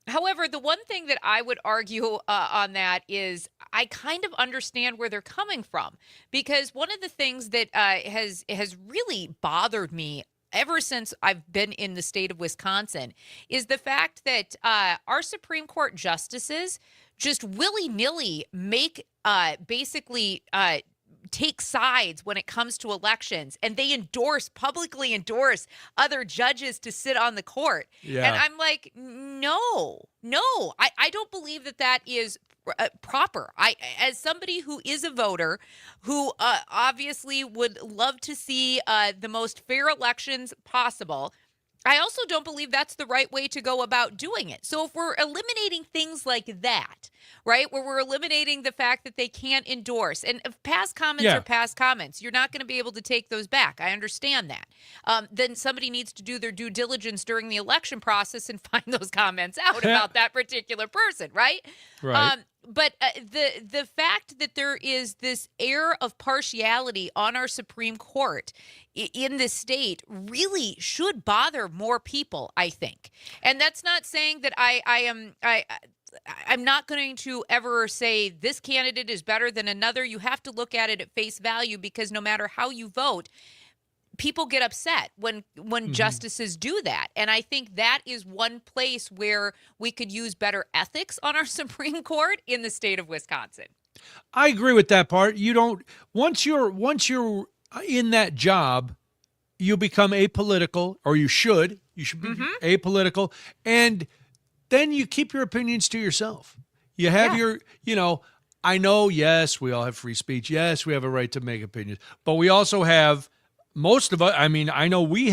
However, the one thing that I would argue on that is I kind of understand where they're coming from, because one of the things that has really bothered me ever since I've been in the state of Wisconsin is the fact that our Supreme Court justices just willy-nilly make basically take sides when it comes to elections, and they publicly endorse other judges to sit on the court. Yeah. And I'm like, no, I don't believe that is proper. As somebody who is a voter, who obviously would love to see the most fair elections possible, I also don't believe that's the right way to go about doing it. So if we're eliminating things like that, right, where we're eliminating the fact that they can't endorse, and if past comments are past comments, you're not going to be able to take those back. I understand that. Then somebody needs to do their due diligence during the election process and find those comments out about that particular person, right? Right. But the fact that there is this air of partiality on our Supreme Court in this state really should bother more people, I think. And that's not saying that I'm not going to ever say this candidate is better than another. You have to look at it at face value, because no matter how you vote, people get upset when justices do that. And I think that is one place where we could use better ethics on our Supreme Court in the state of Wisconsin. I agree with that part. You don't, once you're in that job, you become apolitical, or you should be apolitical, and then you keep your opinions to yourself. You have I know, yes, we all have free speech. Yes, we have a right to make opinions, but we also have, most of us, I know we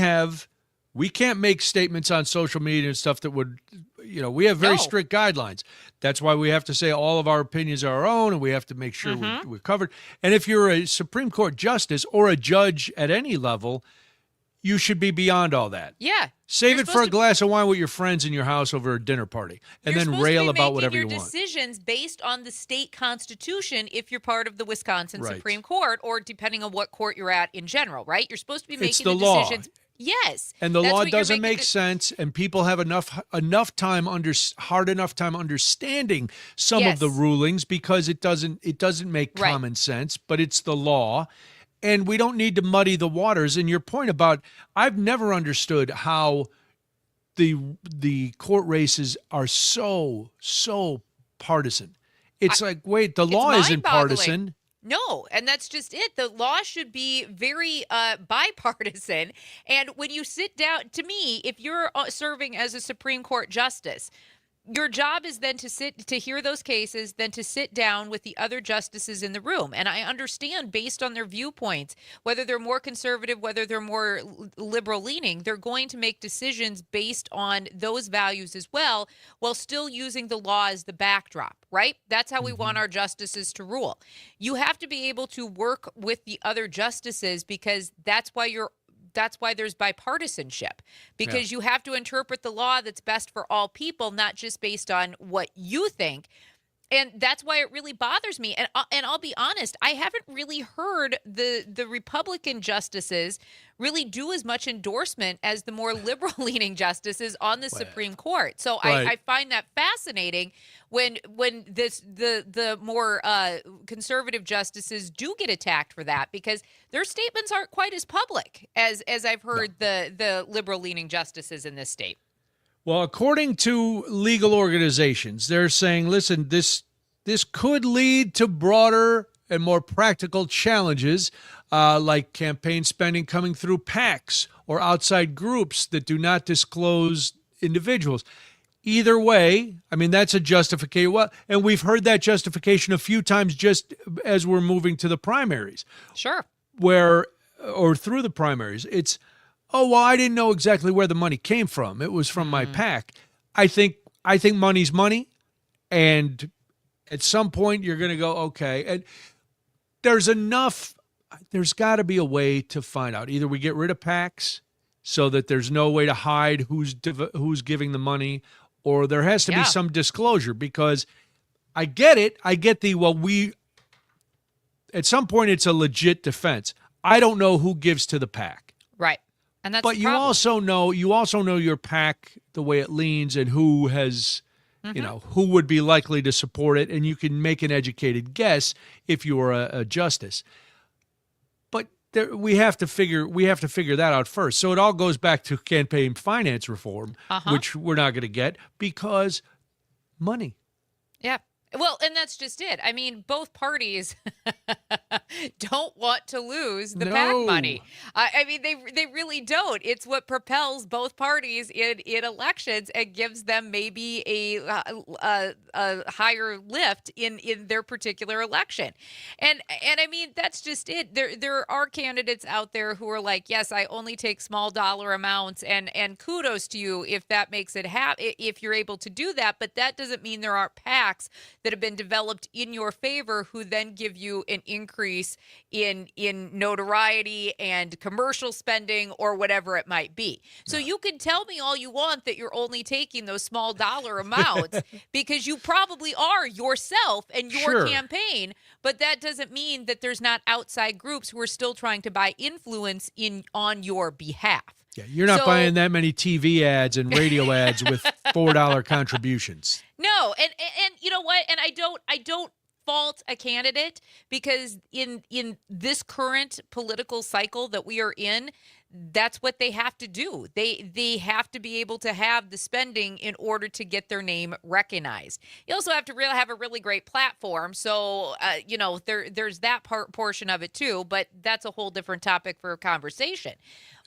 can't make statements on social media and stuff that would, we have very strict guidelines. That's why we have to say all of our opinions are our own, and we have to make sure we're covered. And if you're a Supreme Court justice or a judge at any level, you should be beyond all that. Yeah. Save it for a glass of wine with your friends in your house over a dinner party, and then rail about whatever you want. You're supposed to be making your decisions based on the state constitution if you're part of the Wisconsin Supreme Court, or depending on what court you're at in general, right? You're supposed to be making the decisions. Yes. And the law doesn't make sense, and people have hard enough time understanding some of the rulings, because it doesn't make common sense, but it's the law. And we don't need to muddy the waters. And your point about, I've never understood how the court races are so partisan. It's wait, the law isn't partisan. No, and that's just it. The law should be very bipartisan. And when you sit down, to me, if you're serving as a Supreme Court justice, your job is then to hear those cases, then to sit down with the other justices in the room. And I understand, based on their viewpoints, whether they're more conservative, whether they're more liberal leaning, they're going to make decisions based on those values as well, while still using the law as the backdrop, right? That's how we want our justices to rule. You have to be able to work with the other justices, because that's that's why there's bipartisanship, because you have to interpret the law that's best for all people, not just based on what you think. And that's why it really bothers me. And I'll be honest, I haven't really heard the Republican justices really do as much endorsement as the more liberal-leaning justices on the Supreme Court. So I find that fascinating when the more conservative justices do get attacked for that, because their statements aren't quite as public as I've heard the liberal-leaning justices in this state. Well, according to legal organizations, they're saying, listen, this could lead to broader and more practical challenges, like campaign spending coming through PACs or outside groups that do not disclose individuals. Either way, I mean, that's a justification. Well, and we've heard that justification a few times just as we're moving to the primaries. Sure. Or through the primaries. It's, oh, well, I didn't know exactly where the money came from. It was from my PAC. I think money's money, and at some point you're going to go, okay. And there's got to be a way to find out. Either we get rid of PACs so that there's no way to hide who's giving the money, or there has to be some disclosure, because I get it. I get at some point it's a legit defense. I don't know who gives to the PAC. Right. And that's but the you also know your PAC, the way it leans, and who has, who would be likely to support it, and you can make an educated guess if you are a justice. But we have to figure that out first. So it all goes back to campaign finance reform, which we're not going to get because money. Yeah. Well, and that's just it. I mean, both parties don't want to lose the PAC money. I mean, they really don't. It's what propels both parties in elections and gives them maybe a higher lift in their particular election. And I mean, that's just it. There are candidates out there who are like, yes, I only take small dollar amounts, and kudos to you if that makes it if you're able to do that. But that doesn't mean there aren't PACs that have been developed in your favor who then give you an increase in notoriety and commercial spending or whatever it might be. So you can tell me all you want that you're only taking those small dollar amounts because you probably are yourself and your campaign, but that doesn't mean that there's not outside groups who are still trying to buy influence on your behalf. Yeah, you're not buying that many TV ads and radio ads with $4 contributions. No, and you know what? And I don't fault a candidate, because in this current political cycle that we are in, that's what they have to do. They have to be able to have the spending in order to get their name recognized. You also have to have a really great platform. So, there's that portion of it too, but that's a whole different topic for a conversation.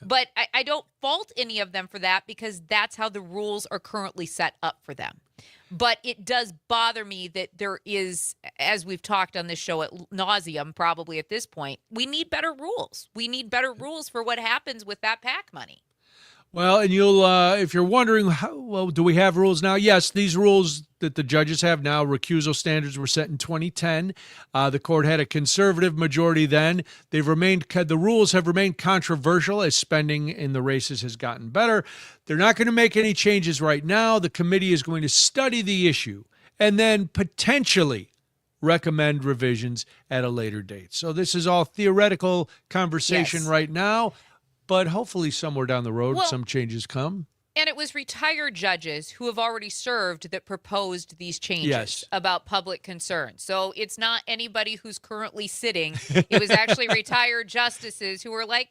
But I don't fault any of them for that, because that's how the rules are currently set up for them. But it does bother me that there is, as we've talked on this show at nauseum, probably at this point, we need better rules. We need better rules for what happens with that PAC money. Well, and you'll, if you're wondering, do we have rules now? Yes, these rules that the judges have now, recusal standards were set in 2010. The court had a conservative majority then. The rules have remained controversial as spending in the races has gotten better. They're not going to make any changes right now. The committee is going to study the issue and then potentially recommend revisions at a later date. So this is all theoretical conversation right now. But hopefully somewhere down the road, some changes come. And it was retired judges who have already served that proposed these changes about public concern. So it's not anybody who's currently sitting. It was actually retired justices who were like,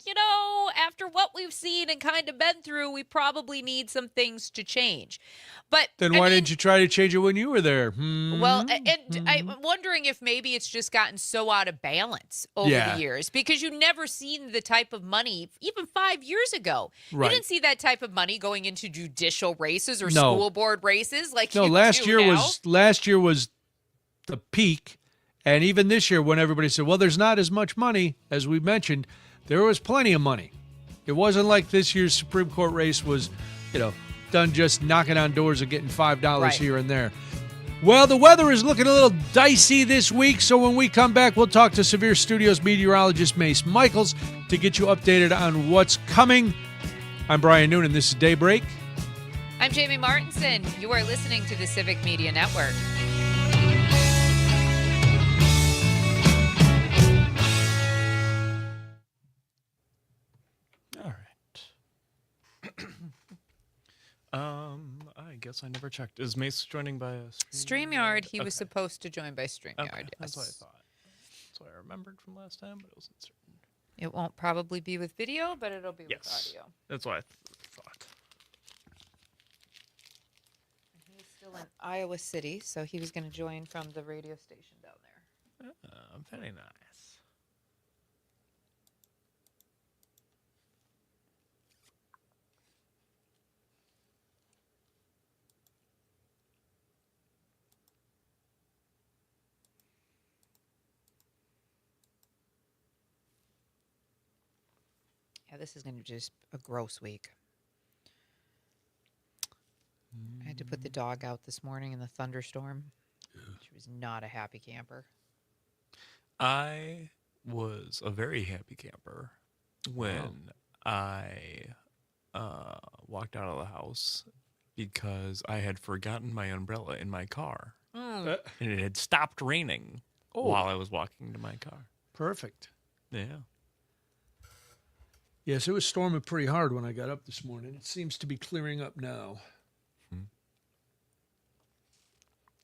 after what we've seen and kind of been through, we probably need some things to change. But then why didn't you try to change it when you were there? Well, and I'm wondering if maybe it's just gotten so out of balance over the years, because you've never seen the type of money, even 5 years ago. Right. You didn't see that type of money going into judicial races or school board races like last year was the peak. And even this year, when everybody said, well, there's not as much money as we mentioned, there was plenty of money. It wasn't like this year's Supreme Court race was, done just knocking on doors and getting $5 here and there. Well, the weather is looking a little dicey this week, so when we come back, we'll talk to Severe Studios meteorologist Mace Michaels to get you updated on what's coming. I'm Brian Noonan. This is Daybreak. I'm Jamie Martinson. You are listening to the Civic Media Network. All right. I guess I never checked. Is Mace joining by a StreamYard? He was supposed to join by StreamYard. Okay, yes. that's what I thought. That's what I remembered from last time, but it wasn't certain. It won't probably be with video, but it'll be with audio. That's what I thought. He's still in Iowa City, so he was going to join from the radio station down there. Very nice. Yeah, this is going to be just a gross week. I had to put the dog out this morning in the thunderstorm. She was not a happy camper. I was a very happy camper when I walked out of the house because I had forgotten my umbrella in my car. And it had stopped raining while I was walking to my car. Perfect. Yeah. Yes, it was storming pretty hard when I got up this morning. It seems to be clearing up now. At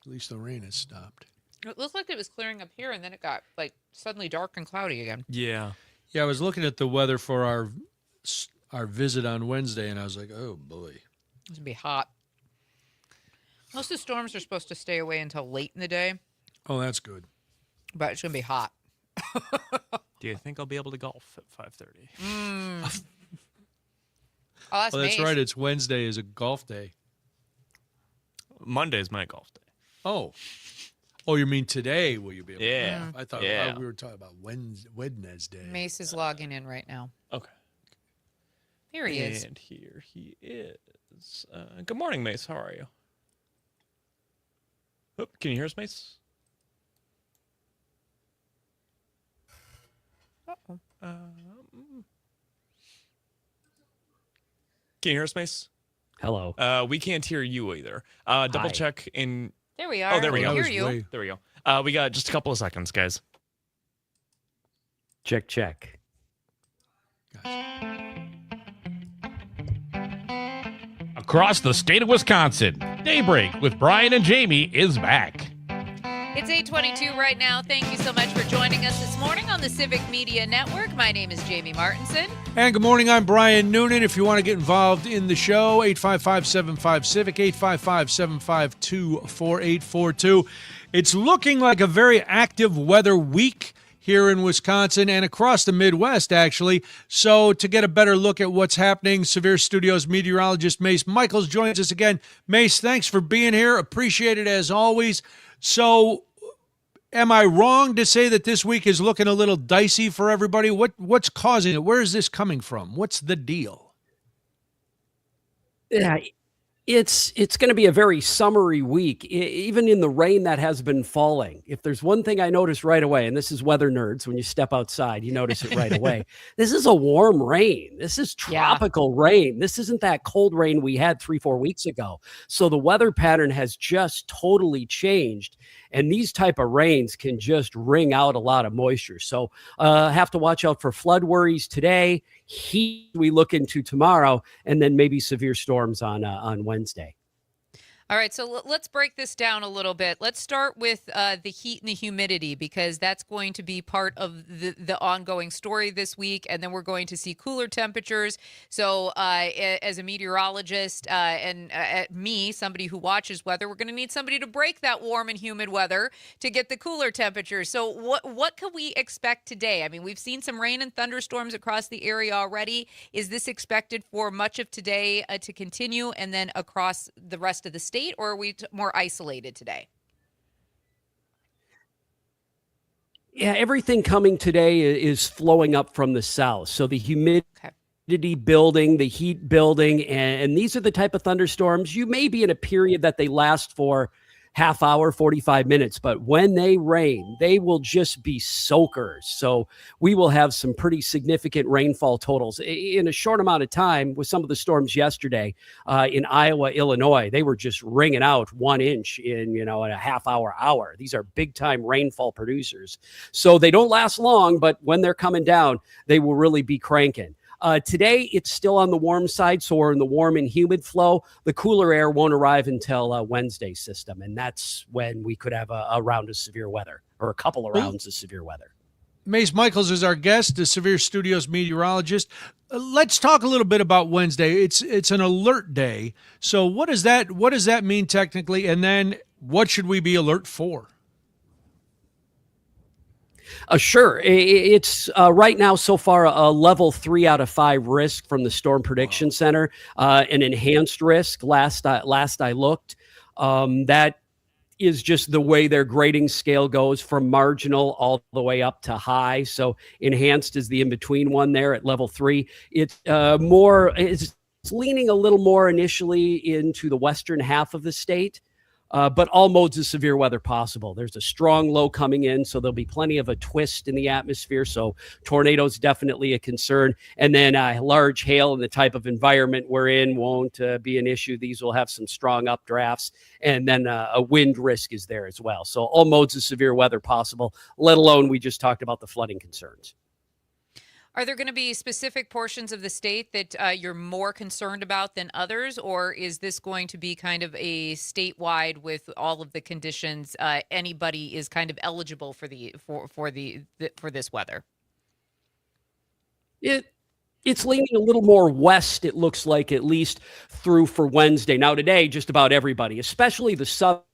least the rain has stopped. It looked like it was clearing up here, and then it got like suddenly dark and cloudy again. Yeah. Yeah, I was looking at the weather for our visit on Wednesday, and I was like, oh, boy. It's going to be hot. Most of the storms are supposed to stay away until late in the day, Oh, that's good. but it's going to be hot. Do you think I'll be able to golf at 5:30? Oh, that's Oh, that's Mace. right. It's Wednesday is a golf day. Monday's my golf day. Oh. Oh, you mean today will you be able to Yeah. golf? I thought Yeah. we were talking about Wednesday. Mace is logging in right now. Okay. Here he is. And here he is. Good morning, Mace. How are you? Oh, can you hear us, Mace? Uh-oh. Can you hear us, Mace? Hello. We can't hear you either. Double Hi. check in. There we are. Oh, there we can go. hear was you. way- There we go. We got just a couple of seconds, guys. Check. Across the state of Wisconsin, Daybreak with Brian and Jamie is back. It's 8:22 right now. Thank you so much for joining us this morning on the Civic Media Network. My name is Jamie Martinson. And good morning, I'm Brian Noonan. If you want to get involved in the show, 855-75-CIVIC, 855-752-4842. It's looking like a very active weather week here in Wisconsin and across the Midwest, actually. So to get a better look at what's happening, Severe Studios meteorologist Mace Michaels joins us again. Mace, thanks for being here. Appreciate it as always. So am I wrong to say that this week is looking a little dicey for everybody? What's causing it? Where is this coming from? What's the deal? Yeah, it's going to be a very summery week, even in the rain that has been falling. If there's one thing I noticed right away, and this is weather nerds, when you step outside, you notice it right away. This is a warm rain. This is tropical rain. This isn't that cold rain we had 3-4 weeks ago. So the weather pattern has just totally changed. And these type of rains can just wring out a lot of moisture. So have to watch out for flood worries today, heat we look into tomorrow, and then maybe severe storms on Wednesday. All right, so let's break this down a little bit. Let's start with the heat and the humidity, because that's going to be part of the ongoing story this week, and then we're going to see cooler temperatures. So as a meteorologist and me, somebody who watches weather, we're going to need somebody to break that warm and humid weather to get the cooler temperatures. So what can we expect today? I mean, we've seen some rain and thunderstorms across the area already. Is this expected for much of today to continue and then across the rest of the state? Or are we more isolated today? Yeah, everything coming today is flowing up from the south. So the humidity building, the heat building, and these are the type of thunderstorms. You may be in a period that they last for half hour, 45 minutes. But when they rain, they will just be soakers. So we will have some pretty significant rainfall totals in a short amount of time. With some of the storms yesterday in Iowa, Illinois, they were just ringing out 1 inch in, in a half hour. These are big time rainfall producers. So they don't last long, but when they're coming down, they will really be cranking. Today, it's still on the warm side, so we're in the warm and humid flow. The cooler air won't arrive until Wednesday's system, and that's when we could have a round of severe weather, or a couple of rounds of severe weather. Mace Michaels is our guest, the Severe Studios meteorologist. Let's talk a little bit about Wednesday. It's an alert day. So what does that mean technically? And then what should we be alert for? Sure. It's right now so far a level 3 out of 5 risk from the Storm Prediction Center, an enhanced risk. Last I looked, that is just the way their grading scale goes from marginal all the way up to high. So enhanced is the in-between one there at level 3. It's leaning a little more initially into the western half of the state. But all modes of severe weather possible. There's a strong low coming in, so there'll be plenty of a twist in the atmosphere. So tornadoes definitely a concern. And then large hail in the type of environment we're in won't be an issue. These will have some strong updrafts. And then a wind risk is there as well. So all modes of severe weather possible, let alone we just talked about the flooding concerns. Are there going to be specific portions of the state that you're more concerned about than others, or is this going to be kind of a statewide with all of the conditions? Anybody is kind of eligible for this weather. It's leaning a little more west, it looks like, at least through for Wednesday. Now today, just about everybody, especially the southern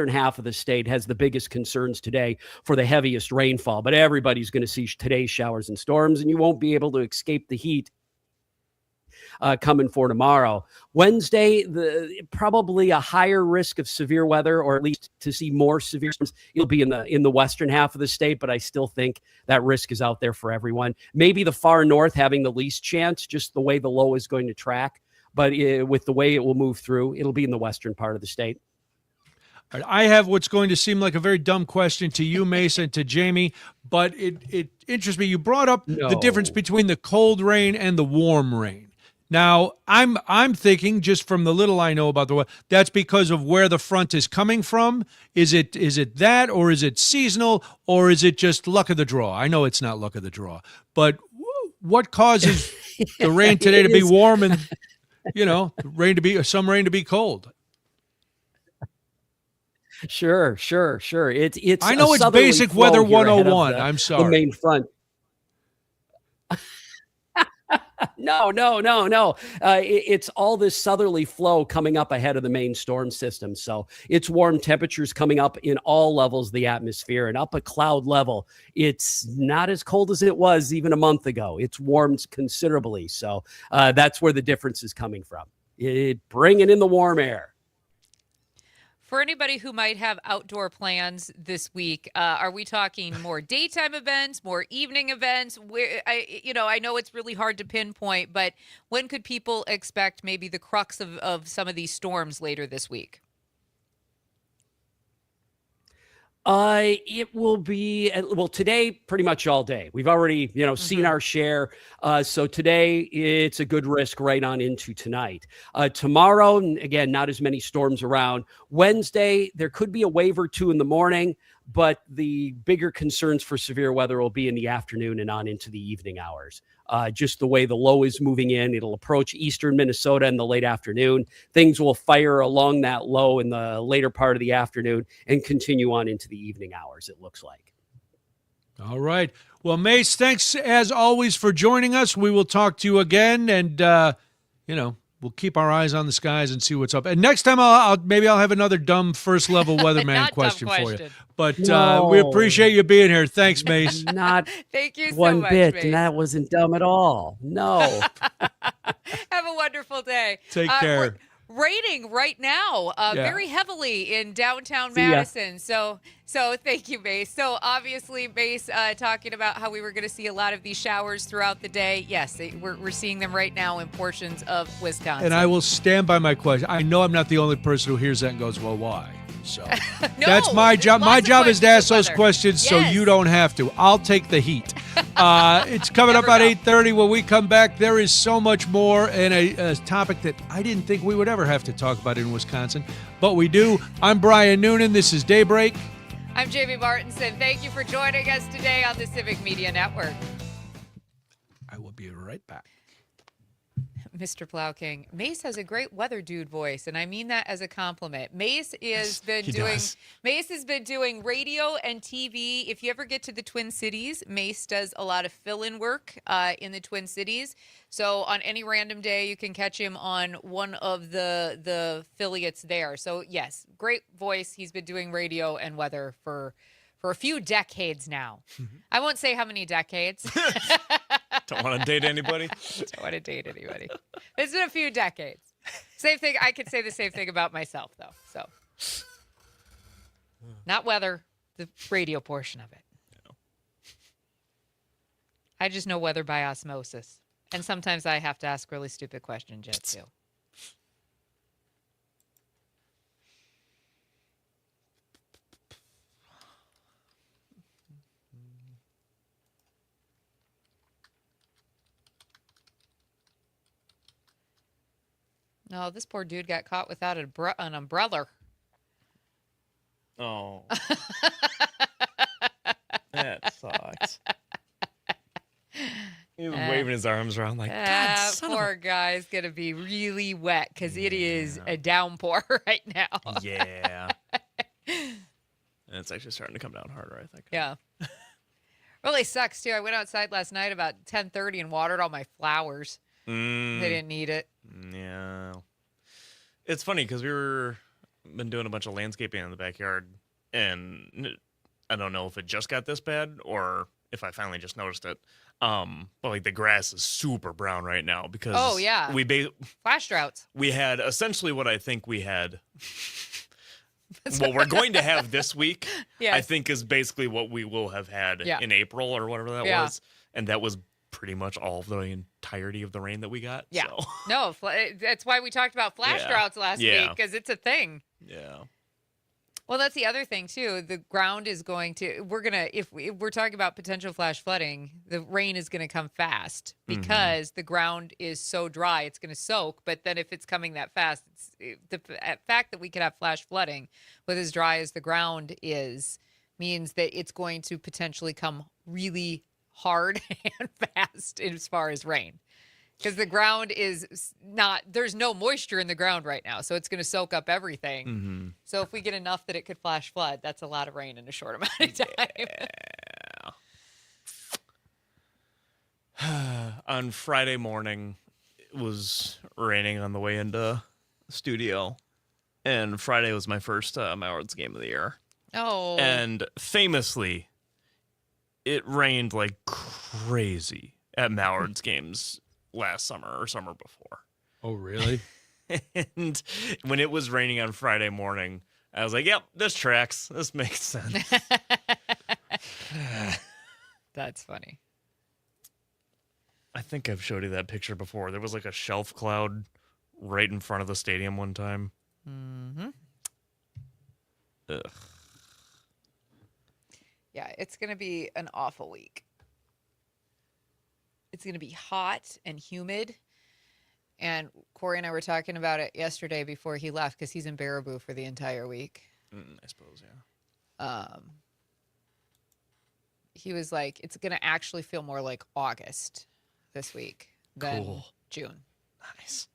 half of the state, has the biggest concerns today for the heaviest rainfall, but everybody's going to see today's showers and storms, and you won't be able to escape the heat coming for tomorrow. Wednesday, probably a higher risk of severe weather, or at least to see more severe storms. It'll be in the western half of the state, but I still think that risk is out there for everyone. Maybe the far north having the least chance, just the way the low is going to track, but with the way it will move through, it'll be in the western part of the state. I have what's going to seem like a very dumb question to you, Mace, and to Jamie, but it interests me. You brought up the difference between the cold rain and the warm rain. Now, I'm thinking, just from the little I know about the weather, that's because of where the front is coming from. Is it that, or is it seasonal, or is it just luck of the draw? I know it's not luck of the draw, but what causes the rain today to be warm and some rain to be cold? Sure. It's I know it's basic weather 101. I'm sorry. The main front. No. It's all this southerly flow coming up ahead of the main storm system. So it's warm temperatures coming up in all levels of the atmosphere, and up a cloud level. It's not as cold as it was even a month ago. It's warmed considerably. So that's where the difference is coming from. Bringing in the warm air. For anybody who might have outdoor plans this week, are we talking more daytime events, more evening events? I know it's really hard to pinpoint, but when could people expect maybe the crux of some of these storms later this week? It will be, today, pretty much all day. We've already, seen our share. So today it's a good risk right on into tonight. Tomorrow, again, not as many storms around. Wednesday, there could be a wave or two in the morning, but the bigger concerns for severe weather will be in the afternoon and on into the evening hours. Just the way the low is moving in, it'll approach eastern Minnesota in the late afternoon. Things will fire along that low in the later part of the afternoon and continue on into the evening hours, it looks like. All right. Well, Mace, thanks as always for joining us. We will talk to you again, and we'll keep our eyes on the skies and see what's up. And next time, I'll have another dumb first level weatherman question for you. But we appreciate you being here. Thanks, Mace. Not Thank you so one much, bit, Mace. and that wasn't dumb at all. No. Have a wonderful day. Take care. Raining right now, very heavily in downtown Madison. So thank you, Mace. So obviously, Mace talking about how we were going to see a lot of these showers throughout the day. Yes, we're seeing them right now in portions of Wisconsin. And I will stand by my question. I know I'm not the only person who hears that and goes, well, why? So No, that's my there's job. My lots of job is to ask questions those with questions so Yes. you don't have to. I'll take the heat. It's coming up Never at know. 8:30. When we come back, there is so much more and a topic that I didn't think we would ever have to talk about in Wisconsin, but we do. I'm Brian Noonan. This is Daybreak. I'm Jamie Martinson. Thank you for joining us today on the Civic Media Network. I will be right back. Mr. Plow King, Mace has a great weather dude voice, and I mean that as a compliment. Mace has been doing radio and TV. If you ever get to the Twin Cities, Mace does a lot of fill-in work in the Twin Cities. So on any random day, you can catch him on one of the affiliates there. So yes, great voice. He's been doing radio and weather for a few decades now. I won't say how many decades. Don't want to date anybody. Don't want to date anybody. It's been a few decades. Same thing. I could say the same thing about myself, though. So, not weather, the radio portion of it. I just know weather by osmosis. And sometimes I have to ask really stupid questions, Jet, too. No, this poor dude got caught without an umbrella. Oh. That sucks. He was waving his arms around like, God, son poor of guy's going to be really wet because it is a downpour right now. a... Yeah. And it's actually starting to come down harder, I think. Yeah. Really sucks, too. I went outside last night about 10:30 and watered all my flowers. They didn't need it. Yeah. It's funny because been doing a bunch of landscaping in the backyard, and I don't know if it just got this bad or if I finally just noticed it. But like the grass is super brown right now because Flash droughts. We had essentially what I think we had. What we're going to have this week, I think, is basically what we will have had in April or whatever that was, and that was pretty much all of the entirety of the rain that we got. Yeah. So. No, that's why we talked about flash droughts last week, because it's a thing. Yeah. Well, that's the other thing, too. The ground is going to, if we're talking about potential flash flooding, the rain is going to come fast because the ground is so dry, it's going to soak. But then if it's coming that fast, the fact that we could have flash flooding with as dry as the ground is means that it's going to potentially come really hard and fast as far as rain, because the ground is there's no moisture in the ground right now, so it's going to soak up everything. So if we get enough that it could flash flood, that's a lot of rain in a short amount of time. On Friday morning, it was raining on the way into the studio, and Friday was my first Mallards game of the year. Oh. And famously, it rained like crazy at Mallards games last summer or summer before. Oh, really? And when it was raining on Friday morning, I was like, yep, this tracks. This makes sense. That's funny. I think I've showed you that picture before. There was like a shelf cloud right in front of the stadium one time. Ugh. Yeah, it's going to be an awful week. It's going to be hot and humid. And Corey and I were talking about it yesterday before he left, because he's in Baraboo for the entire week. I suppose, yeah. He was like, it's going to actually feel more like August this week than June. Nice.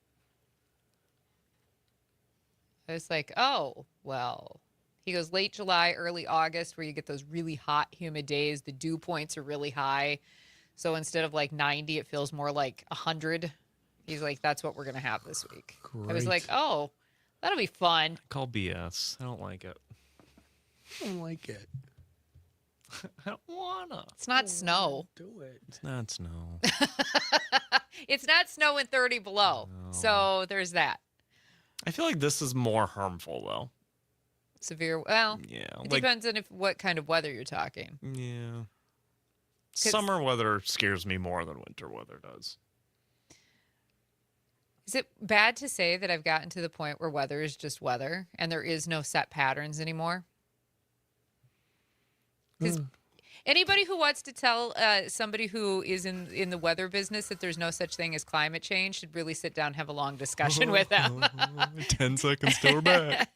I was like, oh, well. He goes late July, early August, where you get those really hot, humid days. The dew points are really high. So instead of like 90, it feels more like 100. He's like, that's what we're going to have this week. Great. I was like, oh, that'll be fun. Call BS. I don't like it. I don't like it. I don't wanna. It's not snow. Do it. It's not snow. It's not snow in 30 below. No. So there's that. I feel like this is more harmful, though. Severe. Well, Yeah. it Like, depends on what kind of weather you're talking. yeah. Summer weather scares me more than winter weather does. Is it bad to say that I've gotten to the point where weather is just weather and there is no set patterns anymore? Because anybody who wants to tell somebody who is in the weather business that there's no such thing as climate change should really sit down and have a long discussion with them. 10 seconds till we're back.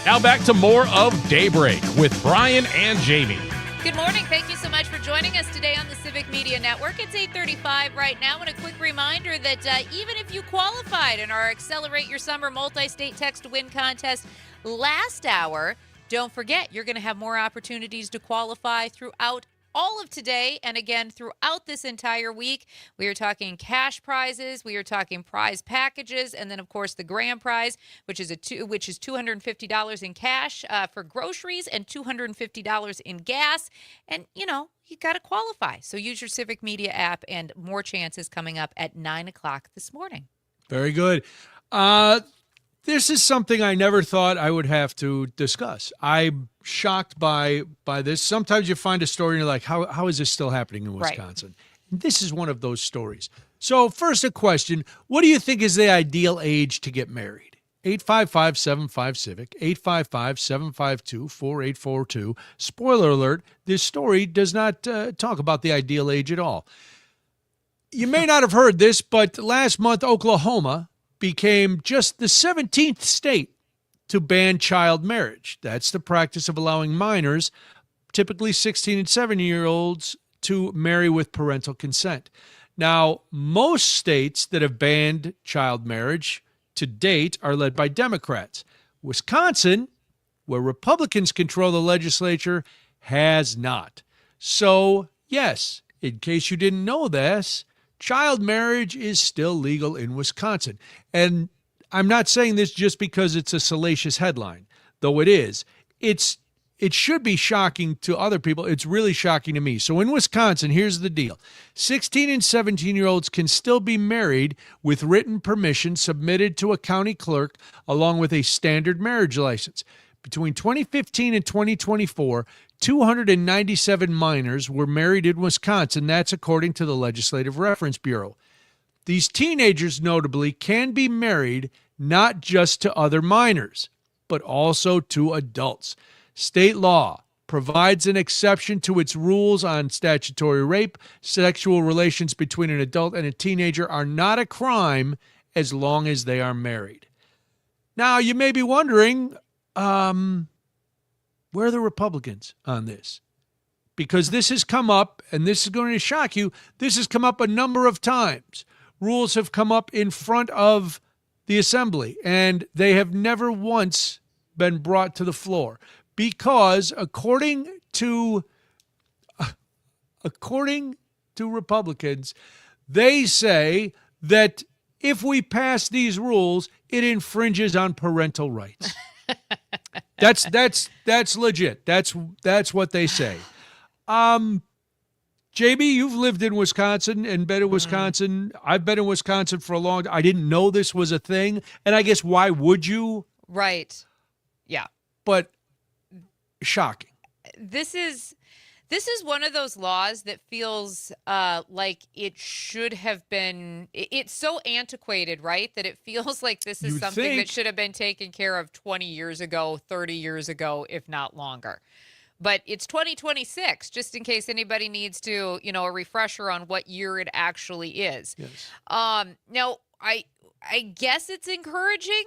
Now back to more of Daybreak with Brian and Jamie. Good morning. Thank you so much for joining us today on the Civic Media Network. It's 8:35 right now, and a quick reminder that even if you qualified in our Accelerate Your Summer Multi-State Text-to-Win contest last hour, don't forget you're going to have more opportunities to qualify throughout all of today and again throughout this entire week. We are talking cash prizes, we are talking prize packages, and then of course the grand prize, which is $250 in cash for groceries and $250 in gas. And you got to qualify. So use your Civic Media app, and more chances coming up at 9:00 this morning. Very good. This is something I never thought I would have to discuss. I'm shocked by this. Sometimes you find a story and you're like, how is this still happening in Wisconsin? Right. This is one of those stories. So first, a question. What do you think is the ideal age to get married? 855-75-CIVIC, 855-752-4842. Spoiler alert, this story does not talk about the ideal age at all. You may not have heard this, but last month, Oklahoma became just the 17th state to ban child marriage. That's the practice of allowing minors, typically 16 and 17-year-olds, to marry with parental consent. Now, most states that have banned child marriage to date are led by Democrats. Wisconsin, where Republicans control the legislature, has not. So, yes, in case you didn't know this, child marriage is still legal in Wisconsin. And I'm not saying this just because it's a salacious headline, though it is. It should be shocking to other people. It's really shocking to me. So in Wisconsin, here's the deal. 16 and 17-year-olds can still be married with written permission submitted to a county clerk along with a standard marriage license. Between 2015 and 2024, 297 minors were married in Wisconsin. That's according to the Legislative Reference Bureau. These teenagers, notably, can be married not just to other minors, but also to adults. State law provides an exception to its rules on statutory rape. Sexual relations between an adult and a teenager are not a crime as long as they are married. Now, you may be wondering, where are the Republicans on this? Because this has come up, and this is going to shock you, this has come up a number of times. Rules have come up in front of the Assembly, and they have never once been brought to the floor. Because according to Republicans, they say that if we pass these rules, it infringes on parental rights. That's legit. That's what they say. JB, you've lived in Wisconsin and been in Wisconsin. I've been in Wisconsin for a long time. I didn't know this was a thing. And I guess why would you? Right. Yeah. But shocking. This is one of those laws that feels like it should have been. It's so antiquated, right? That it feels like this is something that should have been taken care of 20 years ago, 30 years ago, if not longer. But it's 2026, just in case anybody needs to, a refresher on what year it actually is. Yes. Now, I guess it's encouraging,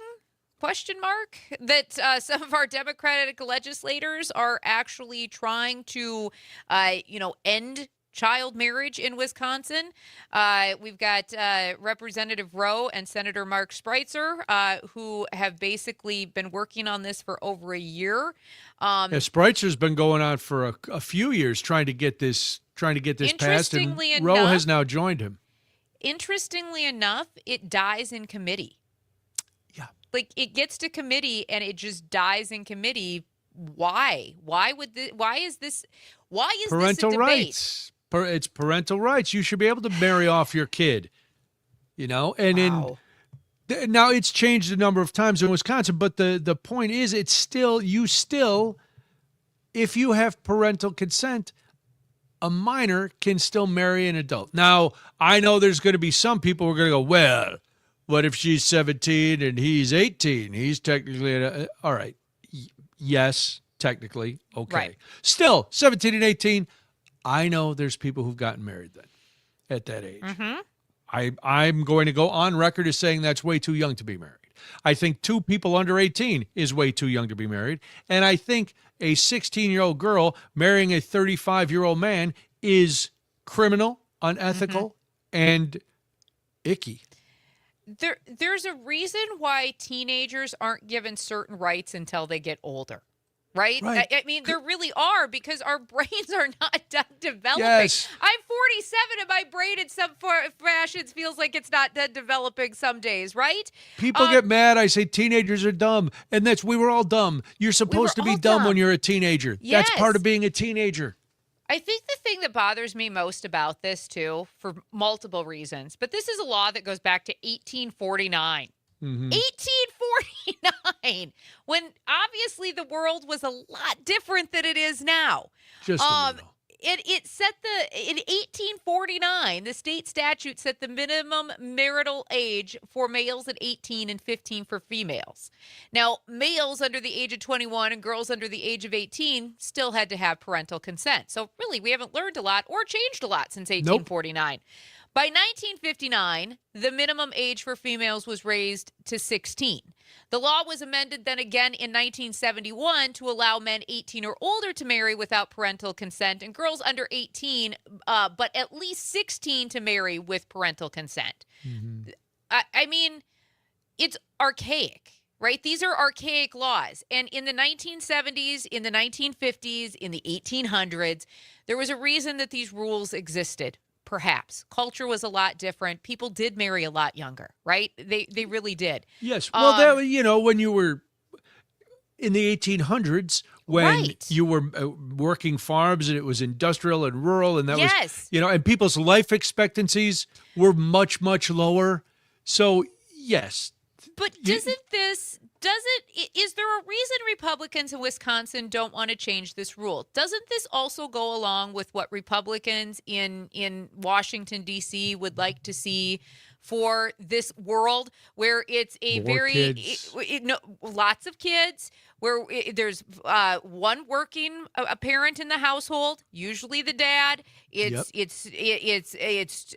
that some of our Democratic legislators are actually trying to, end child marriage in Wisconsin. We've got Representative Rowe and Senator Mark Spreitzer, who have basically been working on this for over a year. Spreitzer's been going on for a few years trying to get this passed, and Rowe has now joined him. Interestingly enough, it dies in committee. Yeah. Like it gets to committee and it just dies in committee. Why? Why is this parental this a debate? Rights? It's parental rights. You should be able to marry off your kid. And wow. now it's changed a number of times in Wisconsin, but the point is, it's still, if you have parental consent, a minor can still marry an adult. Now, I know there's going to be some people who are going to go, well, what if she's 17 and he's 18? He's technically, all right. Yes, technically. Okay. Right. Still, 17 and 18, I know there's people who've gotten married then at that age. Mm-hmm. I'm going to go on record as saying that's way too young to be married. I think 2 people under 18 is way too young to be married. And I think a 16-year-old girl marrying a 35-year-old man is criminal, unethical, and icky. There's a reason why teenagers aren't given certain rights until they get older. Right? I mean, there really are, because our brains are not done developing. Yes. I'm 47 and my brain in some fashions feels like it's not done developing some days, right? People get mad. I say teenagers are dumb. And we were all dumb. You're supposed to be dumb when you're a teenager. Yes. That's part of being a teenager. I think the thing that bothers me most about this, too, for multiple reasons, but this is a law that goes back to 1849. 1849, when obviously the world was a lot different than it is now. Just a little. It set in 1849, the state statute set the minimum marital age for males at 18 and 15 for females. Now, males under the age of 21 and girls under the age of 18 still had to have parental consent. So really, we haven't learned a lot or changed a lot since 1849. Nope. By 1959, the minimum age for females was raised to 16. The law was amended then again in 1971 to allow men 18 or older to marry without parental consent, and girls under 18, but at least 16 to marry with parental consent. Mm-hmm. I mean, it's archaic, right? These are archaic laws. And in the 1970s, in the 1950s, in the 1800s, there was a reason that these rules existed. Perhaps culture was a lot different. People did marry a lot younger, right? They really did. Yes. Well, when you were in the 1800s, when you were working farms and it was industrial and rural, and that was, and people's life expectancies were much, much lower. So, yes. But is there a reason Republicans in Wisconsin don't want to change this rule? Doesn't this also go along with what Republicans in Washington, D.C. would like to see for this world, where it's a lots of kids, where there's one working a parent in the household, usually the dad. It's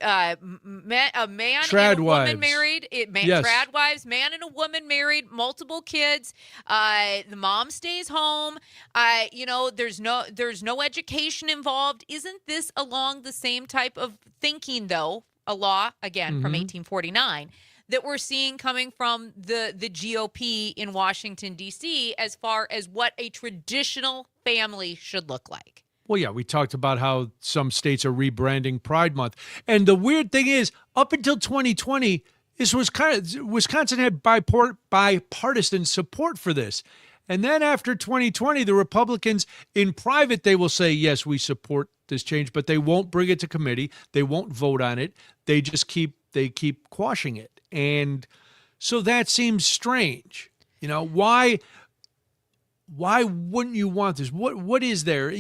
a man trad and a wives. woman married. Trad wives, man and a woman married, multiple kids. The mom stays home. There's no education involved. Isn't this along the same type of thinking, though? A law, again, from 1849, that we're seeing coming from the GOP in Washington, D.C., as far as what a traditional family should look like. Well, yeah, we talked about how some states are rebranding Pride Month. And the weird thing is, up until 2020, Wisconsin had bipartisan support for this. And then after 2020, the Republicans in private, they will say, yes, we support this change, but they won't bring it to committee. They won't vote on it. They just keep quashing it. And so that seems strange. Why wouldn't you want this? What is there?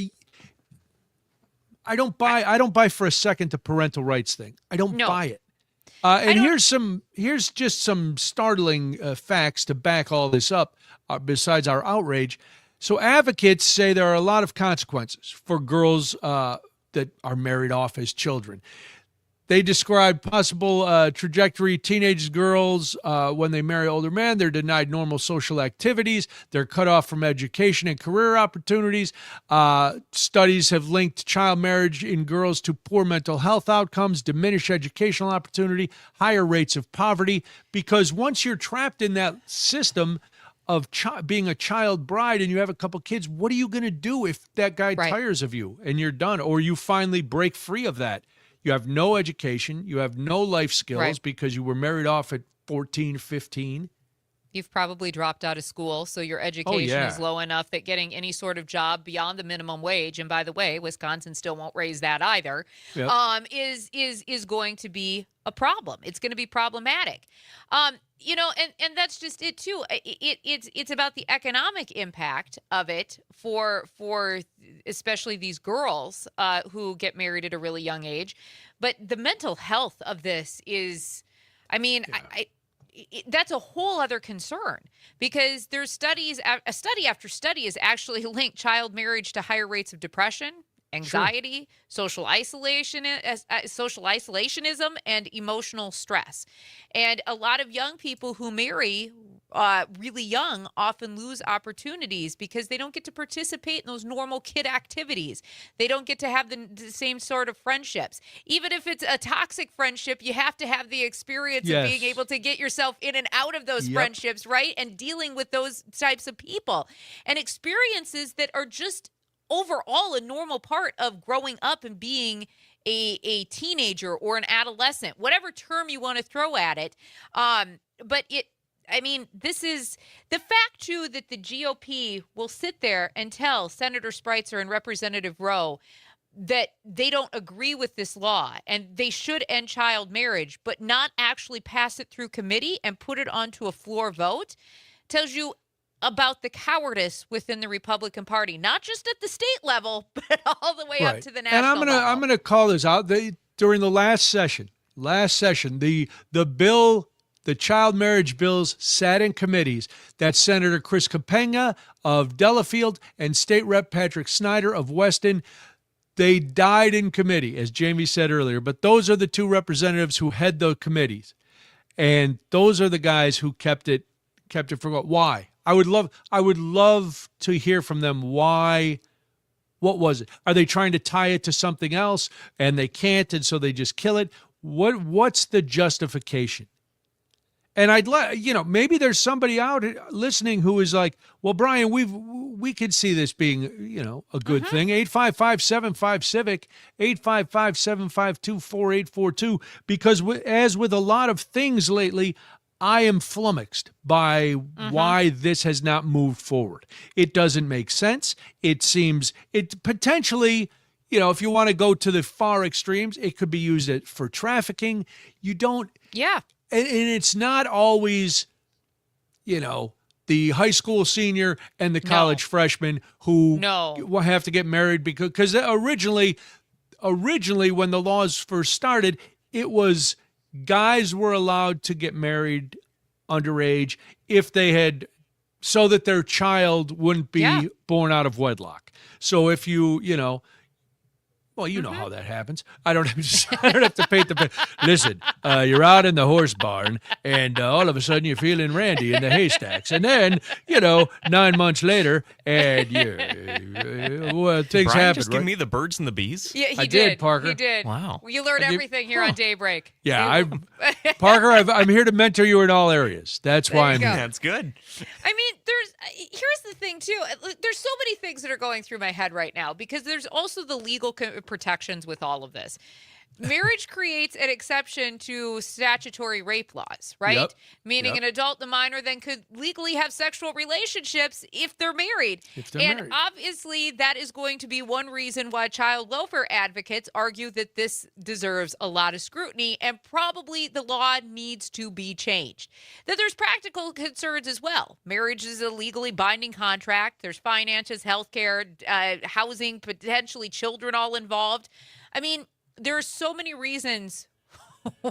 I don't buy for a second the parental rights thing. I don't buy it. Here's just some startling facts to back all this up, besides our outrage. So advocates say there are a lot of consequences for girls that are married off as children. They describe possible trajectory. Teenage girls, when they marry older men, they're denied normal social activities. They're cut off from education and career opportunities. Studies have linked child marriage in girls to poor mental health outcomes, diminished educational opportunity, higher rates of poverty. Because once you're trapped in that system of being a child bride and you have a couple kids, what are you going to do if that guy tires of you and you're done, or you finally break free of that? You have no education. You have no life skills because you were married off at 14, 15. You've probably dropped out of school, so your education is low enough that getting any sort of job beyond the minimum wage, and by the way, Wisconsin still won't raise that either, is going to be a problem. It's going to be problematic. And that's just it too. It's about the economic impact of it for especially these girls who get married at a really young age. But the mental health of this is, that's a whole other concern, because there's study after study has actually linked child marriage to higher rates of depression, anxiety, social isolationism, and emotional stress. And a lot of young people who marry really young often lose opportunities because they don't get to participate in those normal kid activities. They don't get to have the same sort of friendships. Even if it's a toxic friendship, you have to have the experience of being able to get yourself in and out of those friendships, right? And dealing with those types of people and experiences that are just overall a normal part of growing up and being a teenager or an adolescent, whatever term you want to throw at it. This is the fact, too, that the GOP will sit there and tell Senator Spreitzer and Representative Rowe that they don't agree with this law and they should end child marriage, but not actually pass it through committee and put it onto a floor vote, tells you about the cowardice within the Republican Party, not just at the state level, but all the way up to the national level. And I'm gonna call this out. During the last session, the bill, the child marriage bills sat in committees. That's Senator Chris Capena of Delafield and State Rep Patrick Snyder of Weston. They died in committee, as Jamie said earlier, but those are the two representatives who head the committees. And those are the guys who kept it for why? I would love to hear from them why. What was it? Are they trying to tie it to something else and they can't, and so they just kill it? What's the justification? And maybe there's somebody out listening who is like, well, Brian, we could see this being, a good thing. 855-75-CIVIC, 855-752-4842, because as with a lot of things lately, I am flummoxed by why this has not moved forward. It doesn't make sense. It seems potentially, if you want to go to the far extremes, it could be used for trafficking. You don't. Yeah. And it's not always, the high school senior and the college freshman who will have to get married because originally when the laws first started, it was guys were allowed to get married underage if they had, so that their child wouldn't be born out of wedlock. So if you know how that happens. I don't have to paint the picture. Listen, you're out in the horse barn, and all of a sudden you're feeling randy in the haystacks, and then 9 months later, and things happen. Just give me the birds and the bees. Yeah, I did, Parker. He did. Wow. You learn everything here on Daybreak. Yeah, Parker. I'm here to mentor you in all areas. That's why I'm here. That's good. Here's the thing too. There's so many things that are going through my head right now because there's also the legal protections with all of this. Marriage creates an exception to statutory rape laws, right? Yep. Meaning an adult and a minor then could legally have sexual relationships if they're married. And obviously that is going to be one reason why child welfare advocates argue that this deserves a lot of scrutiny and probably the law needs to be changed. That there's practical concerns as well. Marriage is a legally binding contract. There's finances, healthcare, housing, potentially children all involved. There are so many reasons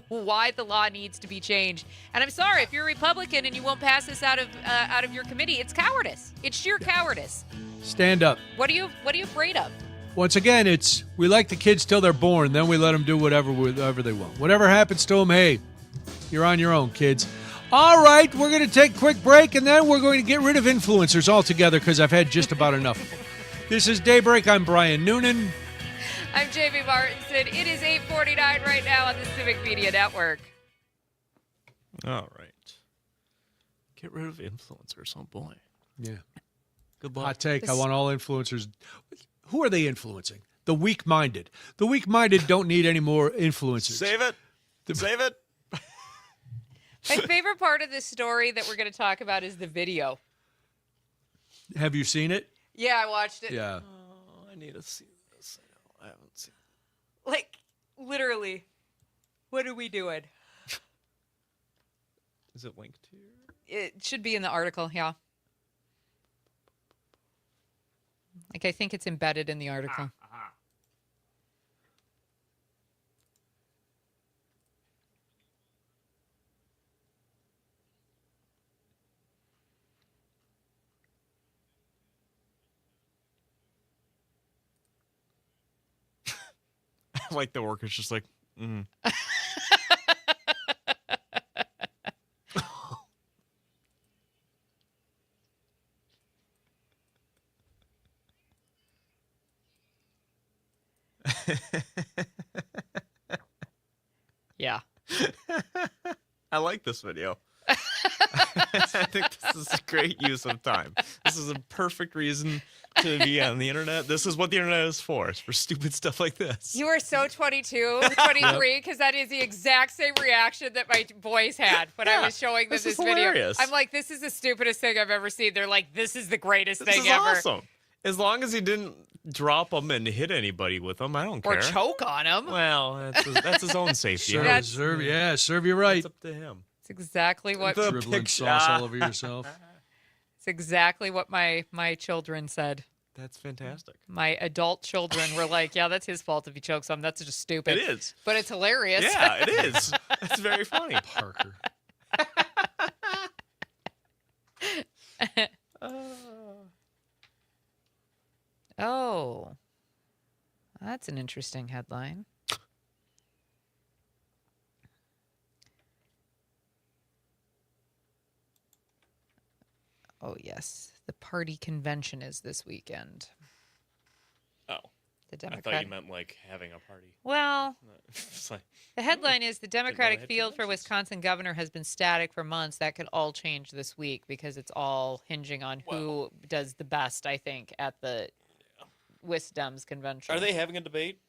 why the law needs to be changed. And I'm sorry, if you're a Republican and you won't pass this out of your committee, it's cowardice. It's sheer cowardice. Stand up. What are you afraid of? Once again, we like the kids till they're born, then we let them do whatever they want. Whatever happens to them, hey, you're on your own, kids. All right, we're going to take a quick break, and then we're going to get rid of influencers altogether because I've had just about enough of them. This is Daybreak. I'm Brian Noonan. I'm Jamie Martinson. It is 8:49 right now on the Civic Media Network. All right. Get rid of influencers. Oh, boy. Yeah. Good luck. Hot take. I want all influencers. Who are they influencing? The weak-minded. The weak-minded don't need any more influencers. Save it. Save it. My favorite part of this story that we're going to talk about is the video. Have you seen it? Yeah, I watched it. Yeah. Oh, I need to see this. I haven't seen it. Like, literally, what are we doing? Is it linked here? It should be in the article, yeah. Like, I think it's embedded in the article. Like the worker's just like, Yeah. I like this video. I think this is a great use of time. This is a perfect reason to be on the internet. This is what the internet is for. It's for stupid stuff like this. You are so 22, 23, because that is the exact same reaction that my boys had when I was showing them this video. Hilarious. I'm like, this is the stupidest thing I've ever seen. They're like, this is the greatest This thing is ever. awesome. As long as he didn't drop them and hit anybody with them, I don't care. Or choke on them. Well, that's his own safety. Serve you right. It's up to him. It's exactly what Dribbling sauce all over yourself. It's exactly what my children said. That's fantastic. My adult children were like, yeah, that's his fault if he chokes on. That's just stupid. It is. But it's hilarious. Yeah, it is. It's very funny. Parker. Oh, that's an interesting headline. Oh, yes. The party convention is this weekend. Oh. The I Democrat. thought you meant like having a party. Well, It's like, the headline is the Democratic ahead field for conventions. Wisconsin governor has been static for months. That could all change this week because it's all hinging on who does the best, I think, at the WisDems convention. are they having a debate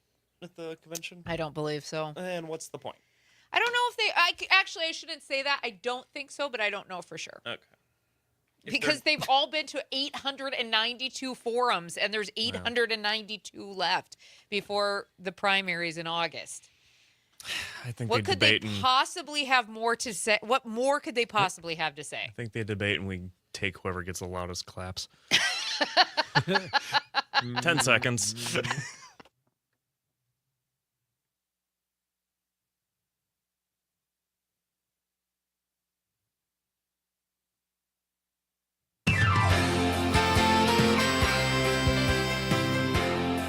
at the convention? I don't believe so. And what's the point? I don't know if they. Actually, I shouldn't say that. I don't think so, but I don't know for sure. Okay. If Because they've all been to 892 forums, and there's 892 left before the primaries in August. I think What they could they debate and possibly have more to say? What more could they possibly have to say? I think they debate and we take whoever gets the loudest claps. 10 seconds.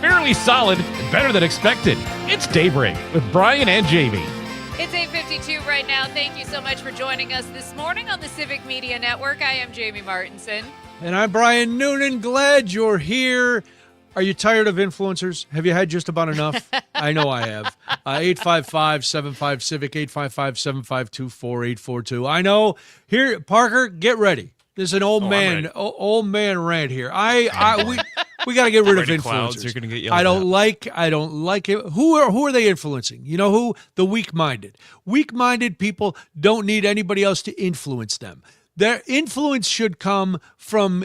Fairly solid and better than expected. It's Daybreak with Brian and Jamie. It's 8:52 right now. Thank you so much for joining us this morning on the Civic Media Network. I am Jamie Martinson. And I'm Brian Noonan. Glad you're here. Are you tired of influencers? Have you had just about enough? I know I have. 855-75-CIVIC, 855-752-4842. I know. Here, Parker, get ready. This is an old man rant here. We got to get rid of influencers. Clouds, you're gonna get yelled I don't like it. Who are they influencing? You know who? The weak-minded. Weak-minded people don't need anybody else to influence them. Their influence should come from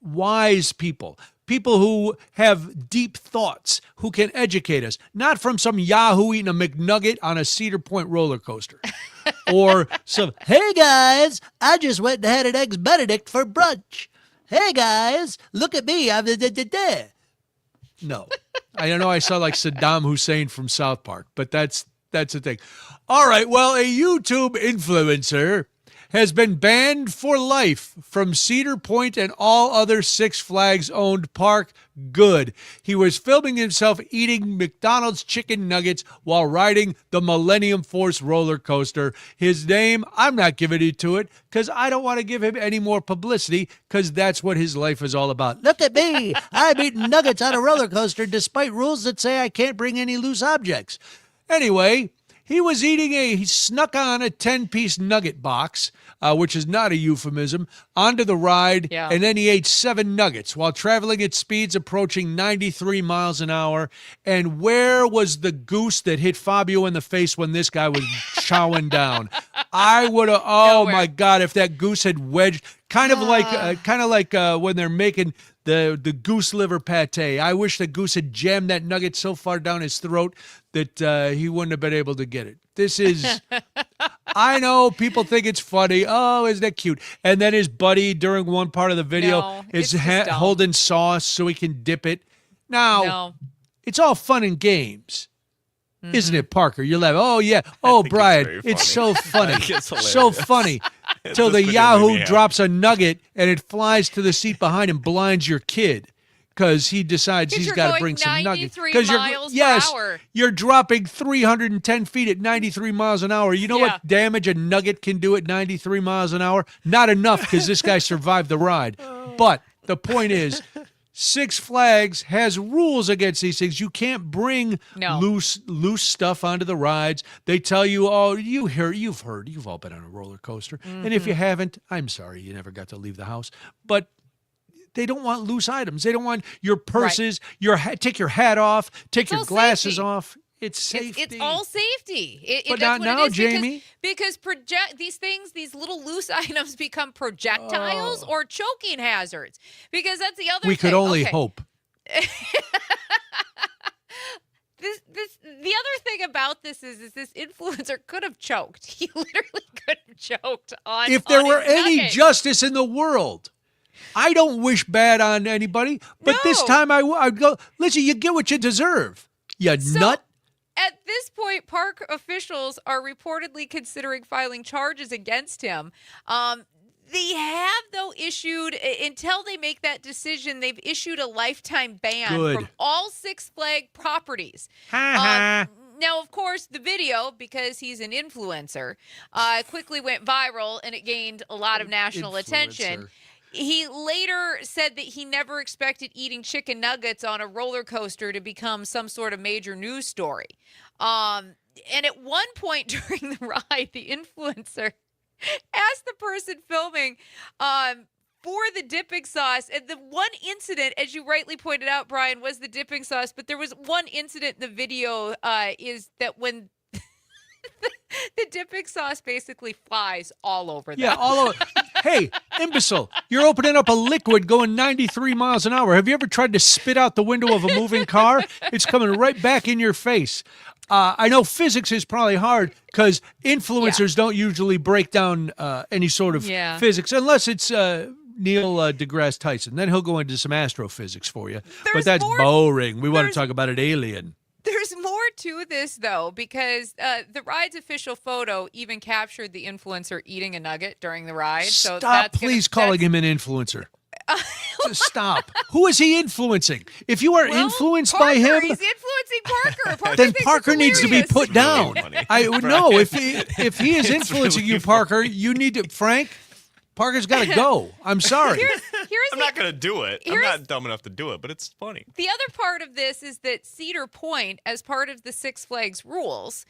wise people. People who have deep thoughts, who can educate us, not from some Yahoo eating a McNugget on a Cedar Point roller coaster. Or some, hey guys, I just went and had an Eggs Benedict for brunch. Hey guys, look at me. I'm No. I know I sound like Saddam Hussein from South Park, but that's the thing. All right, well, a YouTube influencer has been banned for life from Cedar Point and all other Six Flags-owned park. Good. He was filming himself eating McDonald's chicken nuggets while riding the Millennium Force roller coaster. His name, I'm not giving it to it because I don't want to give him any more publicity because that's what his life is all about. Look at me. I'm eating nuggets on a roller coaster despite rules that say I can't bring any loose objects. Anyway, He snuck on a 10-piece nugget box, which is not a euphemism, onto the ride, and then he ate 7 nuggets while traveling at speeds approaching 93 miles an hour. And where was the goose that hit Fabio in the face when this guy was chowing down? I would have, my God, if that goose had wedged, kind of like when they're making the goose liver pate. I wish the goose had jammed that nugget so far down his throat that he wouldn't have been able to get it. This is, I know people think it's funny. Oh, isn't that cute? And then his buddy during one part of the video is holding sauce so he can dip it. Now, it's all fun and games. Isn't it, Parker? You're laughing. Oh, yeah. Oh, Brian, it's so funny. So funny. Till the Yahoo drops a nugget and it flies to the seat behind and blinds your kid because he decides he's got to bring some nuggets. Because you're dropping 310 feet at 93 miles an hour. You know what damage a nugget can do at 93 miles an hour? Not enough because this guy survived the ride. But the point is, Six Flags has rules against these things. You can't bring loose stuff onto the rides. They tell you, you've all been on a roller coaster. And if you haven't, I'm sorry, you never got to leave the house. But they don't want loose items. They don't want your purses, take your hat off, take your glasses off. It's safety. It's all safety. But not now, Jamie. Because these little loose items become projectiles or choking hazards. Because that's the other thing. We could only hope. The other thing about this is this influencer could have choked. He literally could have choked on. If there were any justice in the world. I don't wish bad on anybody, but this time I'd go, listen, you get what you deserve. You nut. At this point, park officials are reportedly considering filing charges against him. They have, though, issued, until they make that decision, they've issued a lifetime ban from all Six Flags properties. Now, of course, the video, because he's an influencer, quickly went viral and it gained a lot of national attention. He later said that he never expected eating chicken nuggets on a roller coaster to become some sort of major news story. And at one point during the ride, the influencer asked the person filming for the dipping sauce. And the one incident, as you rightly pointed out, Brian, was the dipping sauce. But there was one incident in the video is that when the dipping sauce basically flies all over them. Yeah, all over. Hey, imbecile, you're opening up a liquid going 93 miles an hour. Have you ever tried to spit out the window of a moving car? It's coming right back in your face. I know physics is probably hard because influencers don't usually break down any sort of physics unless it's Neil deGrasse Tyson. Then he'll go into some astrophysics for you. But that's boring. We want to talk about an alien. There's more to this, though, because the ride's official photo even captured the influencer eating a nugget during the ride. Stop, please, calling him an influencer. Stop. Who is he influencing? If you are influenced by him, he's influencing Parker. Then Parker needs to be put down. If he is influencing you, Parker, you need to, Frank. Parker's got to go. I'm sorry. I'm not going to do it. I'm not dumb enough to do it, but it's funny. The other part of this is that Cedar Point, as part of the Six Flags rules,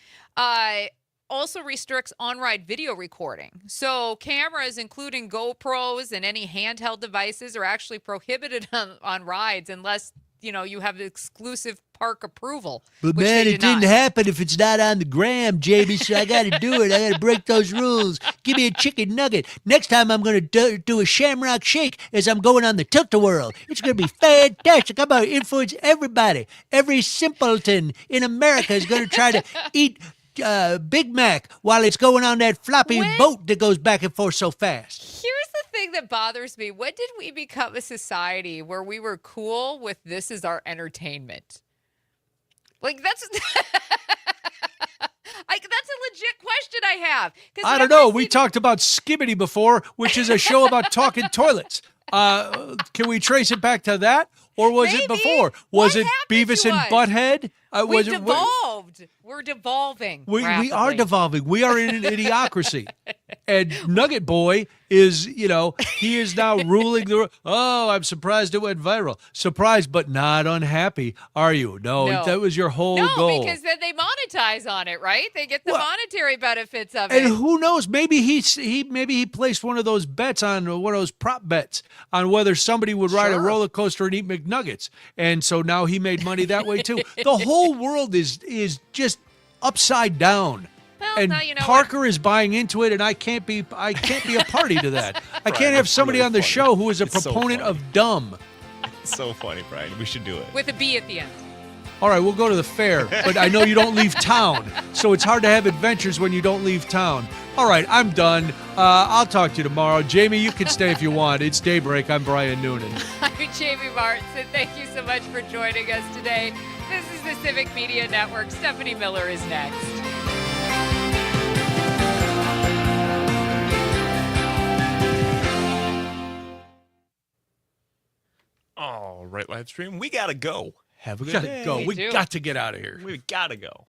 also restricts on-ride video recording. So cameras, including GoPros and any handheld devices, are actually prohibited on rides unless, you have exclusive park approval. But man, it didn't happen if it's not on the gram, Jamie, so I got to do it. I got to break those rules. Give me a chicken nugget. Next time I'm going to do a shamrock shake as I'm going on the tilt-a-whirl. It's going to be fantastic. I'm going to influence everybody. Every simpleton in America is going to try to eat Big Mac while it's going on that floppy boat that goes back and forth so fast. Here's the thing that bothers me. When did we become a society where we were cool with this as our entertainment? Like, that's a legit question I have. I don't know. We talked about Skibbity before, which is a show about talking toilets. Can we trace it back to that? Or was it before? Was it Beavis and Butthead? We devolved. evolved. We're devolving. We are rapidly. devolving. We are in an idiocracy. And Nugget Boy is, he is now ruling the. Oh, I'm surprised it went viral. Surprised, but not unhappy, are you? No. That was your whole goal. No, because then they monetize on it, right? They get the monetary benefits of and it. And who knows? Maybe he placed one of those bets on one of those prop bets on whether somebody would ride a roller coaster and eat McNuggets, and so now he made money that way too. The whole world is just upside down. Well, and now you know Parker is buying into it, and I can't be a party to that. I can't have somebody on the show who is a proponent of dumb. It's so funny, Brian. We should do it. With a B at the end. All right, we'll go to the fair, but I know you don't leave town, so it's hard to have adventures when you don't leave town. All right, I'm done. I'll talk to you tomorrow. Jamie, you can stay if you want. It's Daybreak. I'm Brian Noonan. I'm Jamie Martin. Thank you so much for joining us today. This is the Civic Media Network. Stephanie Miller is next. All right, live stream. We got to go. Have a good Gotta day. go. We got to get out of here. We got to go.